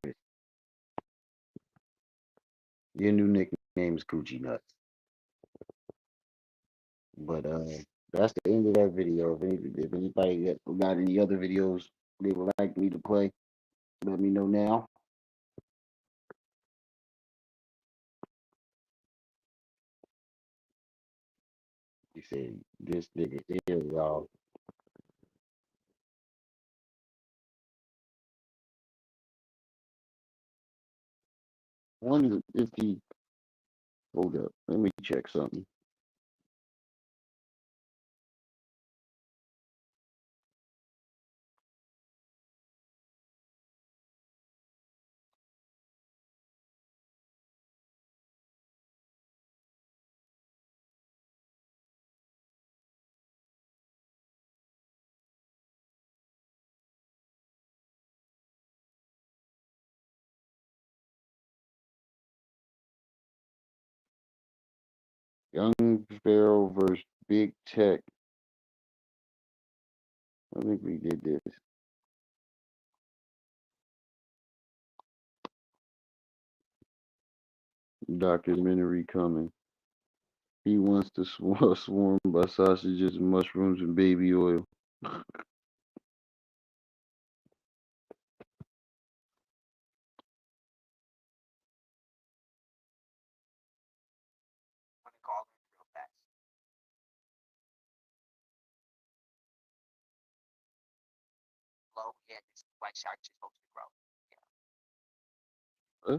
Your new nickname is Coochie Nuts. But that's the end of that video. If anybody got any other videos they would like me to play, let me know now. He said, this nigga here, y'all. Wonder if he, hold up, let me check something. Young Pharaoh versus Big Tech. I think we did this. Documentary coming. He wants to swarm by sausages, mushrooms, and baby oil. Huh?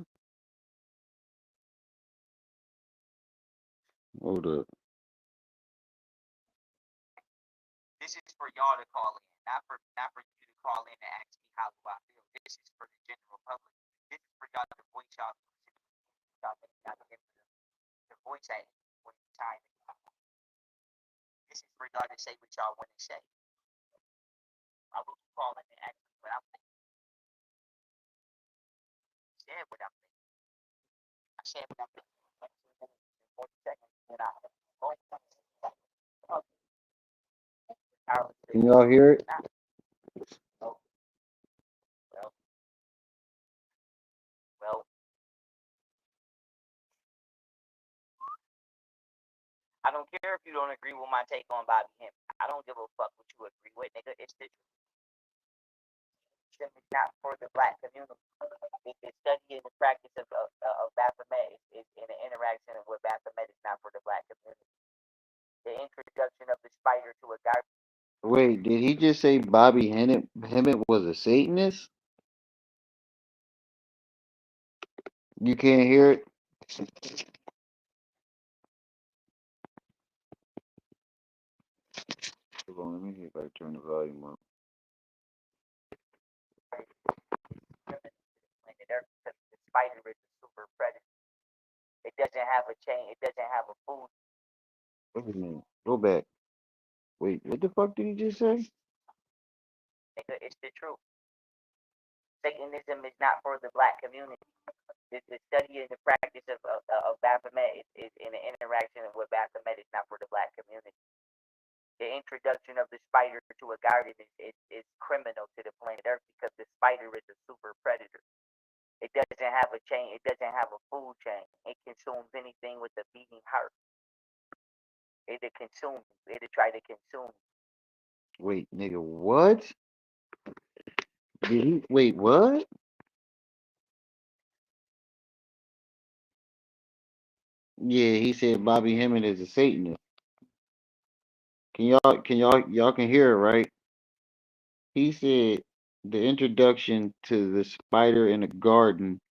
Hold up. this is for y'all to call in, not for you to call in and ask me how do I feel. This is for the general public. This is for y'all to voice y'all to voice at when it's time. This is for y'all to say what y'all want to say. I will call in and ask me what I'm thinking. Said what I'm thinking. I said what I'm thinking. 40 seconds when I Can y'all hear it? Well, I don't care if you don't agree with my take on Bobby Hemp. I don't give a fuck what you agree with, nigga. It's the truth. It's not for the black community. It's the study and the practice of Baphomet is in the interaction with Baphomet is not for the black community. The introduction of the spider to a garbage. Wait, did he just say Bobby Hemmett was a Satanist? You can't hear it? Hold on, let me see if I turn the volume up. The spider is a super predator. It doesn't have a chain. It doesn't have a food. What's his name? Go back. Wait, what the fuck did he just say? It's the truth. Satanism is not for the black community. The study and the practice of Baphomet is in the interaction with Baphomet is not for the black community. The introduction of the spider to a garden is criminal to the planet Earth because the spider is a super predator. doesn't have a chain. It doesn't have a food chain. It consumes anything with a beating heart. It'll consume. It'll try to consume. Wait, nigga, what? Wait, what? Yeah, he said Bobby Hemming is a Satanist. Y'all can hear it, right? He said the introduction to the spider in the garden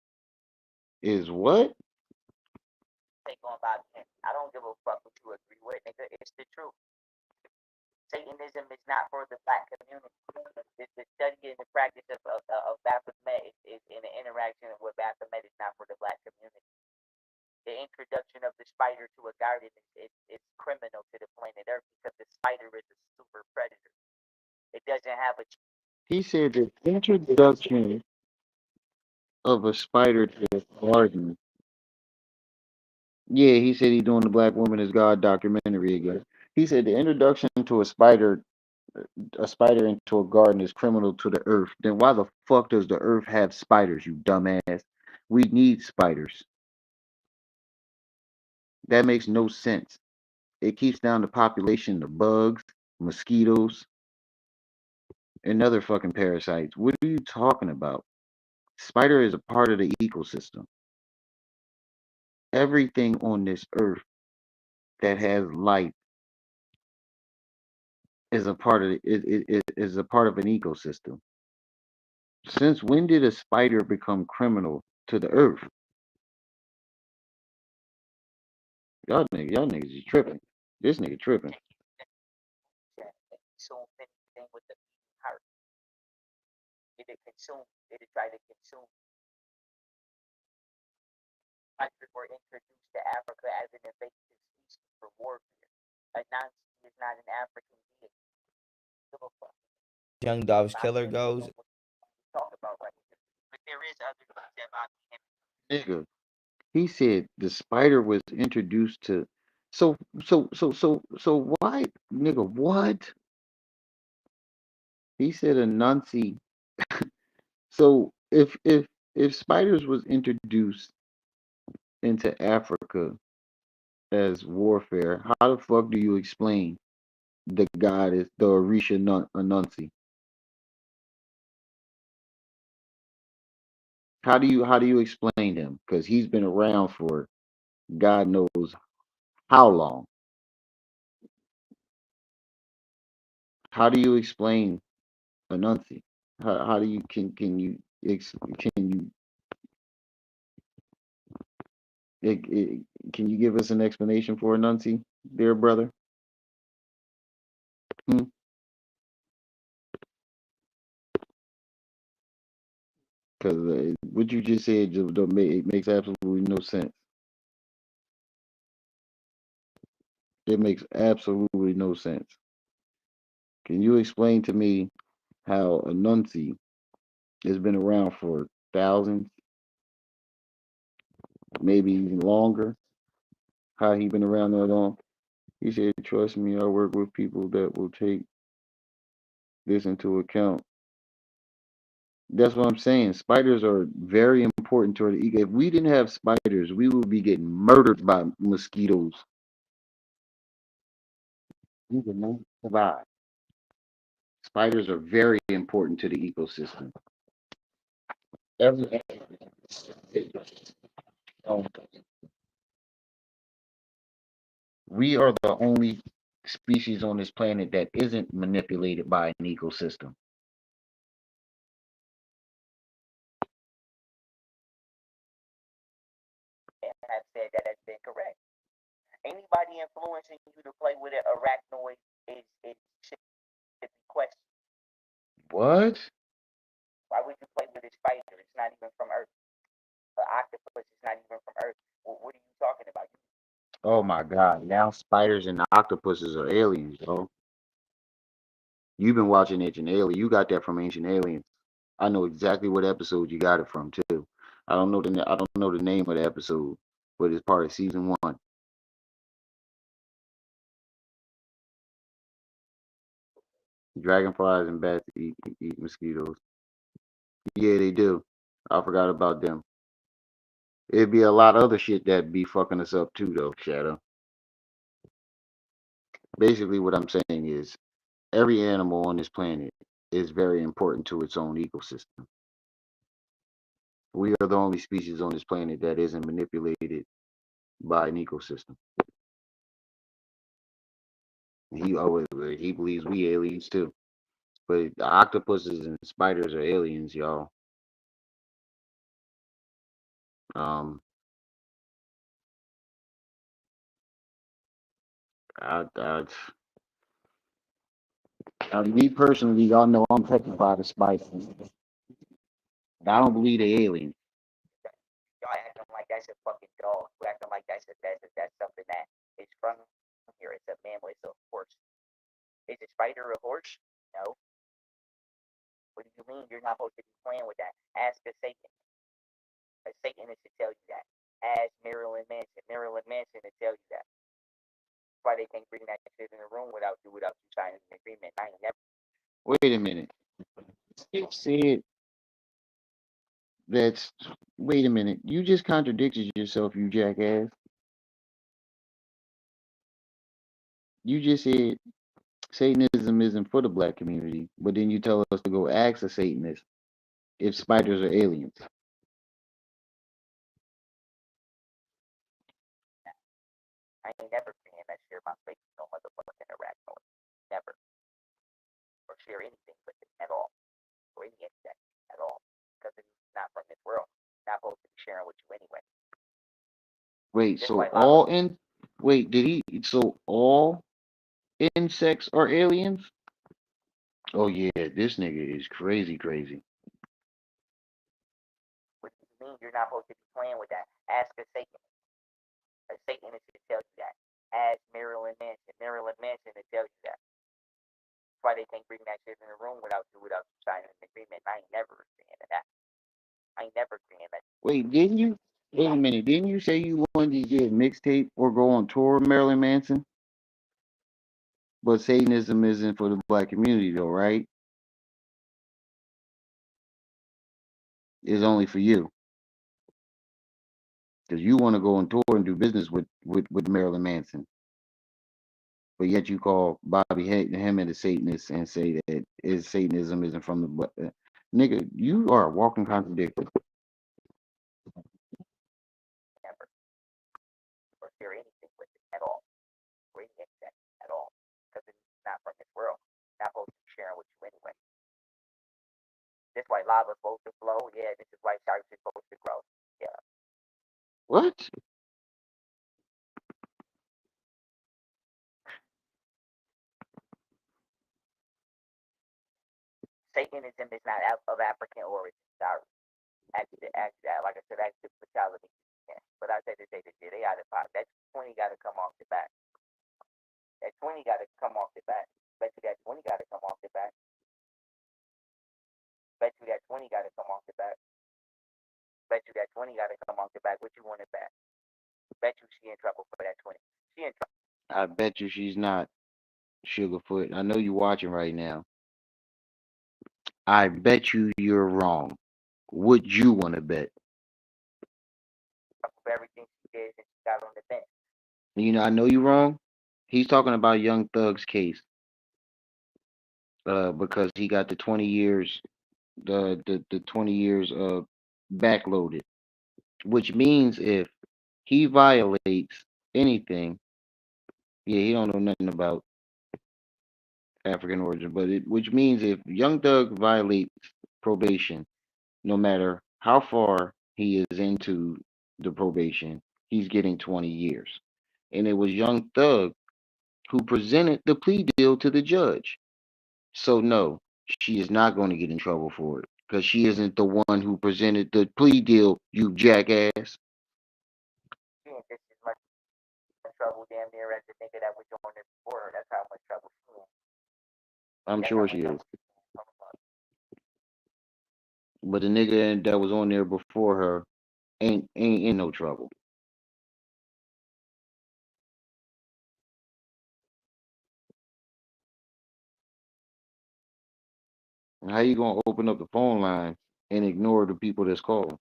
is what? Take on Bobby Hemming. I don't give a fuck what you agree with, nigga. It's the truth. Satanism is not for the black community. The study and the practice of Baphomet is in the interaction with Baphomet is not for the black community. The introduction of the spider to a garden is criminal to the planet Earth because the spider is a super predator. It doesn't have a. He said the introduction of a spider to the garden. Yeah, he said he's doing the Black Woman is God documentary again. He said the introduction to a spider into a garden is criminal to the earth. Then why the fuck does the earth have spiders, you dumbass? We need spiders. That makes no sense. It keeps down the population of bugs, mosquitoes, and other fucking parasites. What are you talking about? Spider is a part of the ecosystem. Everything on this earth that has life is a part of is a part of an ecosystem. Since when did a spider become criminal to the earth? Y'all niggas is tripping. This nigga tripping. Consume anything with the heart. It'll consume. It'll try to consume. Spiders were introduced to Africa as an invasive species for warfare. A Nazi is not an African being. Give a fuck. Young Dove's killer goes. Talk about right here. But there is other things that Bobby Hemming. Nigga, he said the spider was introduced to. So why, nigga? What? He said a Nazi. So if spiders was introduced into Africa as warfare, how the fuck do you explain the god is the Orisha Anansi? How do you explain him? Because he's been around for God knows how long. How do you explain Anansi? How do you can you can you it, it, can you give us an explanation for Anansi, dear brother? Hmm? Because what you just said just don't make it makes absolutely no sense. It makes absolutely no sense. Can you explain to me how Anansi has been around for thousands, maybe even longer? How he been around that long? He said, "Trust me, I work with people that will take this into account." That's what I'm saying. Spiders are very important to our ego. If we didn't have spiders, we would be getting murdered by mosquitoes. We would not survive. Spiders are very important to the ecosystem. Every, um, we are the only species on this planet that isn't manipulated by an ecosystem. And have said that has been correct. Anybody influencing you to play with an arachnoid should be questioned. What? Why would you play with a spider? It's not even from Earth. An octopus is not even from Earth. What are you talking about? Oh my God! Now spiders and octopuses are aliens, bro. You've been watching Ancient Alien. You got that from Ancient Aliens. I know exactly what episode you got it from too. I don't know the name of the episode, but it's part of season 1. Dragonflies and bats eat mosquitoes. Yeah, they do. I forgot about them. It'd be a lot of other shit that be fucking us up too, though, Shadow. Basically, what I'm saying is every animal on this planet is very important to its own ecosystem. We are the only species on this planet that isn't manipulated by an ecosystem. He believes we aliens too, but the octopuses and spiders are aliens, y'all. Um, I, me personally, y'all know I'm petrified of spiders. But I don't believe they aliens. Y'all acting like that's a fucking dog. You acting like that's something that is from here. It's a mammal. It's a horse. Is a spider a horse? No. What do you mean you're not supposed to be playing with that? Ask a Satan. A Satanist to tell you that. Ask Marilyn Manson. Marilyn Manson to tell you that. That's why they can't bring that shit in the room without you signing an agreement. I ain't never. Wait a minute. You said that's. Wait a minute. You just contradicted yourself, you jackass. You just said Satanism isn't for the black community, but then you tell us to go ask a Satanist if spiders are aliens. I ain't never been that share my face with no motherfucking arachnoid. Never. Or share anything with it at all. Or any insect at all. Because it's not from this world. Not supposed to be sharing with you anyway. Wait, so all in wait, did he so all insects are aliens? Oh yeah, this nigga is crazy. What do you mean you're not supposed to be playing with that? Ask a Satan. A Satanist to tell you that. Ask Marilyn Manson. Marilyn Manson to tell you that. That's why they can't bring that shit in the room without you signing an agreement. I ain't never agreeing to that. I ain't never agreeing that. Wait, didn't you wait a minute, didn't you say you wanted to get a mixtape or go on tour with Marilyn Manson? But Satanism isn't for the black community though, right? It's only for you. Because you want to go on tour and do business with Marilyn Manson. But yet you call Bobby Hemmett a Satanist and say that Satanism isn't from the black. Nigga, you are a walking contradiction. Never. Or share anything with it at all. Or any insect at all. Because it's not from this world. Not supposed to be sharing with you anyway. This is why lava's supposed to flow. Yeah, this is why sharks are supposed to grow. Yeah. What? Satanism is not of African origin. Sorry. Actually, like I said, actually, fatality. Yeah. But I said to say that they out of pocket. That 20 got to come off the back. That 20 got to come off the back. Bet you that 20 got to come off the back. Bet you that 20 got to come off the back. Bet you that 20 got to come off the back. What you want it back? Bet you she in trouble for that 20. She in trouble. I bet you she's not, Sugarfoot. I know you're watching right now. I bet you're wrong. Would you want to bet? For everything she did and she got on the bench. You know, I know you're wrong. He's talking about Young Thug's case. Because he got the 20 years, the 20 years backloaded, which means if he violates anything, yeah, he don't know nothing about African origin, but which means if Young Thug violates probation, no matter how far he is into the probation, he's getting 20 years. And it was Young Thug who presented the plea deal to the judge. So no, she is not going to get in trouble for it because she isn't the one who presented the plea deal, you jackass. She ain't just as much trouble damn near as the nigga that was on there before her. That's how much trouble she in. I'm sure she is. But the nigga that was on there before her ain't in no trouble. How you gonna open up the phone line and ignore the people that's calling?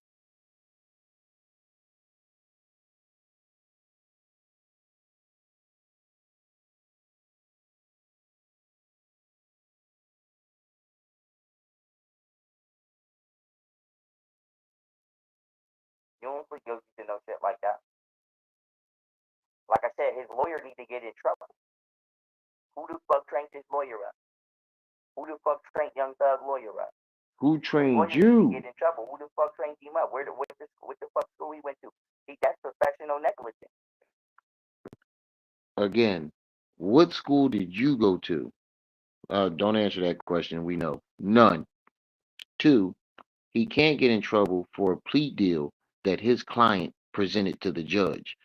plead guilty to no shit like that. Like I said, his lawyer need to get in trouble. Who the fuck trained his lawyer up? Who the fuck trained Young Thug lawyer up? Who trained His lawyer you? need to get in trouble. Who the fuck trained him up? What the fuck school he went to? That's professional negligence. Again, what school did you go to? Don't answer that question. We know. None. 2, he can't get in trouble for a plea deal that his client presented to the judge.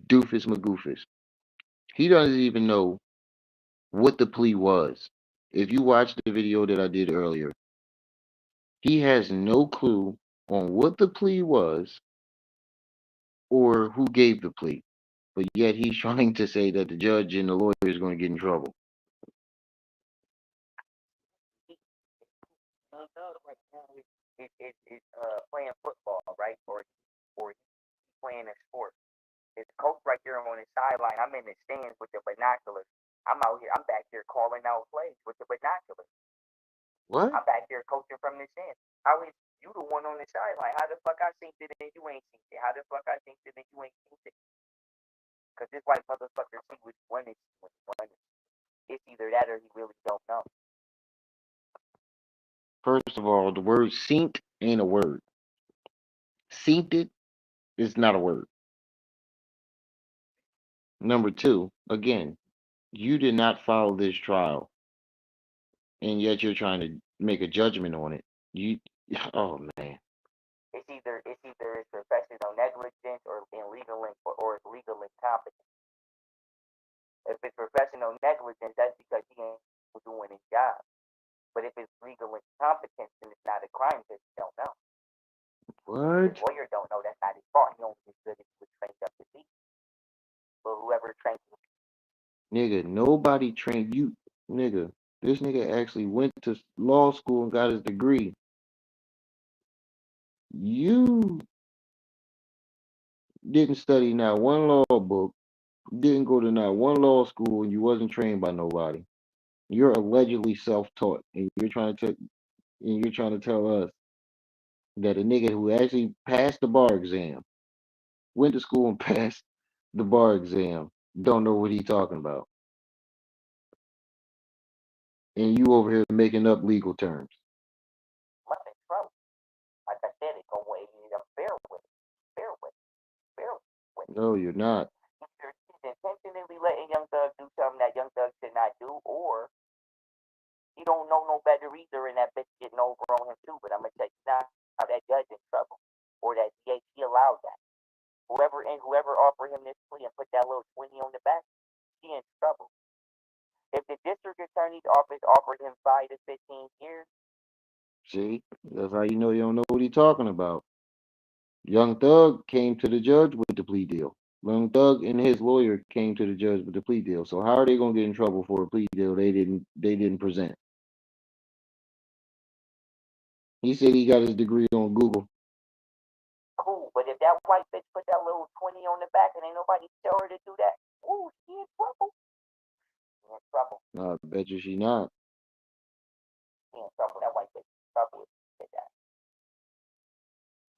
Doofus McGoofus. He doesn't even know what the plea was. If you watch the video that I did earlier, he has no clue on what the plea was or who gave the plea. But yet he's trying to say that the judge and the lawyer is going to get in trouble. Right now is playing football, right? Or playing a sport. His coach right there on his sideline. I'm in the stands with the binoculars. I'm out here. I'm back here calling out plays with the binoculars. What? I'm back here coaching from the stands. How is you the one on the sideline? How the fuck I seen it and you ain't seen it? How the fuck I seen it and you ain't seen it? Because this white motherfucker see which one is which one. It's either that or he really don't know. First of all, the word synced ain't a word. Synced is not a word. Number 2, again, you did not follow this trial, and yet you're trying to make a judgment on it. Oh man. It's either it's professional negligence or it's legal incompetence. If it's professional negligence, that's because he ain't doing his job. But if it's legal incompetence, then it's not a crime because he don't know. What? His lawyer don't know. That's not his fault. He only is good if he was trained up to be. But whoever trained him. Nigga, nobody trained you. Nigga, this nigga actually went to law school and got his degree. You didn't study not one law book, didn't go to not one law school, and you wasn't trained by nobody. You're allegedly self-taught, and you're trying to tell us that a nigga who actually passed the bar exam, went to school and passed the bar exam, don't know what he talking about. And you over here making up legal terms. I'm in trouble. Like I said, it's gonna wait. I'm fair with it. Fair with it. Fair with it. No, you're not. He's intentionally letting Young Thug do something that Young Thug should not do, or he don't know no better either, and that bitch getting over on him too. But I'm gonna tell you now, how that judge in trouble, or that DA, he allowed that. Whoever offered him this plea and put that little 20 on the back, he in trouble. If the district attorney's office offered him 5 to 15 years, See, that's how you don't know what he's talking about. Young Thug came to the judge with the plea deal. Young Thug and his lawyer came to the judge with the plea deal. So how are they gonna get in trouble for a plea deal they didn't present? He said he got his degree on Google. cool. But if that white bitch put that little 20 on the back and ain't nobody tell her to do that, ooh, she in trouble. She in trouble. I bet you she not. She in trouble. That white bitch in trouble if she did that.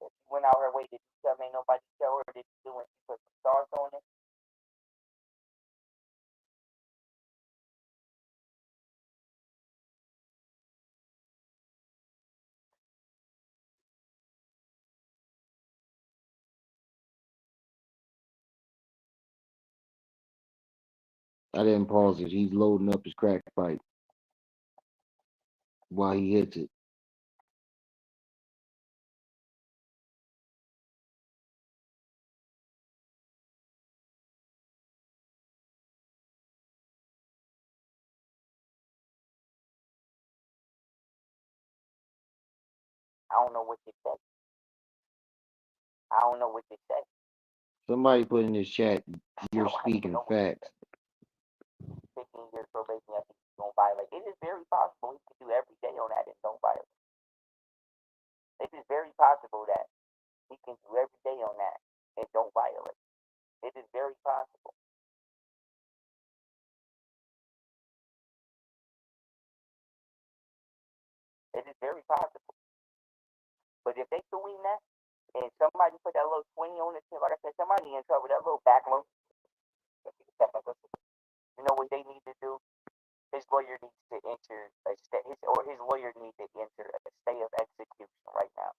If she went out her way to do something ain't nobody tell her to do and she put some stars on it. I didn't pause it. He's loading up his crack pipe while he hits it. I don't know what to say. I don't know what to say. Somebody put in his chat, you're speaking facts. 15 years probation, I think he's gonna violate. It is very possible he could do every day on that and don't violate. It is very possible that he can do every day on that and don't violate. It is very possible. It is very possible. But if they doing that, and somebody put that little 20 on the tip. Like I said, somebody in trouble. That little back loan. You know what they need to do? His lawyer needs to enter a stay. His lawyer needs to enter a stay of execution right now.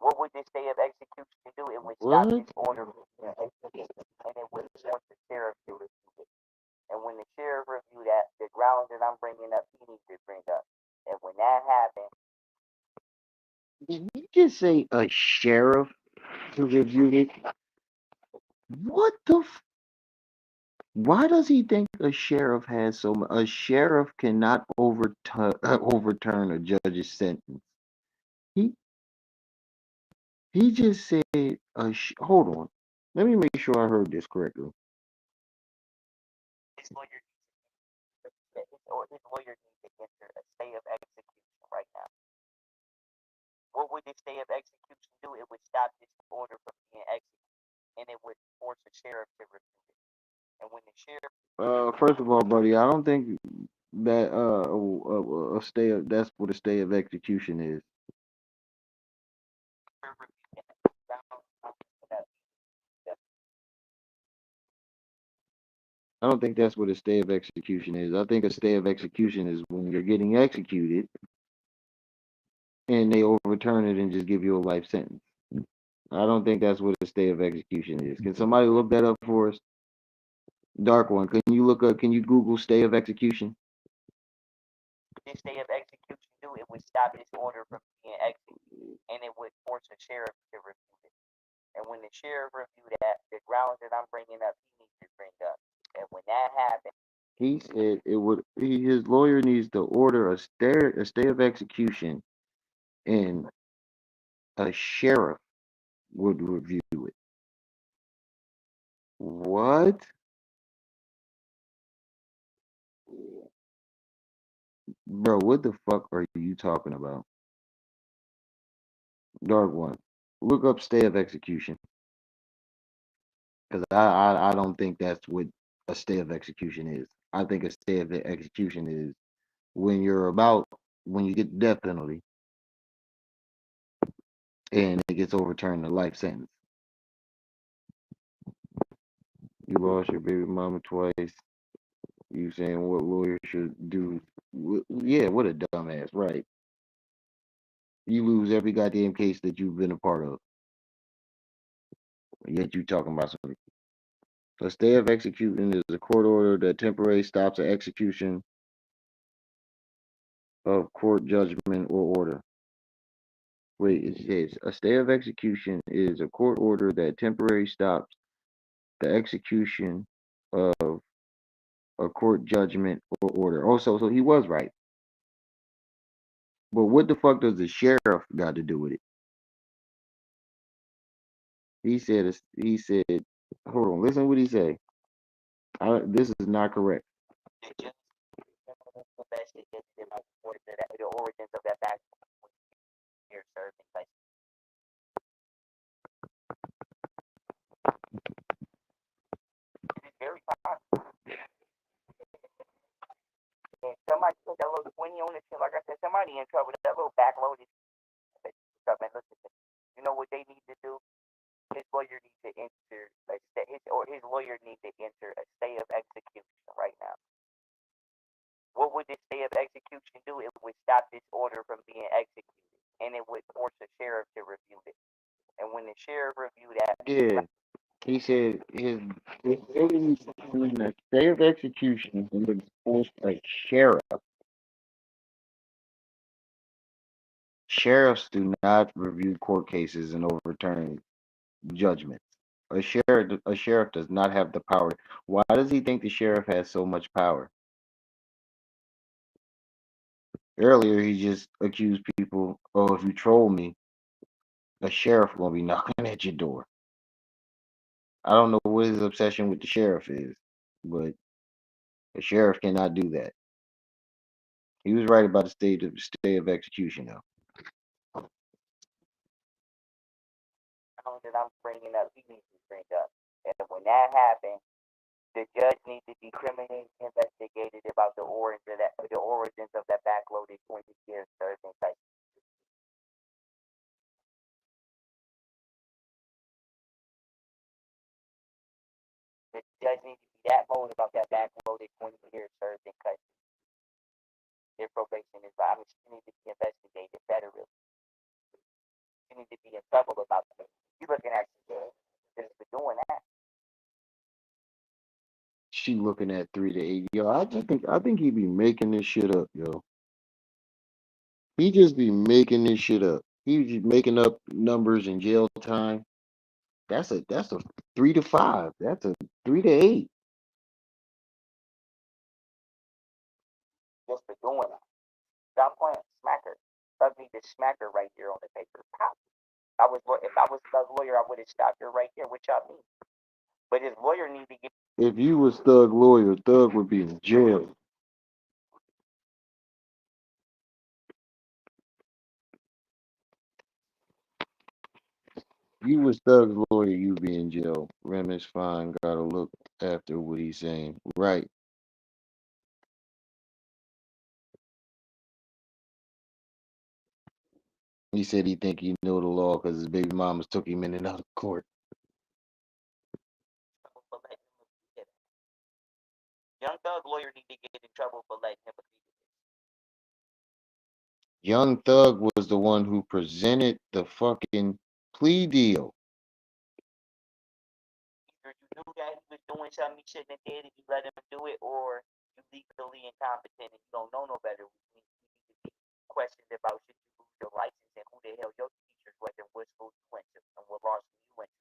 What would this stay of execution do? It would stop this order from being executed, and it would force the sheriff to review it. And when the sheriff review that, the grounds that I'm bringing up, he needs to bring up. And when that happens, Did you just say a sheriff to review it? What the? Why does he think a sheriff has so much? A sheriff cannot overturn a judge's sentence. He he just said hold on. Let me make sure I heard this correctly. his lawyer needs to enter a stay of execution right now. What would this stay of execution do? It would stop this order from being executed, and it would force the sheriff to review it. And when the sheriff First of all, buddy, I don't think that a stay of that's what a stay of execution is. I don't think that's what a stay of execution is. I think a stay of execution is when you're getting executed and they overturn it and just give you a life sentence. I don't think that's what a stay of execution is. Can somebody look that up for us? Dark one, can you Google stay of execution? this stay of execution do, it would stop this order from being executed, and it would force the sheriff to review it. And when the sheriff review that, the grounds that I'm bringing up, he needs to bring up. And when that happens, He said his lawyer needs to order a stay of execution, and a sheriff would review it. What? Bro, what the fuck are you talking about? Dark one. Look up stay of execution. Because I don't think that's what a stay of execution is. I think a stay of execution is when when you get the death penalty and it gets overturned to life sentence. You lost your baby mama twice. You saying what lawyers should do? Yeah, what a dumbass, right? You lose every goddamn case that you've been a part of. Yet you talking about something. A stay of execution is a court order that temporarily stops the execution of court judgment or order. Wait, it says a stay of execution is a court order that temporarily stops the execution of a court judgment or order. Oh, so he was right. But what the fuck does the sheriff got to do with it? He said, hold on, listen what he said. This is not correct. the judge investigated about the origins of that back here serving. Like, it is very possible. And somebody put that little 20 on the tip. Like I said, somebody in trouble. That little backloaded stuff. And listen, you know what they need to do? His lawyer needs to enter his lawyer needs to enter a stay of execution right now. What would this stay of execution do? It would stop this order from being executed, and it would force the sheriff to review it. And when the sheriff review that, Yeah, he said his stay of execution would force a sheriff. Sheriffs do not review court cases and overturn judgments. A sheriff does not have the power. Why does he think the sheriff has so much power? Earlier, he just accused people, oh, if you troll me, a sheriff gonna be knocking at your door. I don't know what his obsession with the sheriff is, but the sheriff cannot do that. He was right about the stay of execution, though. that I'm bringing up, he needs to bring up. And when that happens, the judge needs to be criminally investigated about the origins of that backloaded 20 years serving type. that mode about that backloaded 20 years served in custody. Their probation is, I mean, she needs to be investigated federally. She needs to be in trouble about that. You looking at just for doing that. She looking at 3 to 8. Yo, I think he be making this shit up, yo. He just be making this shit up. He just making up numbers in jail time. That's a 3 to 5. That's a 3 to 8. Just for doing that. Stop playing. Smack her. Thug need to smack her right here on the paper. Pop. If I was Thug's lawyer, I would have stopped her right there. What y'all mean? But his lawyer need to get. If you was Thug lawyer, Thug would be in jail. You was Thug's lawyer, you be in jail. Rem is fine. Gotta look after what he's saying. Right. He said he think he know the law because his baby mamas took him in and out of court. Young Thug lawyer need to get in trouble for letting him agree. Young Thug was the one who presented the fucking plea deal. Either you knew that he was doing something he shouldn't have did and you let him do it, or you legally incompetent and you don't know no better. You need to be questioned about should you lose your license and who the hell your teachers was and what school you went to and what law school you went to.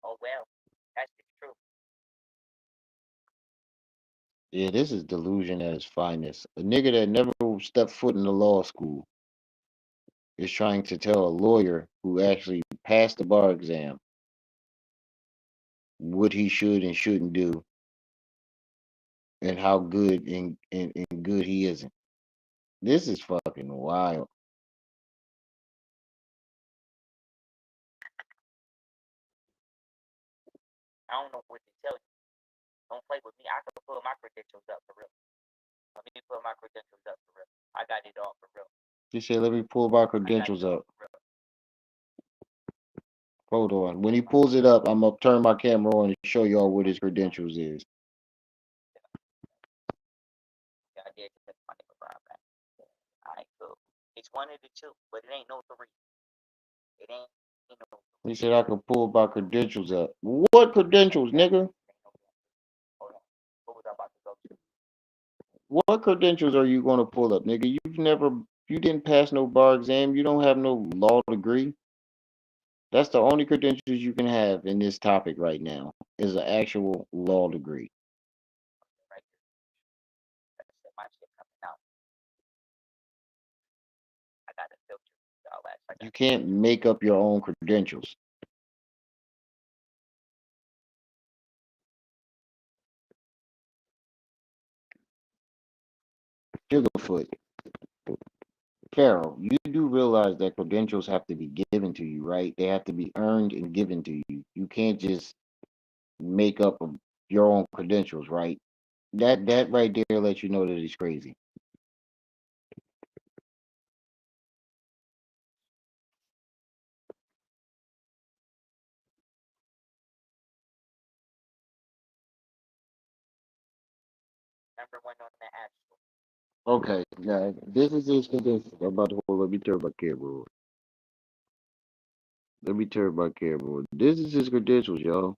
Oh well, that's the truth. Yeah, this is delusion at its finest. A nigga that never stepped foot in the law school is trying to tell a lawyer who actually passed the bar exam what he should and shouldn't do and how good and good he isn't. This is fucking wild. I don't know what to tell you. Don't play with me. I can pull my credentials up for real. Let me put my credentials up for real. I got it all for real. He said, let me pull my credentials up. Hold on. When he pulls it up, I'm gonna turn my camera on and show y'all what his credentials is. I did get money for Brian back. Alright, cool. It's one of the two, but it ain't no three. It ain't no. He said I could pull my credentials up. What credentials, nigga? Hold on. What was I about to go to? What credentials are you gonna pull up, nigga? You didn't pass no bar exam. You don't have no law degree. That's the only credentials you can have in this topic right now is an actual law degree. Right here. That's my shit coming out. I got a filter. You can't make up your own credentials. Sugarfoot. Carol, you do realize that credentials have to be given to you, right? They have to be earned and given to you. You can't just make up your own credentials, right? That right there lets you know that he's crazy. Number one on the app store. Okay, yeah, this is his credentials. I'm about to hold. Let me turn my camera on. Let me turn my camera on. This is his credentials, y'all.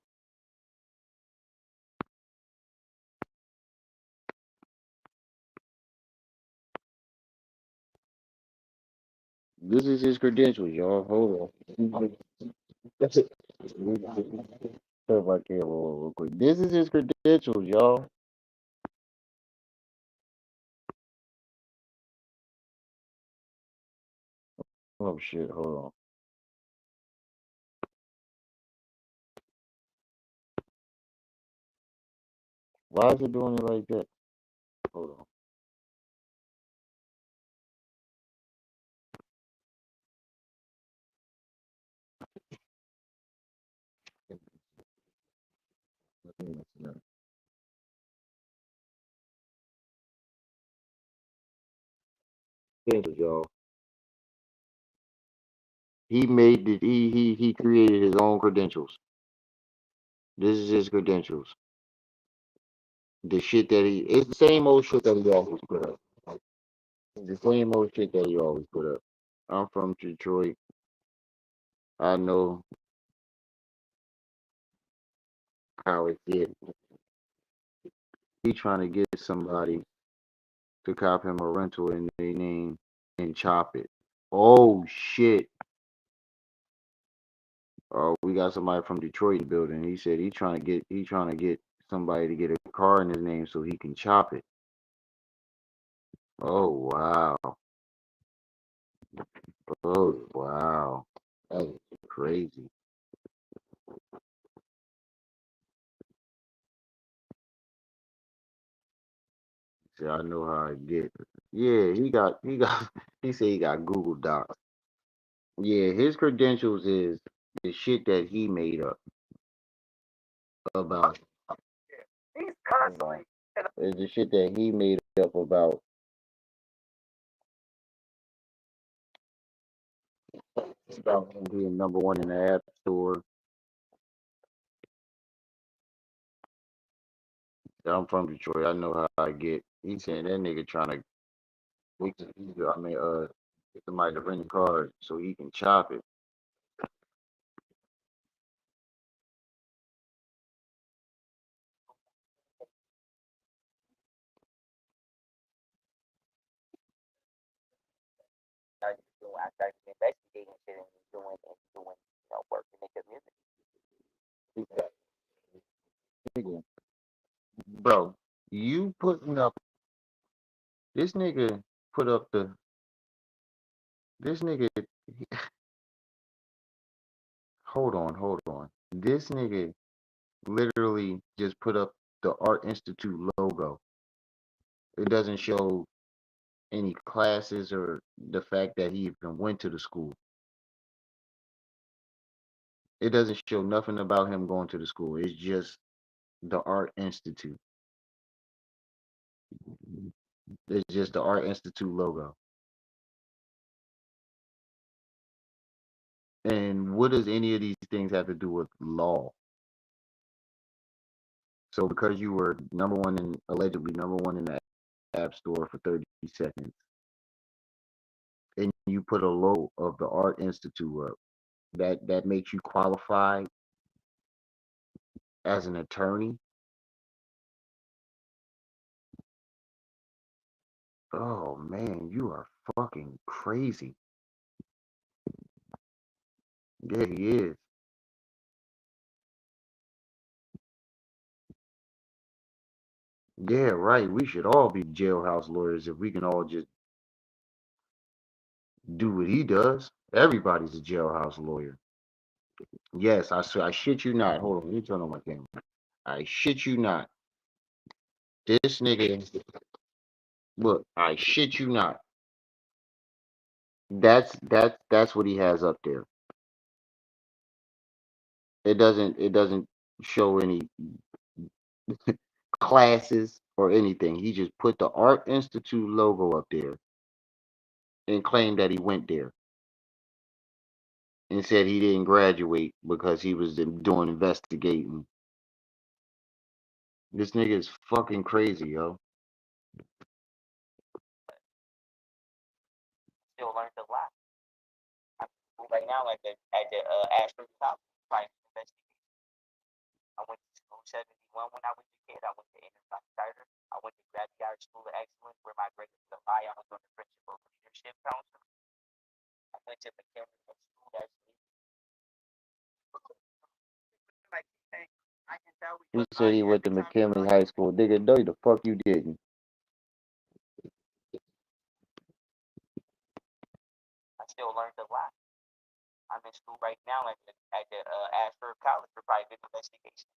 This is his credentials, y'all. Hold on. Turn my camera on real quick. This is his credentials, y'all. Oh shit, hold on. Why is it doing it like that? Hold on. Credentials, y'all. He made it. He created his own credentials. This is his credentials. The shit that it's the same old shit that he always put up. The same old shit that he always put up. I'm from Detroit. I know how it did. He trying to get somebody to cop him a rental in their name and chop it. Oh shit. Oh, we got somebody from Detroit in the building. He said he trying to get somebody to get a car in his name so he can chop it. Oh wow. Oh wow. That is crazy. See, I know how I get. Yeah, he said he got Google Docs. Yeah, his credentials is the shit that he made up about. It's the shit that he made up about him being #1 in the App Store. I'm from Detroit. I know how I get. He saying that nigga trying to get somebody to rent a car so he can chop it. I started investigating shit and doing work in the community. Bro, you putting up this nigga put up this nigga hold on. This nigga literally just put up the Art Institute logo. It doesn't show any classes or the fact that he even went to the school. It doesn't show nothing about him going to the school. It's just the Art Institute. It's just the Art Institute logo. And what does any of these things have to do with law? So because you were allegedly number one in the App Store for 30 seconds, and you put a logo of the Art Institute up, that makes you qualified as an attorney. Oh man, you are fucking crazy. Yeah, he is. Yeah, right. We should all be jailhouse lawyers if we can all just do what he does. Everybody's a jailhouse lawyer. Yes, I swear. I shit you not. Hold on, let me turn on my camera. I shit you not. This nigga, look, I shit you not. That's what he has up there. It doesn't show any classes or anything. He just put the Art Institute logo up there and claimed that he went there and said he didn't graduate because he was doing investigating. This nigga is fucking crazy, yo. Still learned a lot. Right now, at the Ashford College private investigation. I went to school 71 when I was a kid. I went to Enterprise Starter. I went to Graveyard School of Excellence where my grades were high. I was on the Principal Leadership Council. I went to McKinley School. That's He said he went to McKinley High School. Nigga, no, the fuck you didn't. I still learned a lot. I'm in school right now at the Ashford College for private investigation.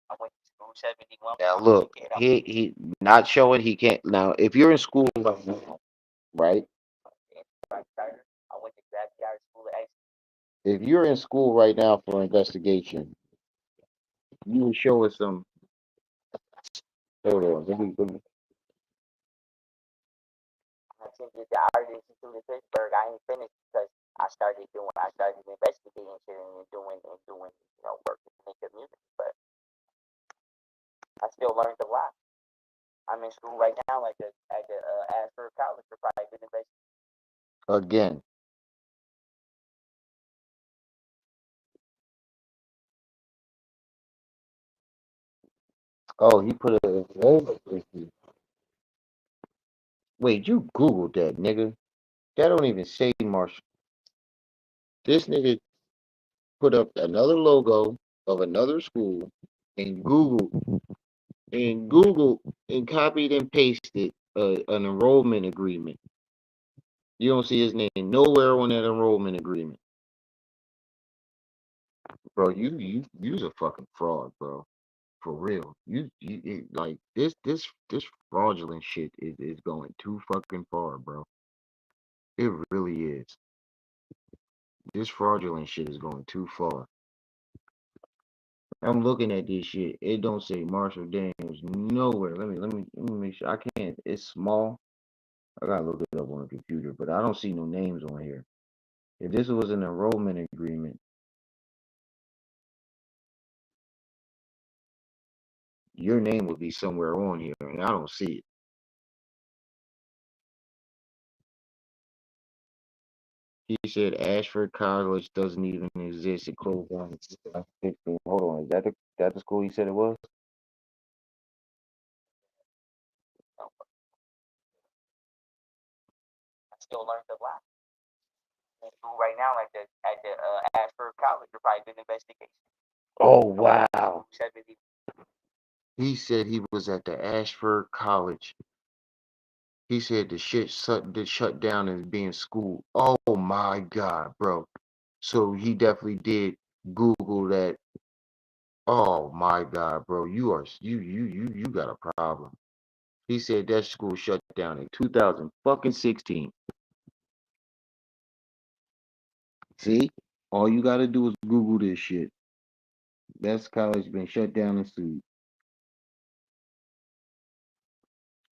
I went to school 71. Now look, he not showing he can't. Now, if you're in school right now, right? I went to Graveyard School of Excellence. If you're in school right now for investigation, you will show us some. Hold on, let me. I attended the Art Institute in Pittsburgh. I ain't finished because I started investigating shit and doing work in the community. But I still learned a lot. I'm in school right now at the Ashford College for private investigation. Again. Oh, he put a wait, you Googled that, nigga. That don't even say Marshall. This nigga put up another logo of another school and Google and copied and pasted an enrollment agreement. You don't see his name nowhere on that enrollment agreement. Bro, you's a fucking fraud, bro. For real. Like this fraudulent shit is going too fucking far, bro. It really is. This fraudulent shit is going too far. I'm looking at this shit. It don't say Marshall Daniels nowhere. Let me make sure. I can't. It's small. I gotta look it up on the computer, but I don't see no names on here. If this was an enrollment agreement, your name would be somewhere on here, and I don't see it. He said Ashford College doesn't even exist. It closed down in 2016. Hold on, is that the school he said it was? I still learned a lot. I'm in school right now at the Ashford College for private investigation. Oh wow. 70. He said he was at the Ashford College. He said the shut down and being school. Oh my God, bro. So he definitely did Google that. Oh my God, bro. You got a problem. He said that school shut down in 2016. See? All you gotta do is Google this shit. That college been shut down and sued.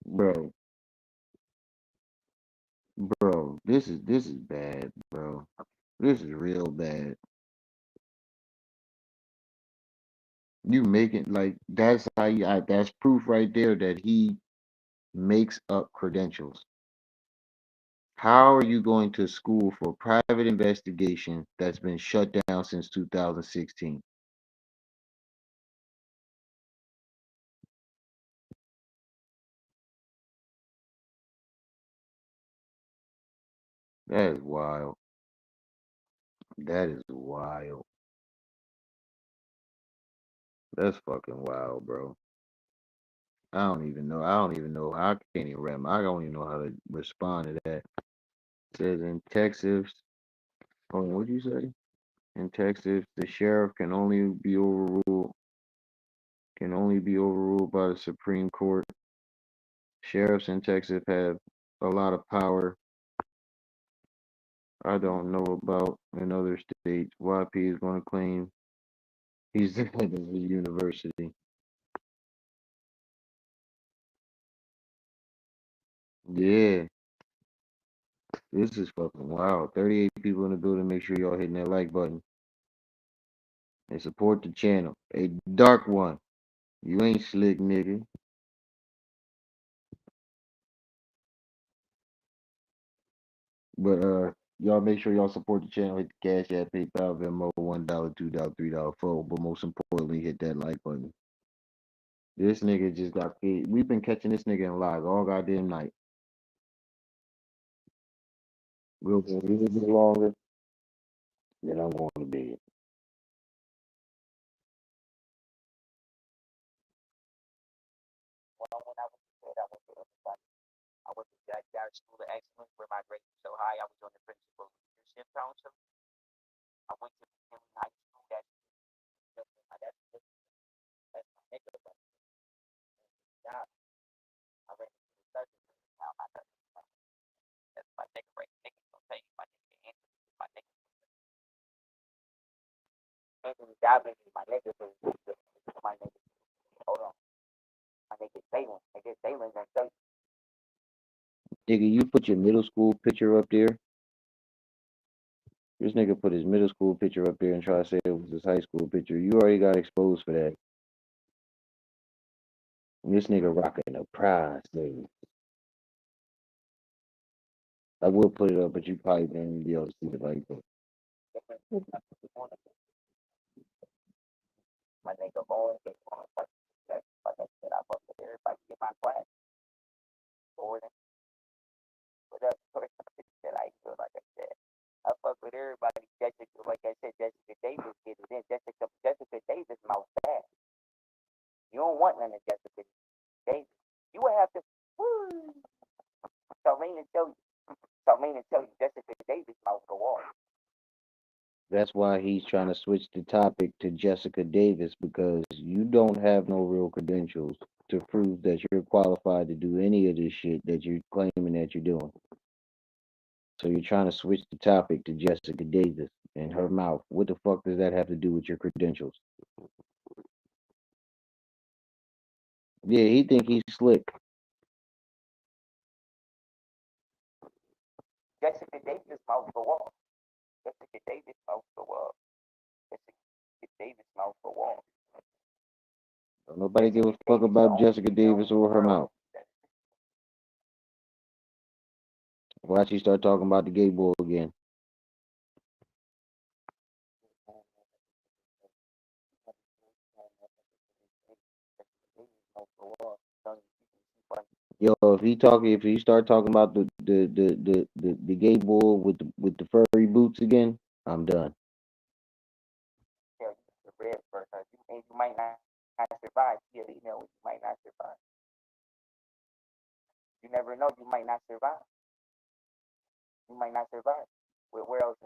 Bro, bro, this is bad, bro. This is real bad. You make it like that's how that's proof right there that he makes up credentials. How are you going to school for private investigation that's been shut down since 2016? That is wild. That is wild. That's fucking wild, bro. I don't even know. I don't even know. I can't even rem. I don't even know how to respond to that. It says in Texas. Oh, what'd you say? In Texas, the sheriff can only be overruled by the Supreme Court. Sheriffs in Texas have a lot of power I don't know about in other states. YP is going to claim he's the head of the university. Yeah, this is fucking wild. 38 people in the building. Make sure y'all hitting that like button and support the channel. A dark one. You ain't slick, nigga. But y'all make sure y'all support the channel. Hit the Cash App, PayPal, Venmo, $1, $2, $3, $4. But most importantly, hit that like button. This nigga just got paid. We've been catching this nigga in lies all goddamn night. We'll go a little bit longer. Then I'm going to bed. Well, when I was a kid, I went to I went to Jack School of Excellence where my grades were so high. I was on the principal leadership council. I went to McKinley High School. That's my nigga. But yeah, I ran into the surgeon. Now my that's my nigga right. Nigga gonna tell you my nigga answer. My nigga. Anthony Dobbins is my nigga. My nigga. Hold on. My nigga Jalen. Nigga Jalen gonna tell you. Nigga, you put your middle school picture up there. This nigga put his middle school picture up there and try to say it was his high school picture. You already got exposed for that. This nigga rocking a prize, nigga. I will put it up, but you probably didn't be able to see it like that. My nigga boy, like I said, I fuck with everybody in my class. Jordan, what up? That I feel like I said. I fuck with everybody. Jessica, like I said, Jessica Davis get it in. Jessica Davis mouth bad. You don't want none of Jessica Davis. You would have to. Woo. Charlene tell you, Jessica Davis mouth go off. That's why he's trying to switch the topic to Jessica Davis because you don't have no real credentials to prove that you're qualified to do any of this shit that you're claiming that you're doing. So you're trying to switch the topic to Jessica Davis and her mouth. What the fuck does that have to do with your credentials? Yeah, he think he's slick. Jessica Davis mouth go off. Jessica Davis mouth go off. Jessica Davis mouth go off. Don't nobody give a fuck about Jessica Davis or her mouth. Watch you start talking about the gay boy again. Yo, if he start talking about the gay boy with the furry boots again, I'm done. The red first, and you might not survive. Yeah, you know, you might not survive. You never know. You might not survive. You might not survive. Where else?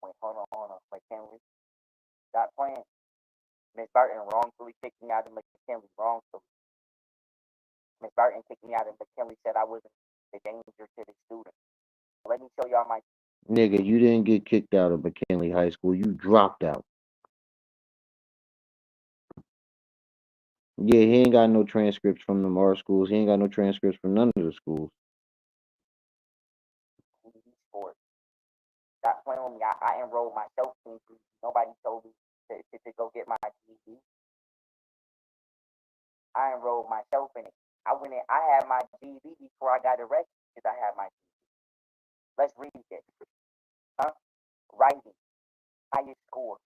Wait, hold on. McKinley, stop playing. Miss Barton wrongfully kicked me out of McKinley. Wrongfully. Miss Barton kicked me out of McKinley. Said I wasn't a danger to the student. Let me show y'all my. Nigga, you didn't get kicked out of McKinley High School. You dropped out. Yeah, he ain't got no transcripts from them art schools. He ain't got no transcripts from none of the schools. Sports. Stop playing with me. I enrolled myself in. Nobody told me to go get my GED. I enrolled myself in it. I went in. I had my GED before I got arrested because I had my GED. Let's read this. Huh? Writing. Highest score.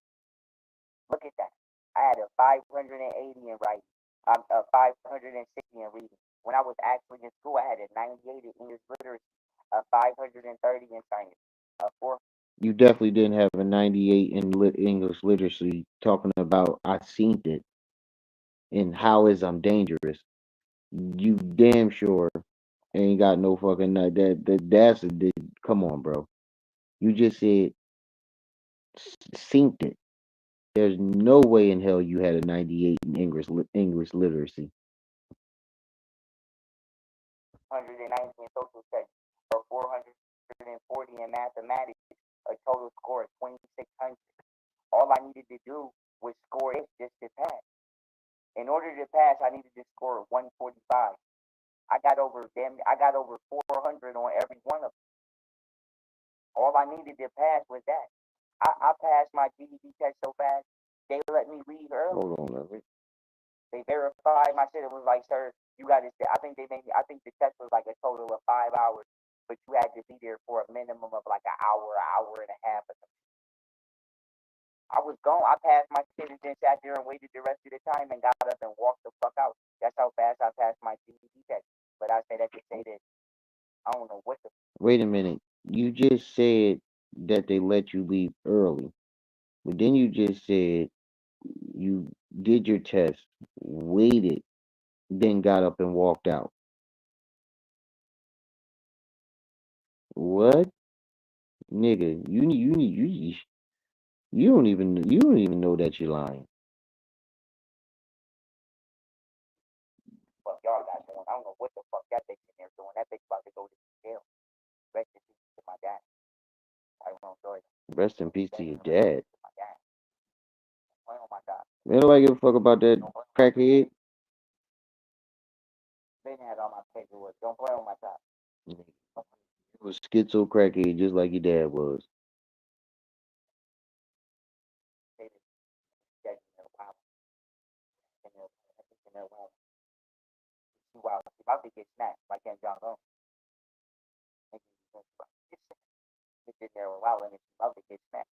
Look at that. I had a 580 in writing. A 560 in reading. When I was actually in school, I had a 98 in English literacy, a 530 in science, a 4. You definitely didn't have a 98 in English literacy talking about I seen it and how is I'm dangerous. You damn sure ain't got no fucking that's come on, bro. You just said synced it. There's no way in hell you had a 98 in English literacy. 190 in social studies, or 440 in mathematics, a total score of 2,600. All I needed to do was score it just to pass. In order to pass, I needed to score 145. I got over 400 on every one of them. All I needed to pass was that. I passed my GED test so fast, they let me leave early. Hold on, let me. They verified my shit. It was like, sir, you got to. I think they made me. I think the test was like a total of 5 hours, but you had to be there for a minimum of like an hour and a half. I was gone. I passed my shit and then sat there and waited the rest of the time and got up and walked the fuck out. That's how fast I passed my GED test. But I say that to say this. I don't know what the. Wait a minute. You just said that they let you leave early, but then you just said you did your test, waited, then got up and walked out. What, nigga? You don't even know that you're lying. Fuck y'all got doing. I don't know what the fuck that bitch in there doing. That bitch about to go to jail. Rest in peace to my dad. I don't know, Jordan. Rest in peace to your dad. My dad. Oh my God. Man, nobody give a fuck about that crackhead. Been had all my paperwork. Don't play on my top. He was schizo crackhead just like your dad was. Wow, she's about to get snatched by Kim Jong Un. She's in there a while and she's about to get snatched.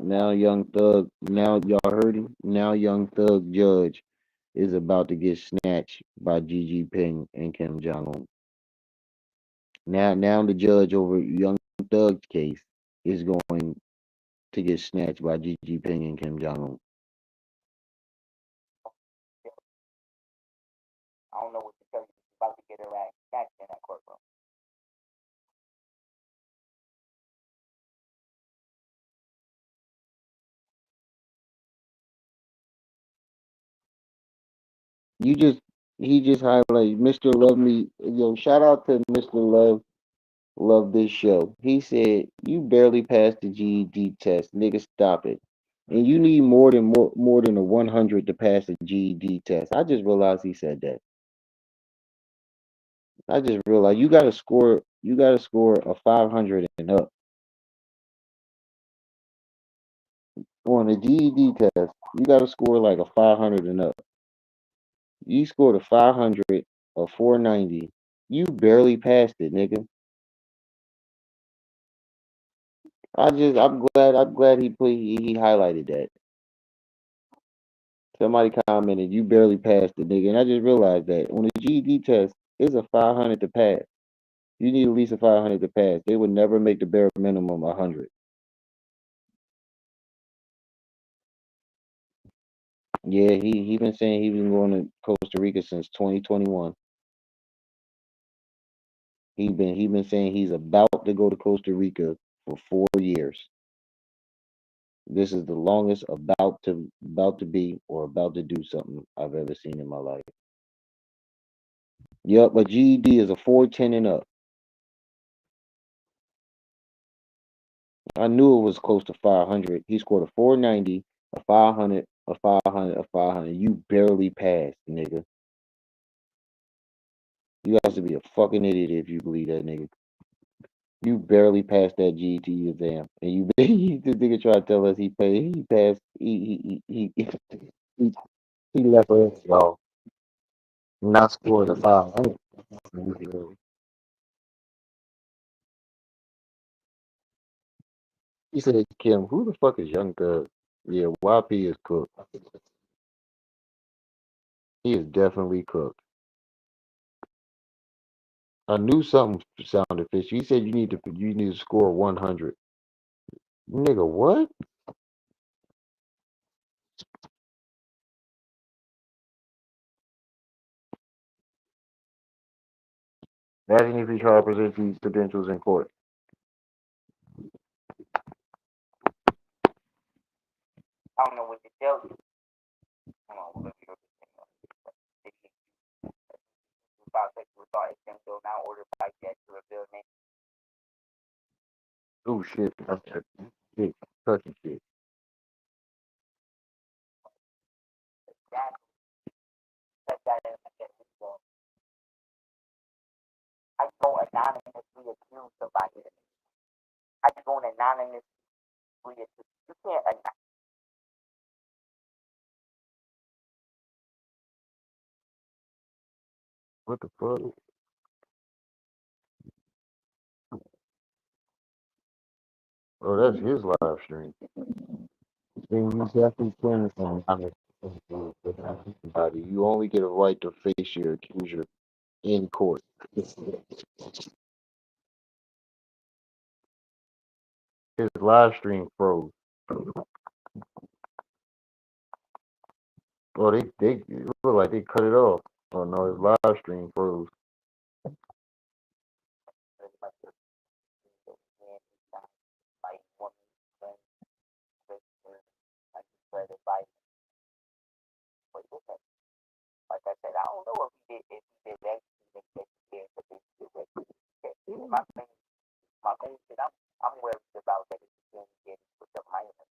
Now, Young Thug. Now y'all heard him. Now, Young Thug Judge is about to get snatched by Xi Jinping and Kim Jong Un. Now the judge over Young Thug's case is going to get snatched by Xi Jinping and Kim Jong Un. I don't know what to tell you. She's about to get her ass snatched in that courtroom. He just highlighted Mr. Love Me. Yo, shout out to Mr. Love this show. He said, "You barely passed the GED test, nigga. Stop it. And you need more than a 100 to pass a GED test." I just realized he said that. I just realized you got to score. You got to score a 500 and up on a GED test. You got to score like a 500 and up. You scored a 500, a 490. You barely passed it, nigga. I'm glad he highlighted that. Somebody commented, "You barely passed it, nigga," and I just realized that on the GED test, it's a 500 to pass. You need at least a 500 to pass. They would never make the bare minimum 100. Yeah, he been saying he been going to Costa Rica since 2021. He been saying he's about to go to Costa Rica for 4 years. This is the longest about to be or about to do something I've ever seen in my life. Yep, but GED is a 410 and up. I knew it was close to 500. He scored a 490, a 500, a 500, a 500. You barely passed, nigga. You have to be a fucking idiot if you believe that, nigga. You barely passed that GED exam, and you the nigga try to tell us he paid. He passed. He, he left us, y'all. Not scored a 500. He said, "Kim, who the fuck is Young Thug?" Yeah, YP is cooked. He is definitely cooked. I knew something sounded fishy. He said you need to score 100. Nigga, what? Imagine if he tried to present these credentials in court. I don't know what to tell you. Hold on, we're gonna about sexual thought essential now ordered by jet to reveal name. Oh shit, that's shit, touching shit. I go anonymously accuse somebody. I go anonymously accuse. You can't. What the fuck? Oh, that's his live stream. Then you definitely can somebody. You only get a right to face your accuser in court. His live stream froze. Oh, they it look like they cut it off. Oh no, his live stream froze. Like I said, I don't know if he did that. My main thing I'm worried about that is getting with the minor.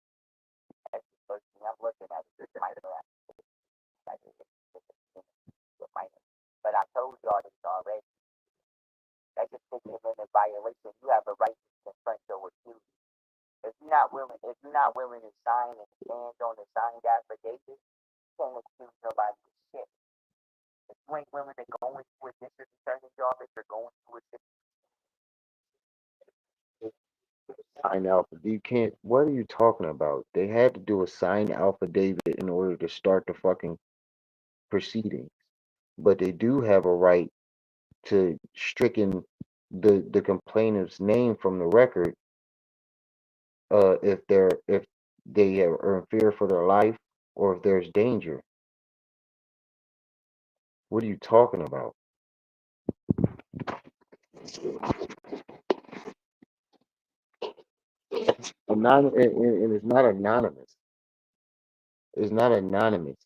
That's the first thing I'm looking at is the minor. But I told y'all this already. That just puts him in a violation. You have a right to confront your accused. If you're not willing to sign and stand on the signed affidavit, you can't accuse nobody of shit. Black women that go into a district attorney office or go into a sign alpha. You can't. What are you talking about? They had to do a signed affidavit in order to start the fucking proceedings, but they do have a right to stricken the complainant's name from the record if they are in fear for their life or if there's danger. What are you talking about? And it's not anonymous. It's not anonymous.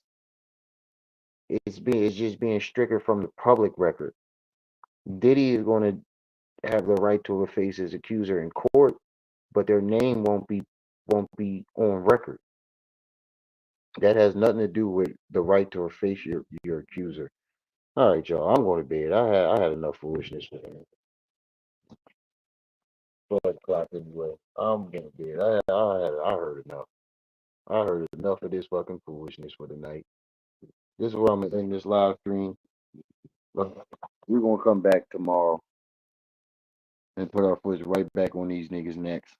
It's just being stricken from the public record. Diddy is going to have the right to efface his accuser in court, but their name won't be on record. That has nothing to do with the right to efface your accuser. All right, y'all. I'm going to bed. I had enough foolishness for that. 12 o'clock anyway. I'm getting to bed. I heard enough. I heard enough of this fucking foolishness for the night. This is where I'm gonna end this live stream. But we're gonna come back tomorrow and put our foot right back on these niggas' necks.